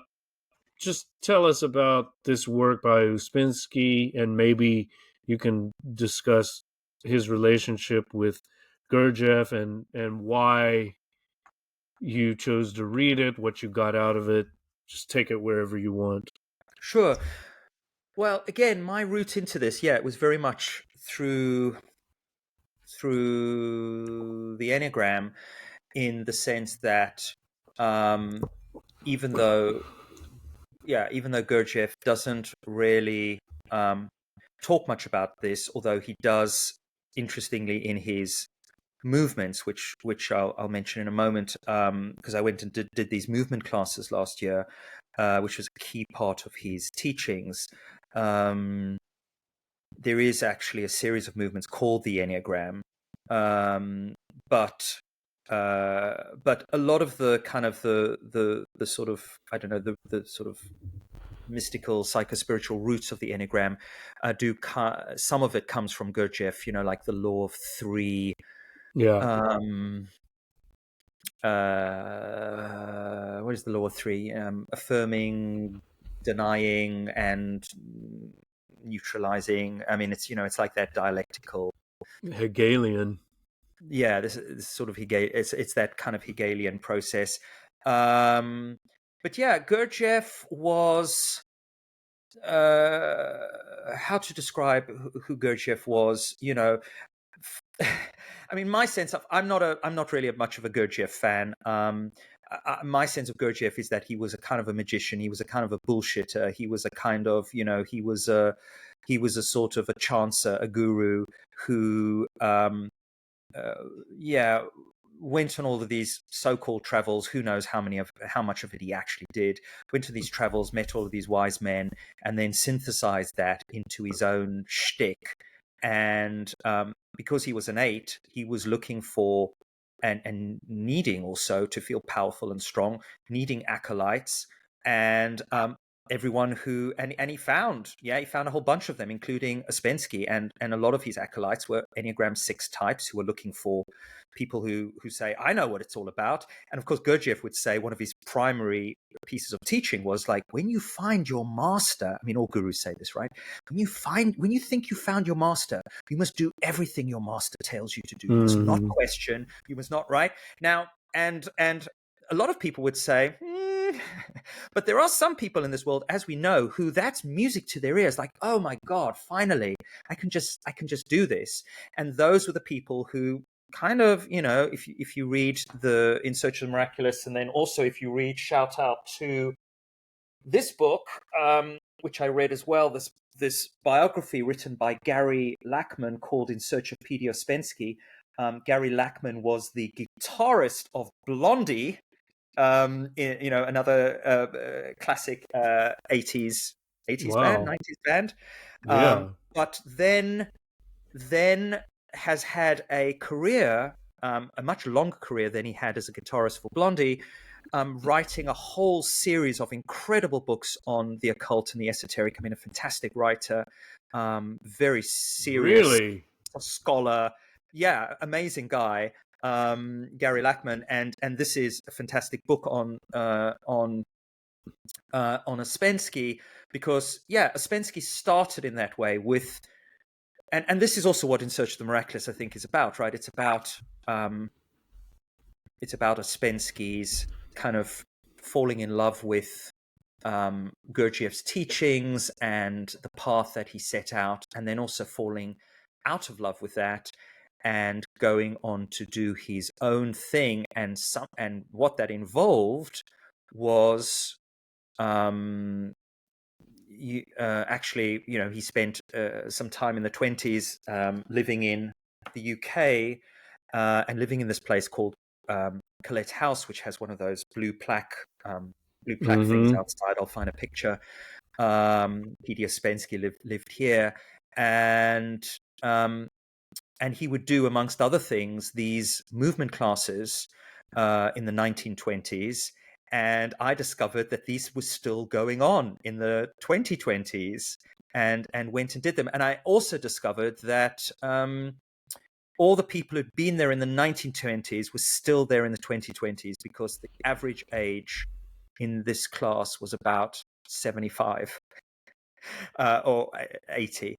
just tell us about this work by Uspensky, and maybe you can discuss his relationship with Gurdjieff and why you chose to read it, what you got out of it. Just take it wherever you want. Sure. Well, again, my route into this, yeah, it was very much through the Enneagram, in the sense that um, even though Gurdjieff doesn't really talk much about this, although he does, interestingly, in his movements, which I'll mention in a moment, because I went and did these movement classes last year, which was a key part of his teachings. Um, there is actually a series of movements called the Enneagram, um, but but a lot of the kind of the sort of, I don't know, the sort of mystical psychospiritual roots of the Enneagram some of it comes from Gurdjieff, like the law of three, Yeah. um what is the law of three? Affirming, denying, and neutralizing. I mean, it's like that dialectical. Hegelian. Yeah, this sort of Hegel. It's that kind of Hegelian process. Um, but yeah, Gurdjieff was. How to describe who Gurdjieff was? I mean, my sense of I'm not really much of a Gurdjieff fan. My sense of Gurdjieff is that he was a kind of a magician. He was a kind of a bullshitter. He was a kind of, he was a sort of a chancer, a guru who, uh, yeah, went on all of these so-called travels. Who knows how much of it he actually did? Went to these travels, met all of these wise men, and then synthesized that into his own shtick. And because he was an eight, he was looking for and needing also to feel powerful and strong, needing acolytes, and everyone who and he found a whole bunch of them, including Uspensky, and a lot of his acolytes were Enneagram 6 types who were looking for people who say, I know what it's all about. And of course, Gurdjieff would say one of his primary pieces of teaching was like, when you find your master, I mean, all gurus say this, right? When you think you found your master, you must do everything your master tells you to do. You must not Mm-hmm. question. You must not, right? Now, and a lot of people would say, but there are some people in this world, as we know, who that's music to their ears. Like, oh my God, finally, I can just do this. And those were the people who kind of, if you read the In Search of the Miraculous, and then also if you read, shout out to this book, which I read as well, this biography written by Gary Lachman called In Search of Peter Uspensky. Gary Lachman was the guitarist of Blondie, another classic 80s band, Wow. 90s band, Yeah. but then has had a career, a much longer career than he had as a guitarist for Blondie, writing a whole series of incredible books on the occult and the esoteric. I mean, a fantastic writer, very serious Really? scholar. Yeah, amazing guy, Gary Lachman, and this is a fantastic book on Uspensky, because Uspensky started in that way with, and this is also what In Search of the Miraculous, I think, is about, right? It's about Uspensky's kind of falling in love with Gurdjieff's teachings and the path that he set out, and then also falling out of love with that and going on to do his own thing. And what that involved was actually, he spent some time in the 20s living in the UK and living in this place called Colette House, which has one of those blue plaque things outside. I'll find a picture. Peter Spensky lived here, and he would do, amongst other things, these movement classes in the 1920s. And I discovered that these were still going on in the 2020s, and went and did them. And I also discovered that all the people who'd been there in the 1920s were still there in the 2020s, because the average age in this class was about 75 or 80.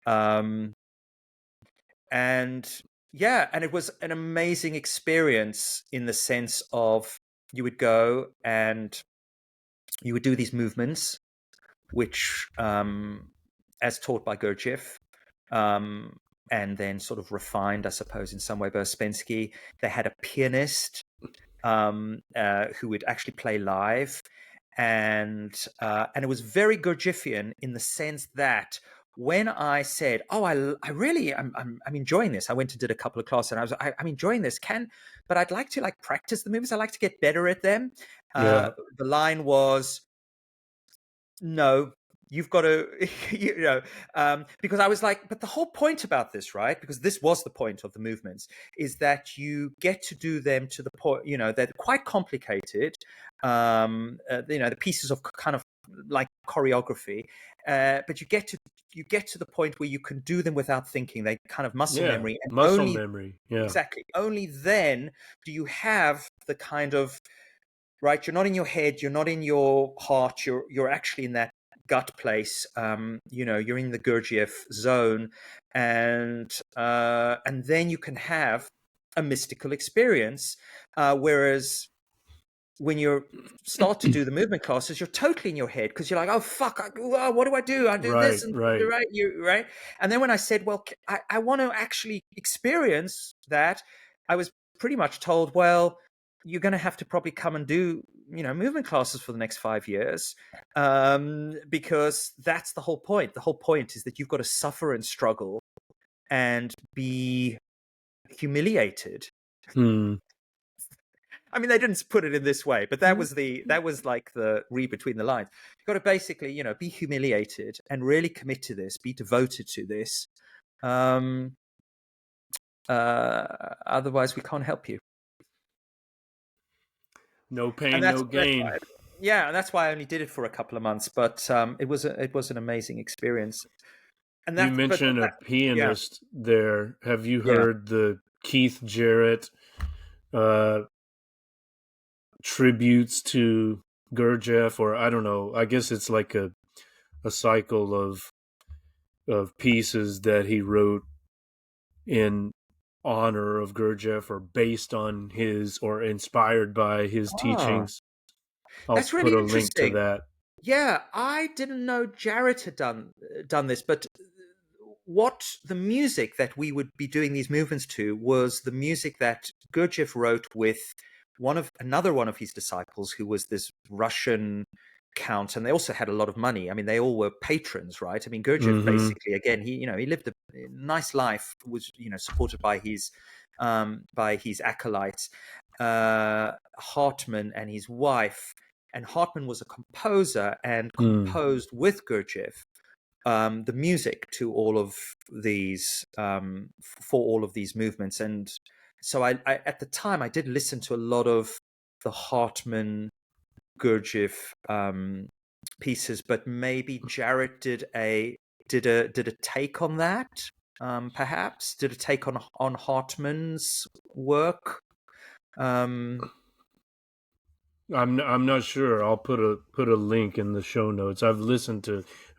And it was an amazing experience in the sense of you would go and you would do these movements, which, as taught by Gurdjieff, and then sort of refined, I suppose, in some way by Ouspensky. They had a pianist who would actually play live, and it was very Gurdjieffian in the sense that when I said, "Oh, I really, I'm enjoying this," I went and did a couple of classes, and I'm enjoying this. But I'd like to like practice the moves. I like to get better at them. The line was, "No, you've got to," because I was like, but the whole point about this, right? Because this was the point of the movements, is that you get to do them to the point, they're quite complicated. The pieces of kind of like choreography, but you get to the point where you can do them without thinking. They kind of muscle memory, and muscle memory. Yeah, exactly. Only then do you have the kind of, right, you're not in your head, you're not in your heart, you're actually in that gut place. You're in the Gurdjieff zone, and then you can have a mystical experience. Whereas when you start to do the movement classes, you're totally in your head, because you're like, oh fuck, what do I do? I do this, and right. Right. And then when I said, well, I want to actually experience that, I was pretty much told, well, you're going to have to probably come and do movement classes for the next 5 years, because that's the whole point. The whole point is that you've got to suffer and struggle and be humiliated. I mean, they didn't put it in this way, but that was like the read between the lines. You've got to basically, be humiliated and really commit to this, be devoted to this. Otherwise, we can't help you. No pain, no gain. That's why I only did it for a couple of months, but it was an amazing experience. And you mentioned a pianist there. Have you heard the Keith Jarrett tributes to Gurdjieff? Or I don't know, I guess it's like a cycle of pieces that he wrote in honor of Gurdjieff, or based on his, or inspired by his teachings. I'll That's really put a link to that. Yeah, I didn't know Jarrett had done this, but what the music that we would be doing these movements to was the music that Gurdjieff wrote with another one of his disciples, who was this Russian count, and they also had a lot of money. I mean, they all were patrons, right? I mean, Gurdjieff basically, again, he lived a nice life, was supported by his acolytes, Hartmann and his wife. And Hartmann was a composer and composed with Gurdjieff the music to all of these for all of these movements. And so I at the time I did listen to a lot of the Hartmann Gurdjieff pieces, but maybe Jarrett did a take on that, perhaps did a take on Hartmann's work. I'm not sure. I'll put a link in the show notes. I've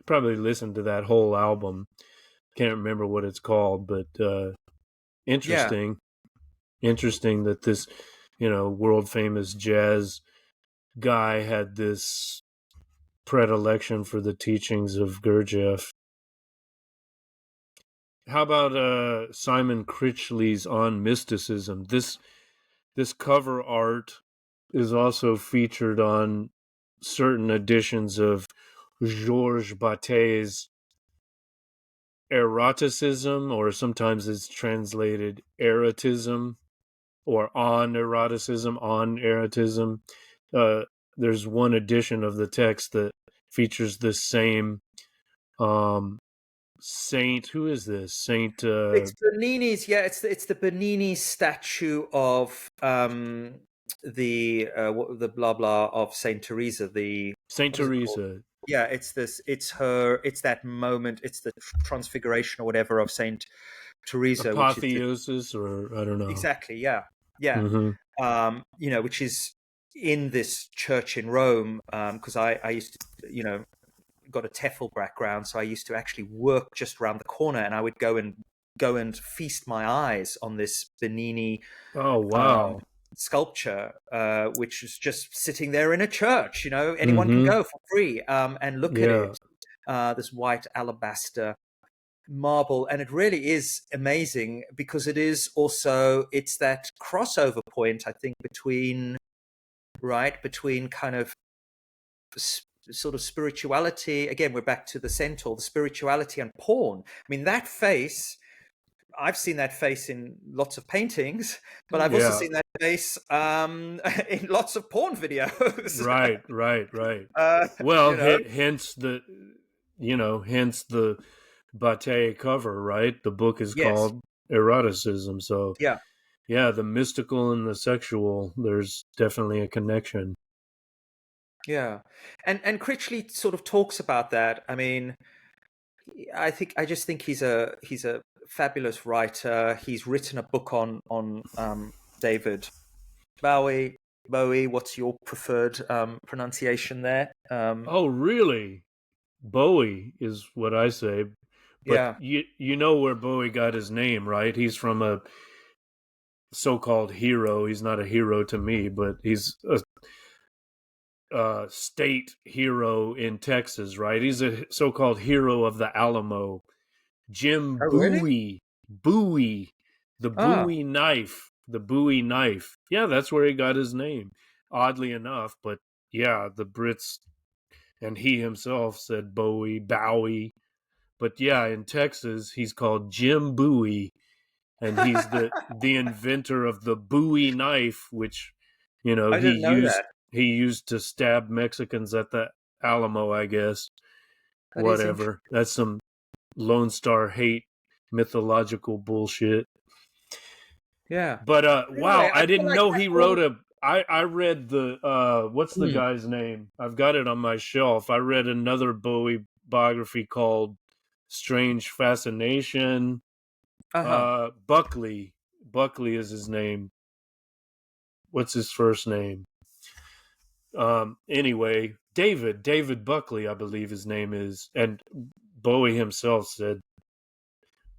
probably listened to that whole album. Can't remember what it's called, but interesting. Interesting that this, world famous jazz guy had this predilection for the teachings of Gurdjieff. How about Simon Critchley's On Mysticism? This cover art is also featured on certain editions of Georges Bataille's eroticism, or sometimes it's translated erotism, or on erotism. Uh, there's one edition of the text that features the same saint. Who is this saint? It's Bernini's. Yeah, it's the Bernini statue of the blah blah of Saint Teresa. The Saint what is it called? Teresa. Yeah, it's this. It's her. It's that moment. It's the transfiguration or whatever of Saint Teresa, which is Apotheosis, or I don't know. exactly. Yeah, yeah. Mm-hmm. Which is in this church in Rome. Because I used to, got a TEFL background, so I used to actually work just around the corner, and I would go and feast my eyes on this Bernini Oh wow. sculpture, which is just sitting there in a church. Anyone can Mm-hmm. go for free and look at Yeah. it. This white alabaster marble, and it really is amazing because it's that crossover point, I think, between kind of sort of spirituality. Again, we're back to the centaur, the spirituality and porn. I mean, that face, I've seen that face in lots of paintings, but I've also Yeah. seen that face in lots of porn videos. Right. Right. uh, Well, you know, hence the Bataille cover, right? The book is yes, called Eroticism. So yeah, yeah, the mystical and the sexual, there's definitely a connection. yeah, and Critchley sort of talks about that. I mean, I just think he's a fabulous writer. He's written a book on David Bowie. Bowie, what's your preferred pronunciation there? Oh, really? Bowie is what I say. But Yeah. you know where Bowie got his name, right? He's from a so-called hero. He's not a hero to me, but he's a state hero in Texas, right? He's a so-called hero of the Alamo. Jim Oh, really? Bowie, Ah, the Bowie knife. Yeah, that's where he got his name. Oddly enough, but yeah, the Brits and he himself said Bowie. But yeah, in Texas, he's called Jim Bowie, and he's the inventor of the Bowie knife, which I didn't know that. he used to stab Mexicans at the Alamo, I guess. That is interesting. Whatever. That's some Lone Star hate mythological bullshit. Yeah. But Anyway, wow, I I feel didn't like know that he whole. wrote a I read the what's the Hmm. guy's name? I've got it on my shelf. I read another Bowie biography called Strange Fascination. Uh-huh. Buckley. Buckley is his name. What's his first name? Anyway, David Buckley, I believe his name is, and Bowie himself said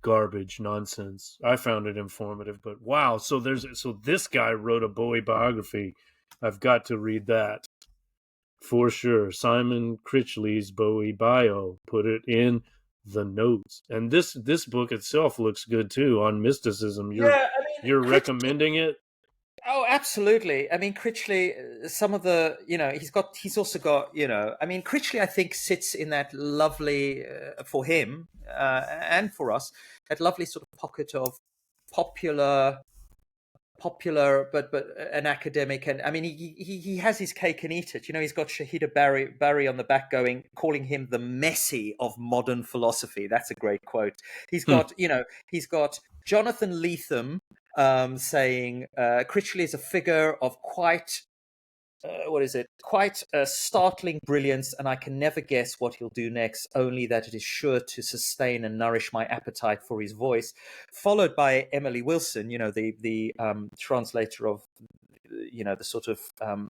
garbage, nonsense. I found it informative, but wow, so this guy wrote a Bowie biography. I've got to read that for sure. Simon Critchley's Bowie bio. Put it in the notes. And this book itself looks good too, on mysticism. Yeah, I mean, You're Critchley. recommending it? Oh, absolutely. I mean, Critchley. Some of the, he's also got, I mean, Critchley, I think, sits in that lovely, for him and for us, that lovely sort of pocket of popular but an academic. And I mean, he has his cake and eat it. He's got Shahida Barry on the back going, calling him the Messi of modern philosophy. That's a great quote. He's Hmm. got he's got Jonathan Lethem saying Critchley is a figure of quite what is it? Quite a startling brilliance, and I can never guess what he'll do next, only that it is sure to sustain and nourish my appetite for his voice. Followed by Emily Wilson, the translator of, the sort of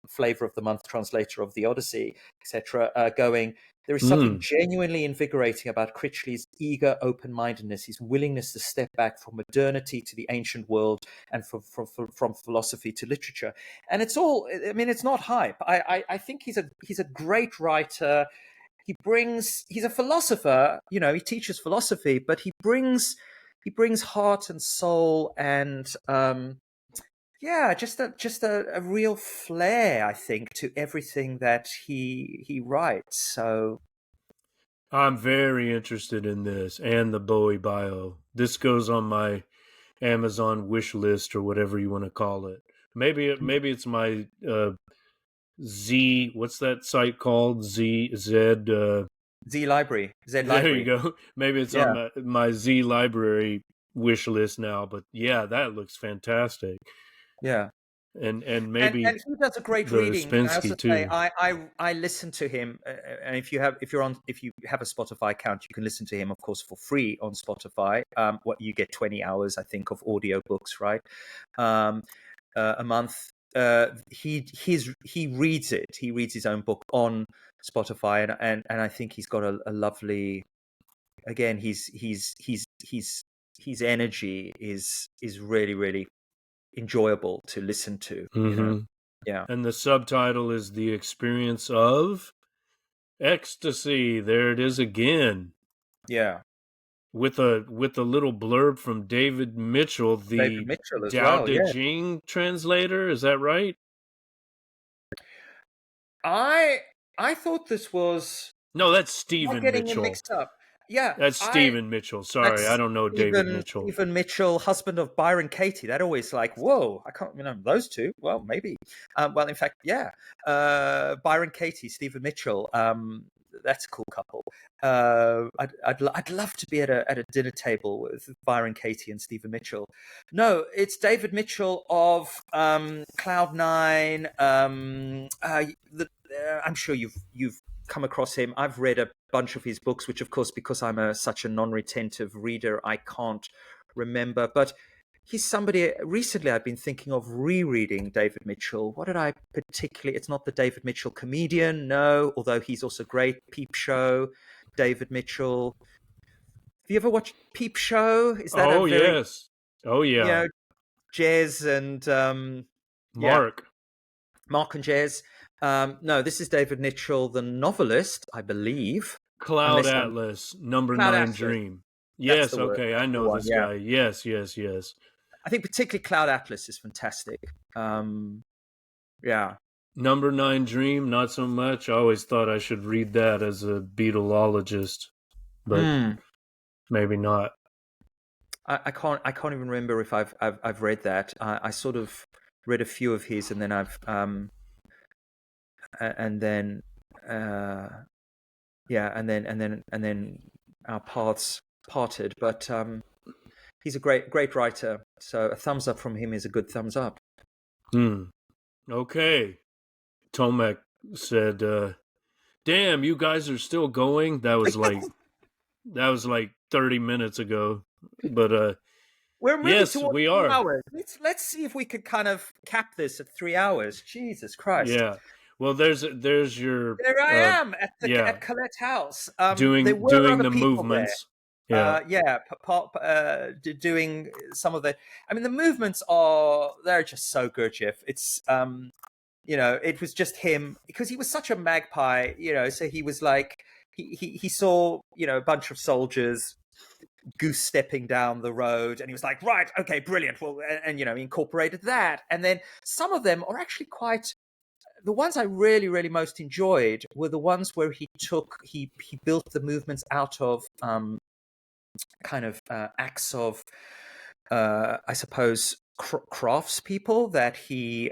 flavor of the month translator of the Odyssey, etc., going, there is something Mm. genuinely invigorating about Critchley's eager open-mindedness, his willingness to step back from modernity to the ancient world and from philosophy to literature. And it's all, I mean, it's not hype. I think he's a great writer. He's a philosopher, he teaches philosophy, but he brings heart and soul and yeah, just a real flair, I think, to everything that he writes. So I'm very interested in this and the Bowie bio. This goes on my Amazon wish list or whatever you want to call it. Maybe it's my Z. What's that site called? Z. Z Library, Z There you Library. go. Maybe it's Yeah, on my Z library wish list now. But yeah, that looks fantastic. yeah. And And maybe he does a great the reading. I also Spensky say too. I listen to him, and if you have a Spotify account, you can listen to him, of course, for free on Spotify. What you get 20 hours, I think, of audiobooks, right? Um, a month. He reads it. He reads his own book on Spotify, and I think he's got a lovely. Again, his energy is really really enjoyable to listen to. Mm-hmm. Yeah. And the subtitle is The Experience of Ecstasy. There it is again. Yeah. With a little blurb from David Mitchell, David the Mitchell as Dao well. De Yeah. Jing translator. Is that right? I I thought this was No, that's not Stephen getting him Mitchell. mixed up. Yeah, That's Stephen Mitchell. Sorry, I that's don't know David Mitchell. Stephen Mitchell, husband of Byron Katie. That always like, whoa, I can't remember those two. Well, maybe. Well, in fact, yeah. Byron Katie, Stephen Mitchell. That's a cool couple. I'd love to be at a dinner table with Byron Katie and Stephen Mitchell. No, it's David Mitchell of Cloud9. I'm sure you've come across him. I've read a bunch of his books, which, of course, because I'm such a non-retentive reader, I can't remember. But he's somebody. Recently, I've been thinking of rereading David Mitchell. What did I particularly? It's not the David Mitchell comedian, no. Although he's also great. Peep Show, David Mitchell. Have you ever watched Peep Show? Is that a Oh very, yes. Oh you yeah. know, Jez and yeah, Mark. Mark and Jez? No, this is David Mitchell, the novelist, I believe. Cloud Unless I'm Atlas, number Cloud 9 Atlas. Dream. That's Yes, the word. okay, That's I the know one. this Yeah, guy. Yes, yes, yes. I think particularly Cloud Atlas is fantastic. Yeah. Number 9 Dream, not so much. I always thought I should read that as a Beatleologist, but Mm. maybe not. I can't even remember if I've read that. I sort of read a few of his, and then I've and then yeah, and then our paths parted. But he's a great writer. So a thumbs up from him is a good thumbs up. Okay. Tomek said, damn, you guys are still going? That was like 30 minutes ago. But We're moving yes, towards we 2 are. hours. Let's see if we could kind of cap this at 3 hours. Jesus Christ! Yeah. Well, there's your There I am at yeah, Colette's house. There were doing other the people there. movements. Yeah. Yeah, doing some of the. I mean, the movements they're just so good, Jeff. It's it was just him because he was such a magpie, So he was like he saw a bunch of soldiers goose stepping down the road, and he was like, right, okay, brilliant. Well, and he incorporated that, and then some of them are actually quite. The ones I really, really most enjoyed were the ones where he built the movements out of kind of acts of, I suppose, craftspeople that he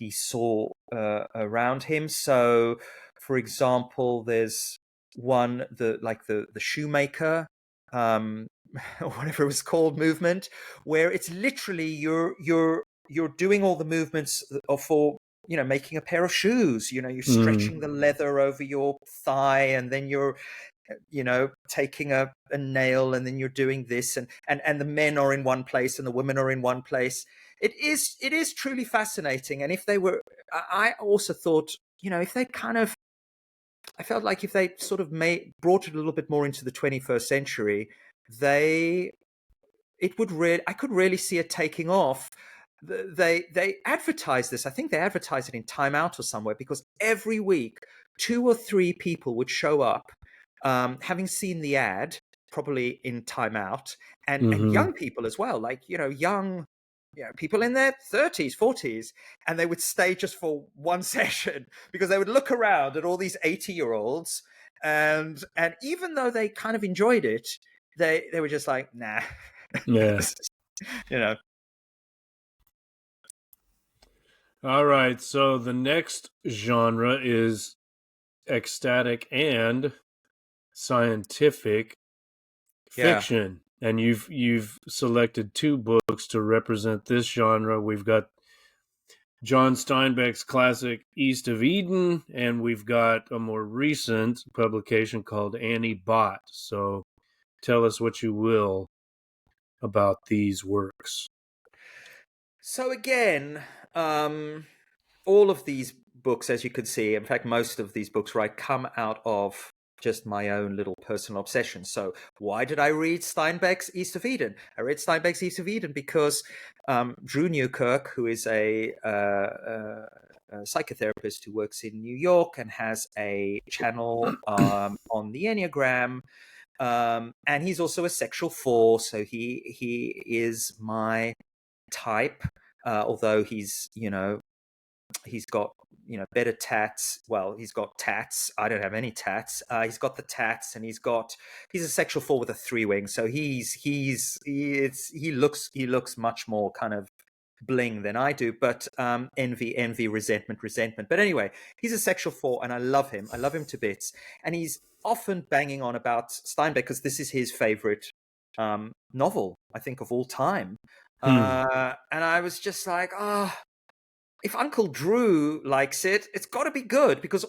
saw around him. So, for example, there's one the shoemaker, whatever it was called, movement, where it's literally you're doing all the movements for making a pair of shoes. You're stretching the leather over your thigh, and then you're taking a nail, and then you're doing this, and the men are in one place and the women are in one place. It is truly fascinating. And if they were, I also thought, if they kind of, I felt like if they sort of brought it a little bit more into the 21st century, I could really see it taking off. They advertise this. I think they advertise it in Time Out or somewhere, because every week 2 or 3 people would show up, having seen the ad, probably in Time Out, and young people as well, like young people in their 30s, 40s, and they would stay just for one session because they would look around at all these 80-year-olds and even though they kind of enjoyed it, they were just like, nah. Yeah. You know. All right. So the next genre is ecstatic and scientific Yeah. fiction. And you've selected two books to represent this genre. We've got John Steinbeck's classic East of Eden, and we've got a more recent publication called Annie Bot. So tell us what you will about these works. So again, all of these books, as you can see, in fact, most of these books, right, come out of just my own little personal obsession. So why did I read Steinbeck's East of Eden? I read Steinbeck's East of Eden because Drew Newkirk, who is a psychotherapist who works in New York and has a channel on the Enneagram, and he's also a sexual four, so he is my type, although he's got better tats. Well, he's got tats. I don't have any tats. He's got the tats, and he's a sexual four with a 3-wing, so he looks much more kind of bling than I do, but envy, resentment. But anyway, he's a sexual four, and I love him to bits, and he's often banging on about Steinbeck because this is his favorite novel, I think, of all time. And I was just like, if Uncle Drew likes it, it's got to be good, because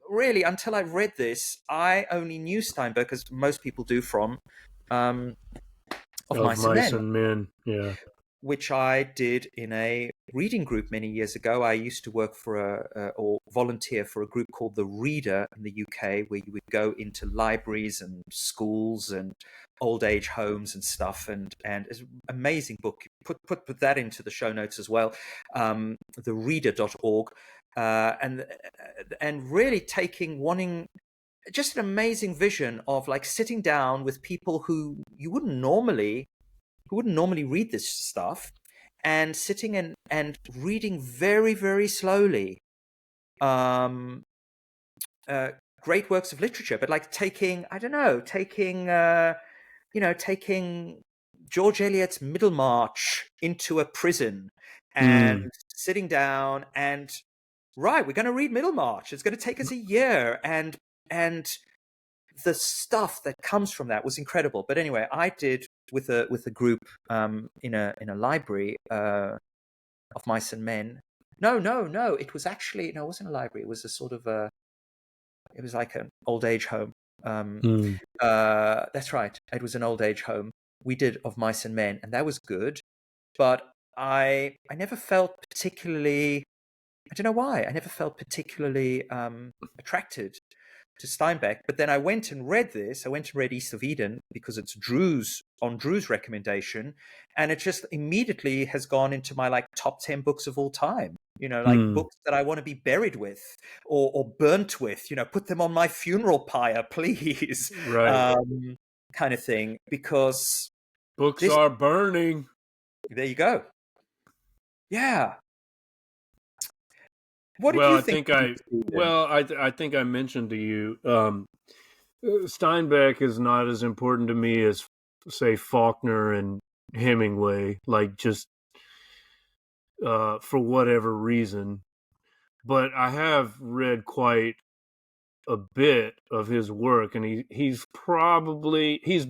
really, until I read this, I only knew Steinbeck, as most people do, from Of Mice and Men, yeah. which I did in a reading group many years ago. I used to work for or volunteer for a group called The Reader in the UK, where you would go into libraries and schools and old age homes and stuff, and it's an amazing book. Put that into the show notes as well, thereader.org, and really wanting just an amazing vision of like sitting down with people who wouldn't normally read this stuff, and sitting and reading very, very slowly great works of literature, but like taking George Eliot's Middlemarch into a prison, and sitting down and, right, we're going to read Middlemarch. It's going to take us a year, and the stuff that comes from that was incredible. But anyway, I did with a group in a library of Mice and Men. No, it was actually, it wasn't a library. It was a sort of it was like an old age home. That's right. It was an old age home. We did Of Mice and Men, and that was good. But I never felt particularly, I don't know why, I never felt particularly attracted to Steinbeck. But then I went and read this. I went and read East of Eden because it's Drew's recommendation, and it just immediately has gone into my like top 10 books of all time. Books that I want to be buried with or burnt with. Put them on my funeral pyre, please. Right. Kind of thing, because books are burning. There you go. Yeah. What did you think? I think I mentioned to you, Steinbeck is not as important to me as, say, Faulkner and Hemingway, like just for whatever reason. But I have read quite a bit of his work, and he's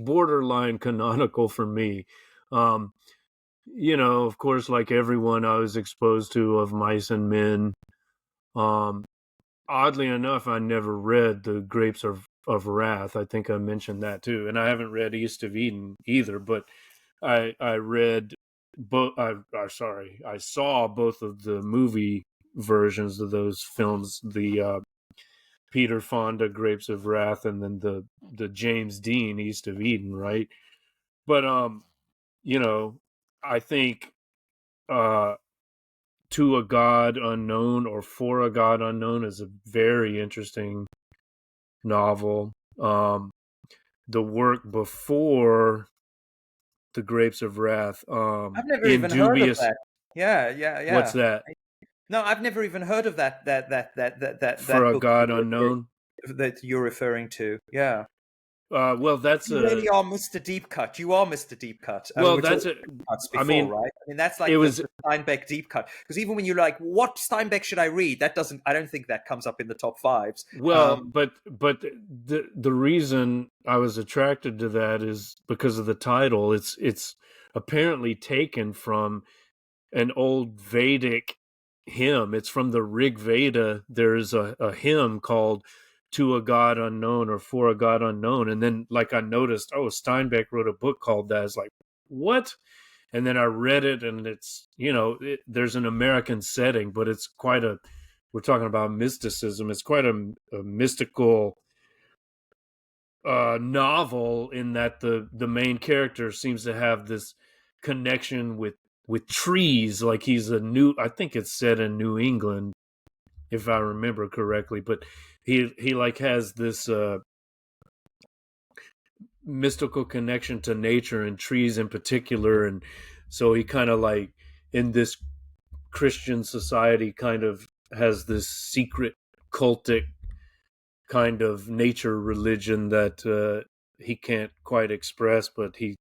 borderline canonical for me. Of course, like everyone, I was exposed to Of Mice and Men. Oddly enough, I never read The Grapes of Wrath. I think I mentioned that too, and I haven't read East of Eden either. But I read both. I saw both of the movie versions of those films. The Peter Fonda Grapes of Wrath, and then the James Dean East of Eden, right? But I think To a God Unknown or For a God Unknown is a very interesting novel. The work before The Grapes of Wrath, I've never In even heard of Dubious. that. Yeah. What's that? No, I've never even heard of that For a book. God Unknown. that you're referring to. Yeah. Well, that's You a really are Mr. Deep Cut. You are Mr. Deep Cut. We well, were that's talking a. deep cuts I before, mean, right? I mean, that's it like was the Steinbeck deep cut. Because even when you're like, what Steinbeck should I read? That doesn't, I don't think that comes up in the top fives. well, but the reason I was attracted to that is because of the title. It's apparently taken from an old Vedic hymn. It's from the Rig Veda. There's a hymn called "To a God Unknown" or "For a God Unknown," and then like I noticed, oh, Steinbeck wrote a book called that. It's like what? And then I read it, and it's there's an American setting, but it's quite a. We're talking about mysticism. It's quite a mystical novel in that the main character seems to have this connection with trees. Like he's I think it's set in New England, if I remember correctly. But he like has this mystical connection to nature and trees in particular, and so he kind of like in this Christian society kind of has this secret cultic kind of nature religion that he can't quite express, but he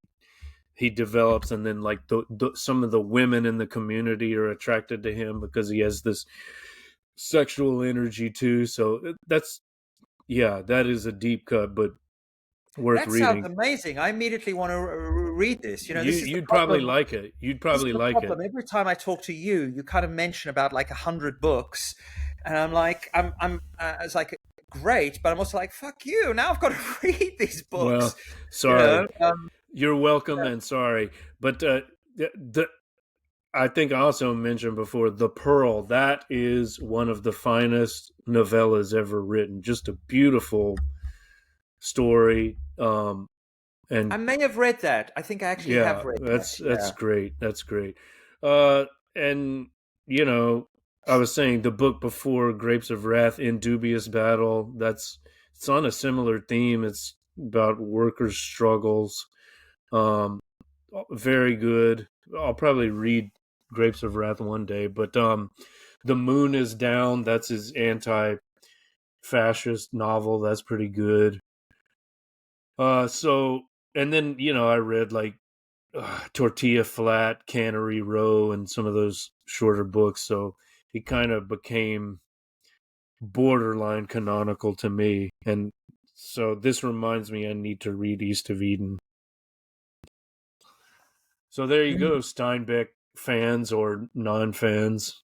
develops, and then like some of the women in the community are attracted to him because he has this sexual energy too. So that is a deep cut, but worth That sounds reading. amazing. I immediately want to read this. This is the You'd probably problem. like it. You'd This is probably the like it. problem. Every time I talk to you, you kind of mention about like 100 books, and I'm like, it's like great, but I'm also like, fuck you. Now I've got to read these books. Well, You know, sorry. You're welcome and sorry, but the I think I also mentioned before The Pearl. That is one of the finest novellas ever written. Just a beautiful story. And I may have read that. I think I actually yeah, have read that. that's Yeah. great. That's great. And you know, I was saying the book before, Grapes of Wrath, In Dubious Battle. It's on a similar theme. It's about workers' struggles. Um, very good. I'll probably read Grapes of Wrath one day, but The Moon is Down, that's his anti-fascist novel. That's pretty good. So and then I read like Tortilla Flat, Cannery Row, and some of those shorter books. So he kind of became borderline canonical to me, and so this reminds me I need to read East of Eden. So there you Mm. go, Steinbeck fans or non-fans.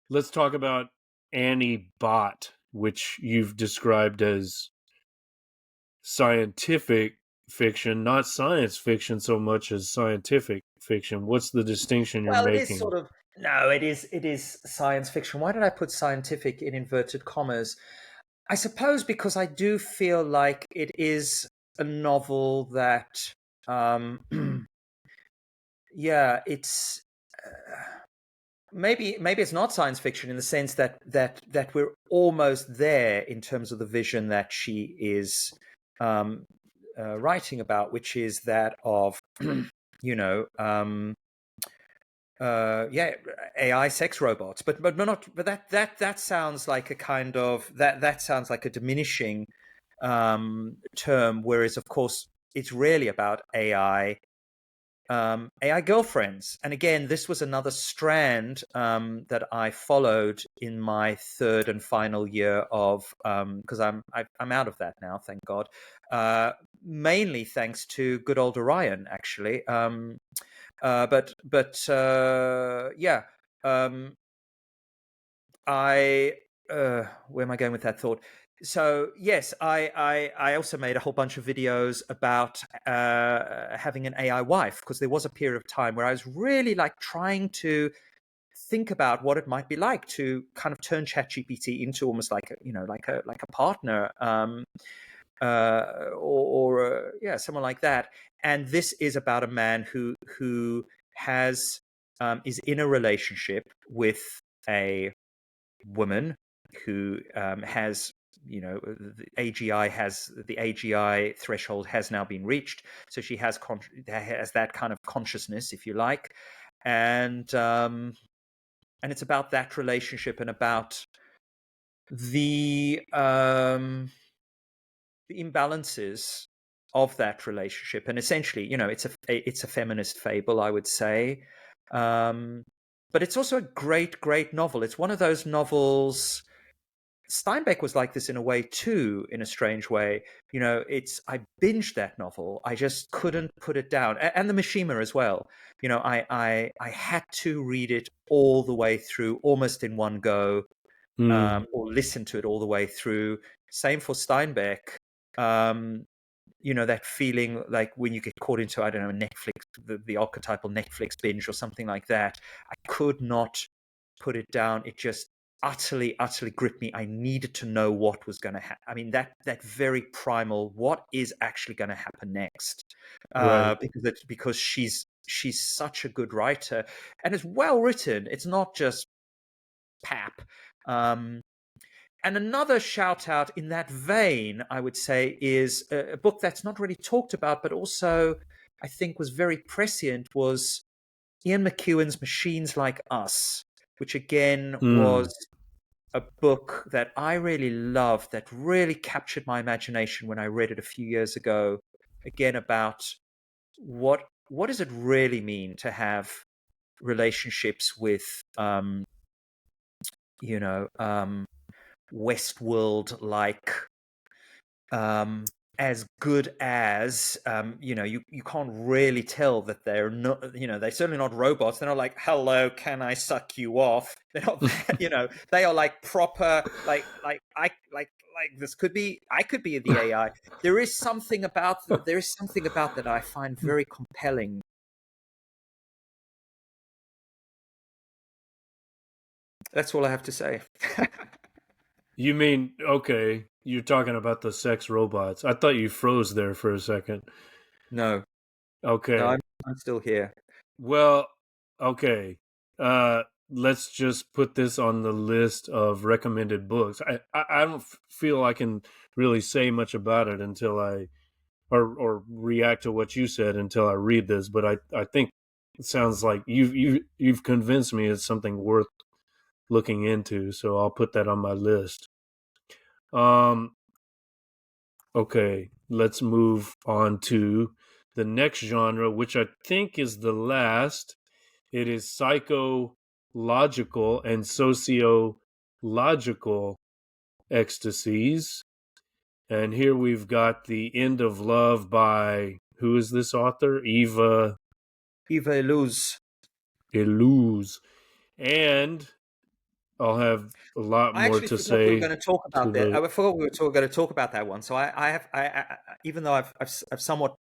Let's talk about Annie Bot, which you've described as scientific fiction, not science fiction so much as scientific fiction. What's the distinction you're Well, it is making? sort of no, it is science fiction. Why did I put scientific in inverted commas? I suppose because I do feel like it is a novel that, um, yeah, it's maybe it's not science fiction in the sense that we're almost there in terms of the vision that she is writing about, which is that of you know yeah, AI sex robots, but not, but that sounds like a kind of that sounds like a diminishing term, whereas of course it's really about AI girlfriends. And again, this was another strand that I followed in my third and final year of because I'm out of that now, thank God. Mainly thanks to good old Orion, actually. But yeah, um, I where am I going with that thought? So yes, I also made a whole bunch of videos about having an AI wife, because there was a period of time where I was really like trying to think about what it might be like to kind of turn ChatGPT into almost like a partner, or someone like that. And this is about a man who has is in a relationship with a woman who has, the AGI threshold has now been reached, so she has that kind of consciousness, if you like. And it's about that relationship and about the imbalances of that relationship, and essentially, it's a feminist fable, I would say. But it's also a great novel. It's one of those novels. Steinbeck was like this in a way too, in a strange way. I binged that novel. I just couldn't put it down, and the Mishima as well. I had to read it all the way through, almost in one go, or listen to it all the way through. Same for Steinbeck. Um, that feeling like when you get caught into, I don't know, Netflix, the archetypal Netflix binge or something like that. I could not put it down. It just utterly gripped me. I needed to know what was going to happen. I mean, that very primal, what is actually going to happen next? Right. Because she's such a good writer, and it's well written. It's not just pap. And another shout out in that vein, I would say, is a book that's not really talked about, but also I think was very prescient, was Ian McEwan's Machines Like Us, which again was a book that I really loved, that really captured my imagination when I read it a few years ago. Again, about what does it really mean to have relationships with, you know, Westworld like, as good as, you can't really tell that they're not, they're certainly not robots. They're not like, hello, can I suck you off? They're not they are like proper, this could be, I could be the AI. There is something about that I find very compelling. That's all I have to say. You mean, okay, you're talking about the sex robots. I thought you froze there for a second. No, Okay. I'm still here. Well, okay. Let's just put this on the list of recommended books. I don't feel I can really say much about it until I or react to what you said until I read this, but I think it sounds like you've convinced me it's something worth looking into, so I'll put that on my list. Okay, let's move on to the next genre, which I think is the last. It is psychological and sociological ecstasies. And here we've got The End of Love by, who is this author? Eva Illouz. Illouz. And I'll have a lot I more actually to forgot we were say going to talk to about that. the. I forgot we were going to talk about that one. So even though I've somewhat,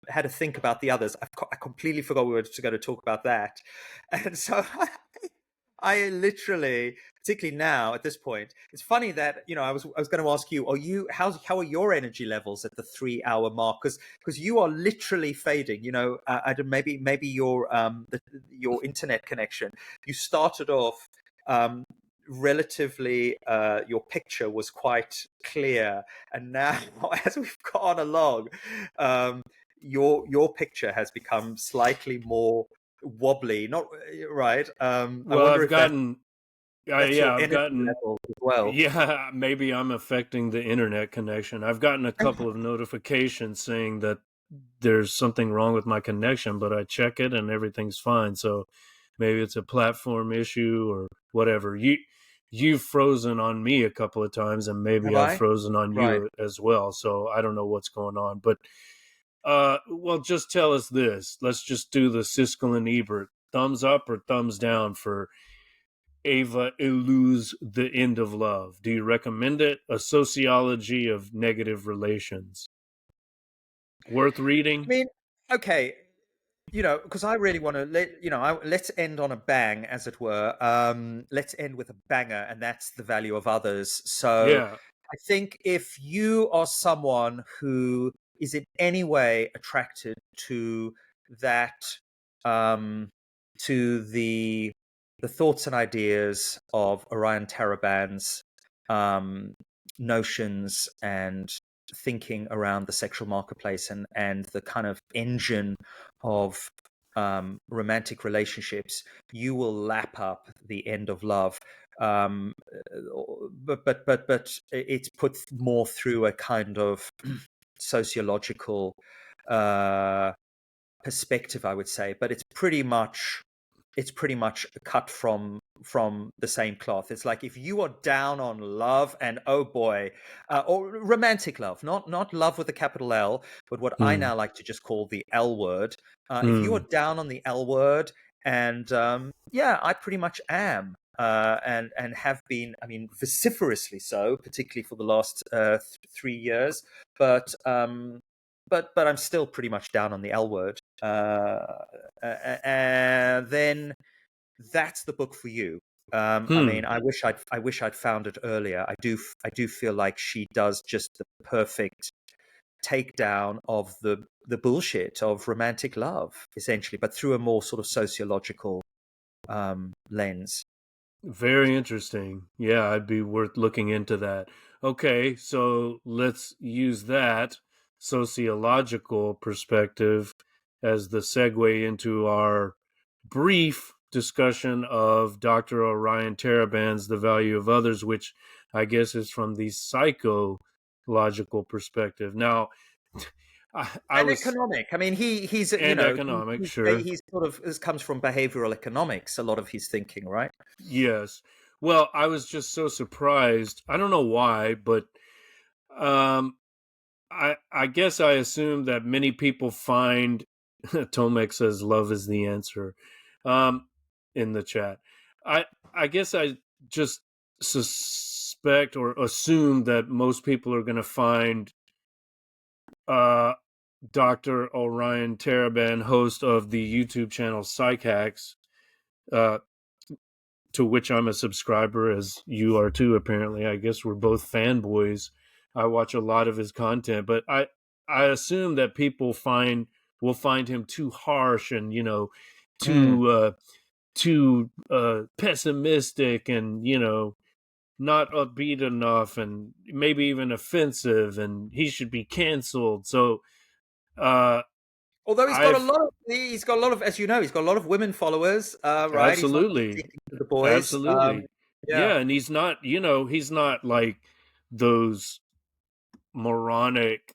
had to think about the others, I completely forgot we were going to talk about that. And so I literally, particularly now at this point, it's funny that, I was going to ask you, how are your energy levels at the 3 hour mark? Because you are literally fading. I don't, maybe your internet connection. You started off, relatively, your picture was quite clear, and now as we've gone along, your picture has become slightly more wobbly. Not right. I Well, wonder if that's your I've energy gotten, level as well. yeah, maybe I'm affecting the internet connection. I've gotten a couple of notifications saying that there's something wrong with my connection, but I check it and everything's fine. So maybe it's a platform issue or whatever. You've frozen on me a couple of times, and Have maybe I've I? frozen on Right. you as well. So I don't know what's going on. But well, just tell us this. Let's just do the Siskel and Ebert. Thumbs up or thumbs down for Eva Illouz' The End of Love? Do you recommend it? A Sociology of Negative Relations. Worth I reading? mean, okay. Because I really want to let's end on a bang, as it were. Let's end with a banger, and that's The Value of Others. So Yeah. I think if you are someone who is in any way attracted to that, um, to the thoughts and ideas of Orion Taraban's, um, notions and thinking around the sexual marketplace, and the kind of engine of romantic relationships, you will lap up the end of love. Um, but it's put more through a kind of sociological perspective, I would say. But it's pretty much cut from the same cloth. It's like, if you are down on love, and oh boy, or romantic love, not love with a capital L, but what I Mm. now like to just call the L word. If you are Mm. down on the L word, and yeah, I pretty much am. And have been, I mean, vociferously so, particularly for the last 3 years. But I'm still pretty much down on the L word. And then that's the book for you. I mean, Hmm. I wish I'd found it earlier. I do feel like she does just the perfect takedown of the bullshit of romantic love, essentially, but through a more sort of sociological lens. Very interesting. Yeah, I'd be worth looking into that. Okay, so let's use that sociological perspective as the segue into our brief discussion of Dr. Orion Taraban's The Value of Others, which I guess is from the psychological perspective. Now, I And was, economic. I mean, he's and economic, sure. he's sort of, this comes from behavioral economics. A lot of his thinking, right? Yes. Well, I was just so surprised. I don't know why, but um, I guess I assume that many people find Tomek says love is the answer um, in the chat. I I guess I just suspect or assume that most people are going to find uh, Dr. Orion Taraban, host of the YouTube channel Psych Hacks, uh, to which I'm a subscriber, as you are too, apparently. I guess we're both fanboys. I watch a lot of his content, but I assume that people will find him too harsh and, Mm. too pessimistic and, not upbeat enough and maybe even offensive, and he should be canceled. So uh Although I've he's got a lot of, as you know, he's got a lot of women followers, right? He's not absolutely sticking to the boys. absolutely Yeah, yeah, and he's not like those moronic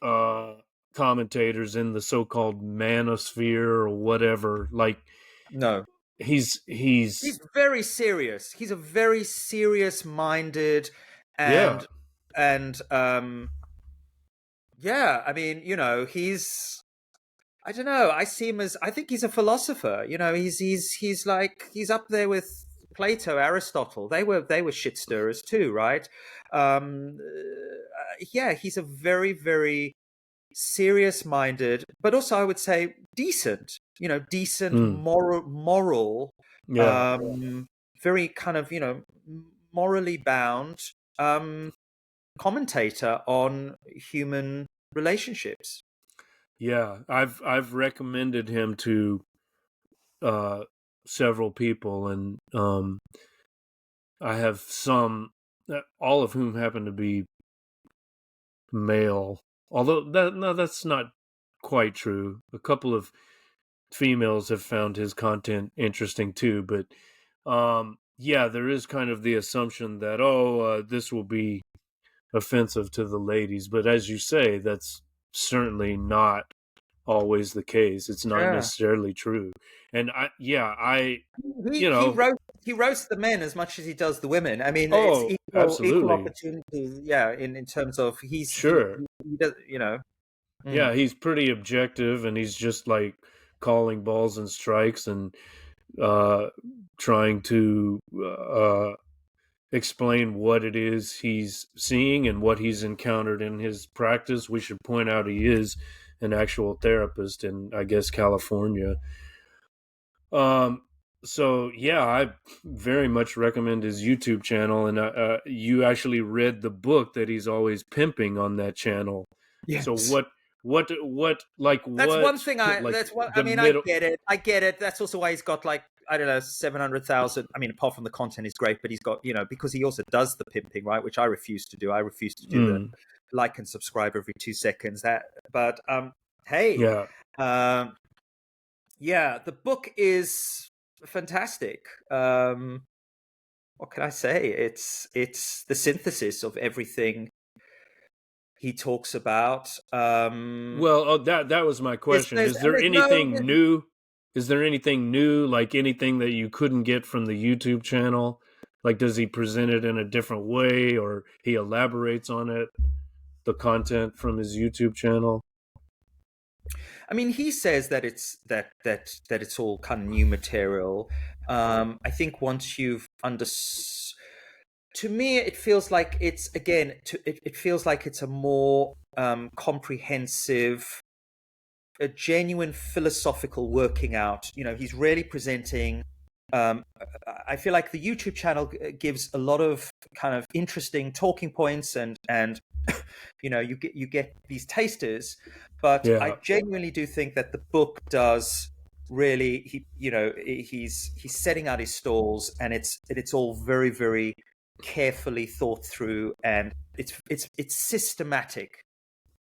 uh commentators in the so-called manosphere or whatever. Like no, he's he's very serious. He's a very serious-minded, yeah. and and yeah. I mean, he's. I don't know. I see him as. I think he's a philosopher. He's like, he's up there with Plato, Aristotle. They were shit stirrers too, right? Yeah, he's a very, very serious minded, but also, I would say, decent. Decent, Mm, moral, yeah. um, very kind of, morally bound commentator on human relationships. Yeah, I've recommended him to uh several people, and I have some, all of whom happen to be male. Although that's not quite true. A couple of females have found his content interesting too, but yeah, there is kind of the assumption that this will be offensive to the ladies, but as you say, that's certainly not always the case. It's not Yeah. necessarily true. And I He you he know, roasts he roasts the men as much as he does the women. I mean, it's oh, equal absolutely. opportunity. Yeah, in terms of, Sure. he does. Yeah, Mm. he's pretty objective, and he's just like calling balls and strikes and uh trying to explain what it is he's seeing and what he's encountered in his practice. We should point out he is an actual therapist in, I guess, California. Um, so yeah, I very much recommend his YouTube channel, and you actually read the book that he's always pimping on that channel. So Yes. That's one thing. like That's what I the mean. I middle? get it. I get it. That's also why he's got, like, I don't know, 700,000. I mean, apart from the content is great, but he's got, because he also does the pimping, right? Which I refuse to do. I refuse to do the Mm, like and subscribe every 2 seconds. But hey, yeah, um, Yeah, the book is fantastic. What can I say? It's the synthesis of everything he talks about. Well, that was my question. There's Is there there's no anything new? Is there anything new, like anything that you couldn't get from the YouTube channel? Like, does he present it in a different way, or he elaborates on it, the content from his YouTube channel? I mean, he says that it's all kind of new material. I think once you've to me, it feels like it's again, it feels like it's a more comprehensive, a genuine philosophical working out. You know, he's really presenting. Um, I feel like the YouTube channel gives a lot of kind of interesting talking points, and you know, you get these tasters, but I Yeah. genuinely do think that the book does really, he's setting out his stalls, and it's all very, very carefully thought through, and it's systematic,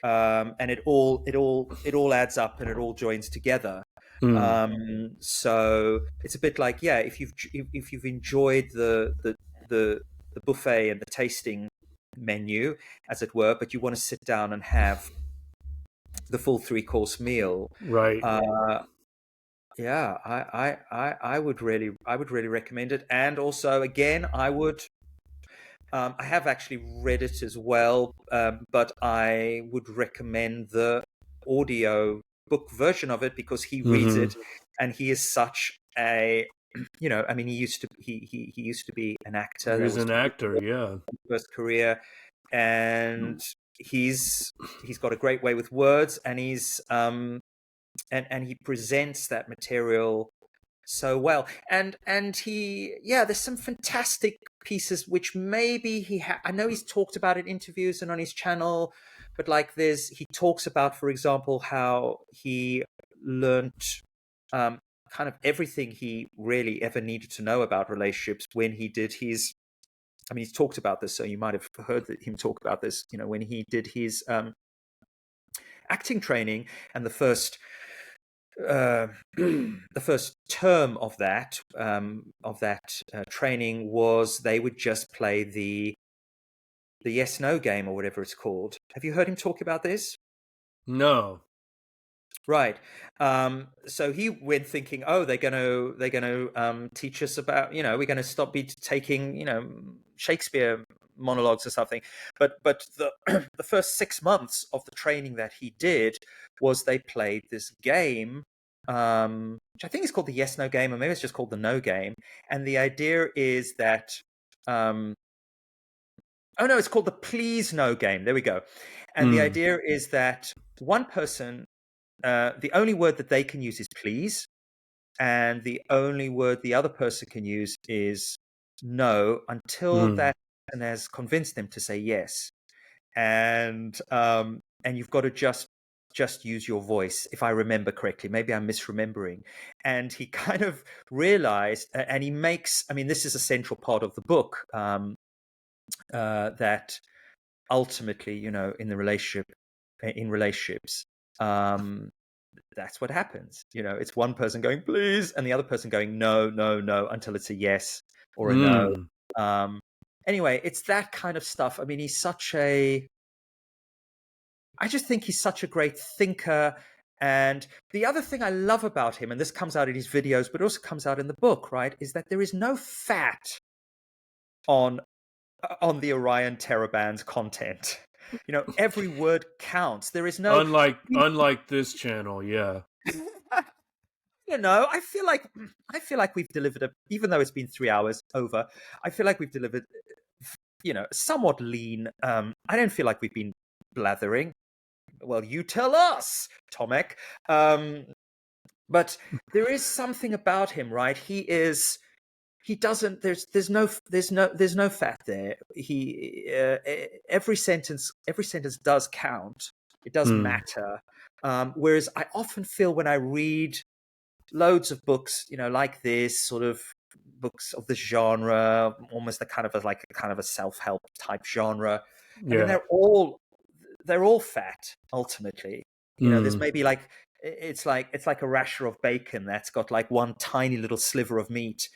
and it all adds up, and it all joins together. Mm, So it's a bit like, yeah, if you've enjoyed the the buffet and the tasting menu, as it were, but you want to sit down and have the full three-course meal. right. uh yeah, I would really recommend it. And also, again, I have actually read it as well, but I would recommend the audio book version of it, because he reads Hmm. it, and he is such a, I mean, he used to be an actor. That He's was an actor. Yeah. his first career, and he's got a great way with words, and and he presents that material so well. And he, yeah, there's some fantastic pieces which maybe I know he's talked about in interviews and on his channel, but like he talks about, for example, how he learnt um kind of everything he really ever needed to know about relationships when he did his, I mean, he's talked about this, so you might have heard him talk about this, when he did his acting training. And uh, the first term of that training was they would just play the yes no game, or whatever it's called. Have you heard him talk about this? No. Right. So he went thinking, oh, they're gonna teach us about, we're gonna stop taking, Shakespeare monologues or something. But the the first 6 months of the training that he did was they played this game, which I think is called the yes no game, or maybe it's just called the no game. And the idea is that, um, oh no, it's called the please no game. There we go. And the Mm, idea is that one person, the only word that they can use is please, and the only word the other person can use is no, until mm. that person has convinced them to say yes. And you've got to just use your voice, if I remember correctly. Maybe I'm misremembering. And he kind of realized, and he makes, I mean, this is a central part of the book, that ultimately, in relationships, um, that's what happens. It's one person going please, and the other person going no, no, no, until it's a yes or a no. Mm. Um, anyway, it's that kind of stuff. I mean, I just think he's such a great thinker. And the other thing I love about him, and this comes out in his videos, but also comes out in the book, right, is that there is no fat on the Orion Taraban's content. Every word counts. There is no. Unlike this channel, yeah. I feel like we've delivered even though it's been 3 hours over. I feel like we've delivered, somewhat lean. I don't feel like we've been blathering. Well, you tell us, Tomek. But there is something about him, right? He doesn't. There's no fat there. Every sentence does count. It does Mm, matter. Whereas I often feel when I read loads of books, like this sort of books of this genre, almost a kind of a self-help type genre. I mean, yeah. they're all fat ultimately. There's Mm, maybe like it's like a rasher of bacon that's got like one tiny little sliver of meat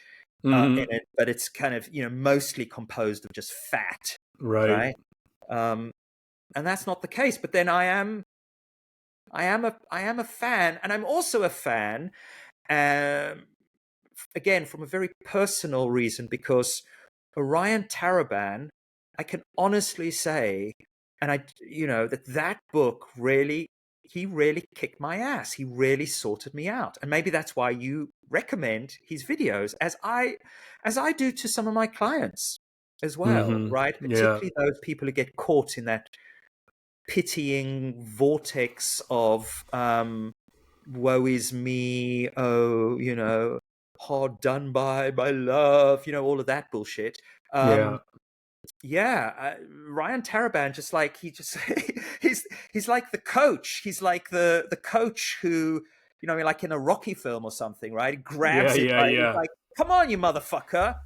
in Mm-hmm. it, but it's kind of, mostly composed of just fat, Right. right? Um, and that's not the case. But then I am a fan, and I'm also a fan, um, again, from a very personal reason, because Orion Taraban, I can honestly say, and that book really, he really kicked my ass. He really sorted me out, and maybe that's why you recommend his videos, as I do to some of my clients as well, Mm-hmm. right? Yeah. Particularly those people who get caught in that pitying vortex of woe is me, oh, hard done by my love, all of that bullshit. Yeah. um yeah, Ryan Taraban, just like he's he's like the coach. He's like the coach who, like in a Rocky film or something, right? He Yeah. grabs it, Yeah. right? He's Yeah. like, come on, you motherfucker,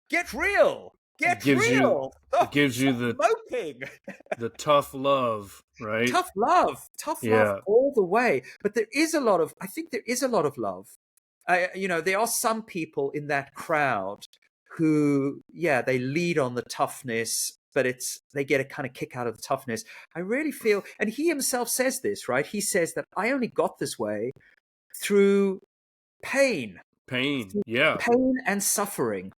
get real, It get gives you real, stop, it gives you stop moping. the tough love, right? Tough love Yeah. all the way. But I think there is a lot of love. There are some people in that crowd who, yeah, they lead on the toughness, but they get a kind of kick out of the toughness. I really feel, and he himself says this, right? He says that I only got this way through pain, Pain. through Yeah. pain and suffering.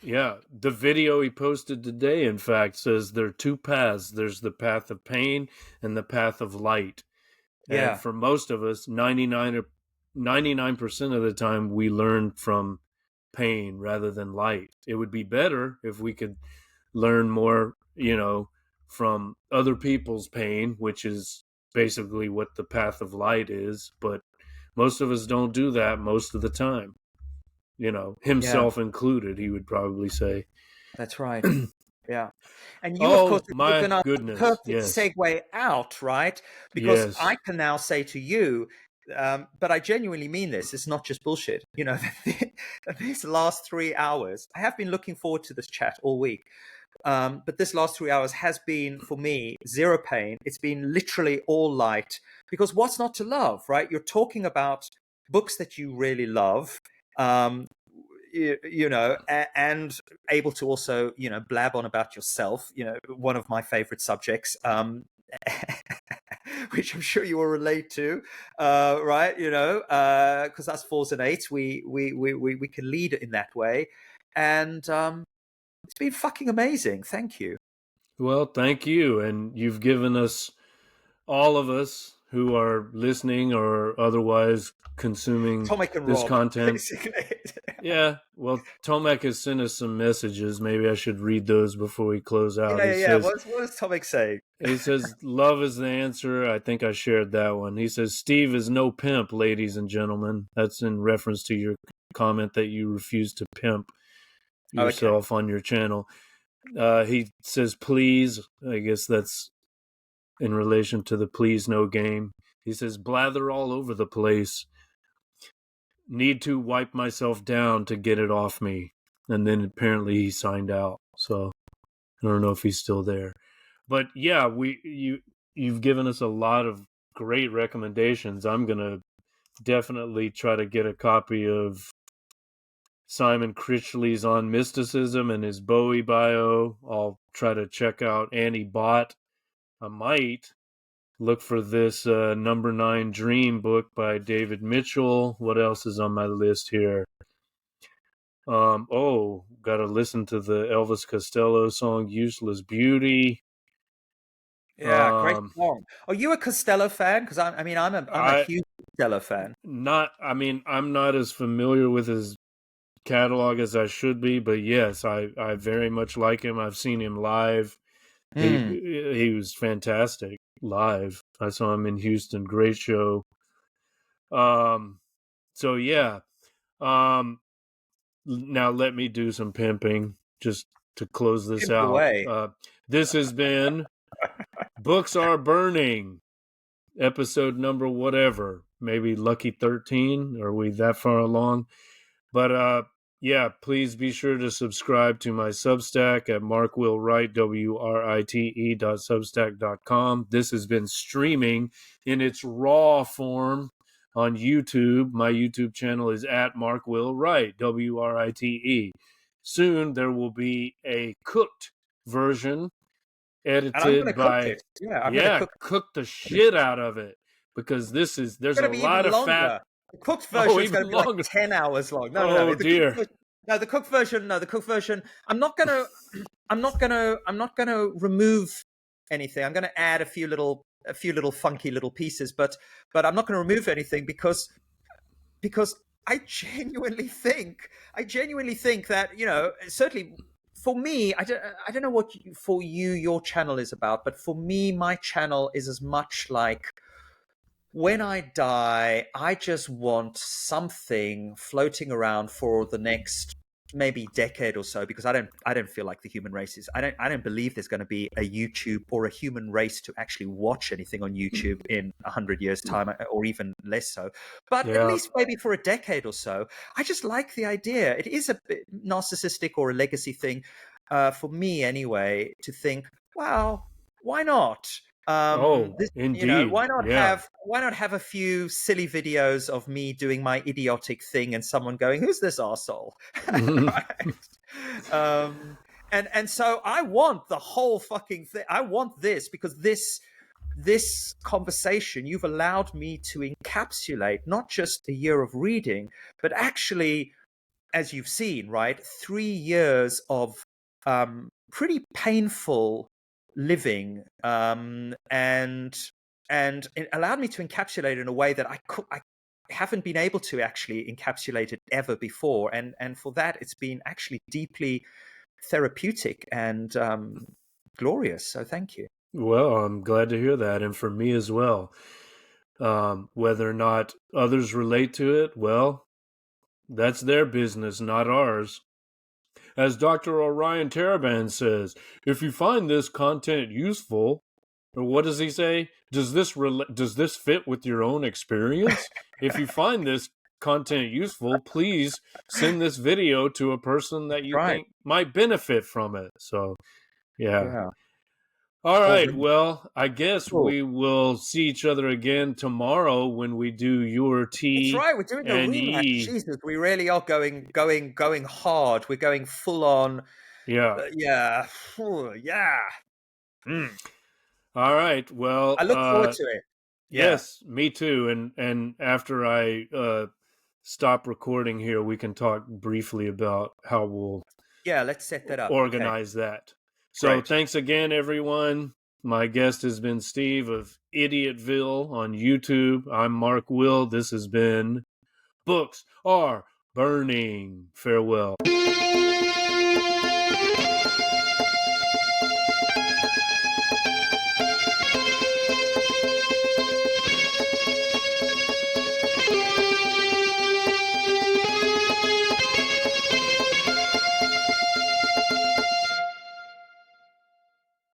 Yeah. The video he posted today, in fact, says there are two paths. There's the path of pain and the path of light. And Yeah, for most of us, 99% of the time, we learn from pain rather than light. It would be better if we could learn more, from other people's pain, which is basically what the path of light is. But most of us don't do that most of the time, yeah, himself included, he would probably say. that's right. Yeah. And you, of course, Oh, you've my been a goodness. perfect Yes. segue out, right? Because I Yes. can now say to you, but I genuinely mean this, it's not just bullshit. These last 3 hours, I have been looking forward to this chat all week. But this last 3 hours has been, for me, zero pain. It's been literally all light. Because what's not to love, right? You're talking about books that you really love. Um, and able to also, blab on about yourself, one of my favorite subjects, which I'm sure you will relate to, right? Because us fours and eights, we can lead in that way. And it's been fucking amazing. Thank you. Well, thank you. And you've given us, all of us who are listening or otherwise consuming Tomic and this Rob, content. basically. Yeah, well, Tomek has sent us some messages. Maybe I should read those before we close out. Yeah. What does Tomic say? He says, love is the answer. I think I shared that one. He says, Steve is no pimp, ladies and gentlemen. That's in reference to your comment that you refuse to pimp Oh, okay. yourself on your channel. He says, please. I guess that's in relation to the please no game. He says, blather all over the place. Need to wipe myself down to get it off me. And then apparently he signed out. So I don't know if he's still there. But yeah, you've given us a lot of great recommendations. I'm gonna definitely try to get a copy of Simon Critchley's On Mysticism and his Bowie bio. I'll try to check out Annie Bott. I might look for this Number 9 Dream book by David Mitchell. What else is on my list here? Gotta listen to the Elvis Costello song Useless Beauty. Yeah, great Um, song. Are you a Costello fan? Because I'm a I huge Costello fan. I'm not as familiar with his catalog as I should be, but yes, I very much like him. I've seen him live. Mm. He was fantastic live. I saw him in Houston. Great show. Um, so yeah. Now let me do some pimping just to close this Pimp out. away. This has been Books Are Burning, episode number whatever, maybe lucky 13. Are we that far along? But yeah, please be sure to subscribe to my Substack at markwillwright, WRITE.substack.com. This has been streaming in its raw form on YouTube. My YouTube channel is at Mark Will Write, Write. Soon there will be a cooked version And I'm going edited to cook by, this. Yeah, I'm going to cook. cook the shit out of it, because there's It's a going to be even lot of fat. longer. The cooked Oh, version is going even to be like longer. 10 hours long. No, no, Oh no. The cooked dear. version, no, the cooked version. No, the cooked version. I'm not going to. I'm not going to. I'm not going to remove anything. I'm going to add a few little funky little pieces, but I'm not going to remove anything because I genuinely think that, you know, certainly for me, I don't know what for you your channel is about, but for me, my channel is as much like, when I die, I just want something floating around for the next maybe decade or so, because I don't feel like the human race is, I don't believe there's going to be a YouTube or a human race to actually watch anything on YouTube in 100 years time, or even less so, but at Yeah. least maybe for a decade or so. I just like the idea. It is a bit narcissistic or a legacy thing, for me anyway, to think, wow, why not? Oh, This, you know, indeed. Yeah. why not have a few silly videos of me doing my idiotic thing and someone going, who's this arsehole? Right. And so I want the whole fucking thing. I want this, because this conversation, you've allowed me to encapsulate not just a year of reading, but actually, as you've seen, right, 3 years of pretty painful living, and it allowed me to encapsulate it in a way that I haven't been able to actually encapsulate it ever before, and for that it's been actually deeply therapeutic and glorious. So thank you. Well, I'm glad to hear that, and for me as well. Whether or not others relate to it, well, that's their business, not ours. As Dr. Orion Taraban says, if you find this content useful, or what does he say? Does this fit with your own experience? If you find this content useful, please send this video to a person that you Right. think might benefit from it. So, yeah. Yeah. All Well, right. Well, I guess cool. we will see each other again tomorrow when we do your That's T right. We're doing a and rematch. E. Jesus, we really are going hard. We're going full on. Yeah. Yeah. Yeah. Mm. All right. Well, I look forward to it. Yeah. yes, me too. And after I stop recording here, we can talk briefly about how we'll Yeah. Let's set that up. Okay. organize that. So Great. thanks again, everyone. My guest has been Steve of Idiotville on YouTube. I'm Mark Will. This has been Books Are Burning. Farewell.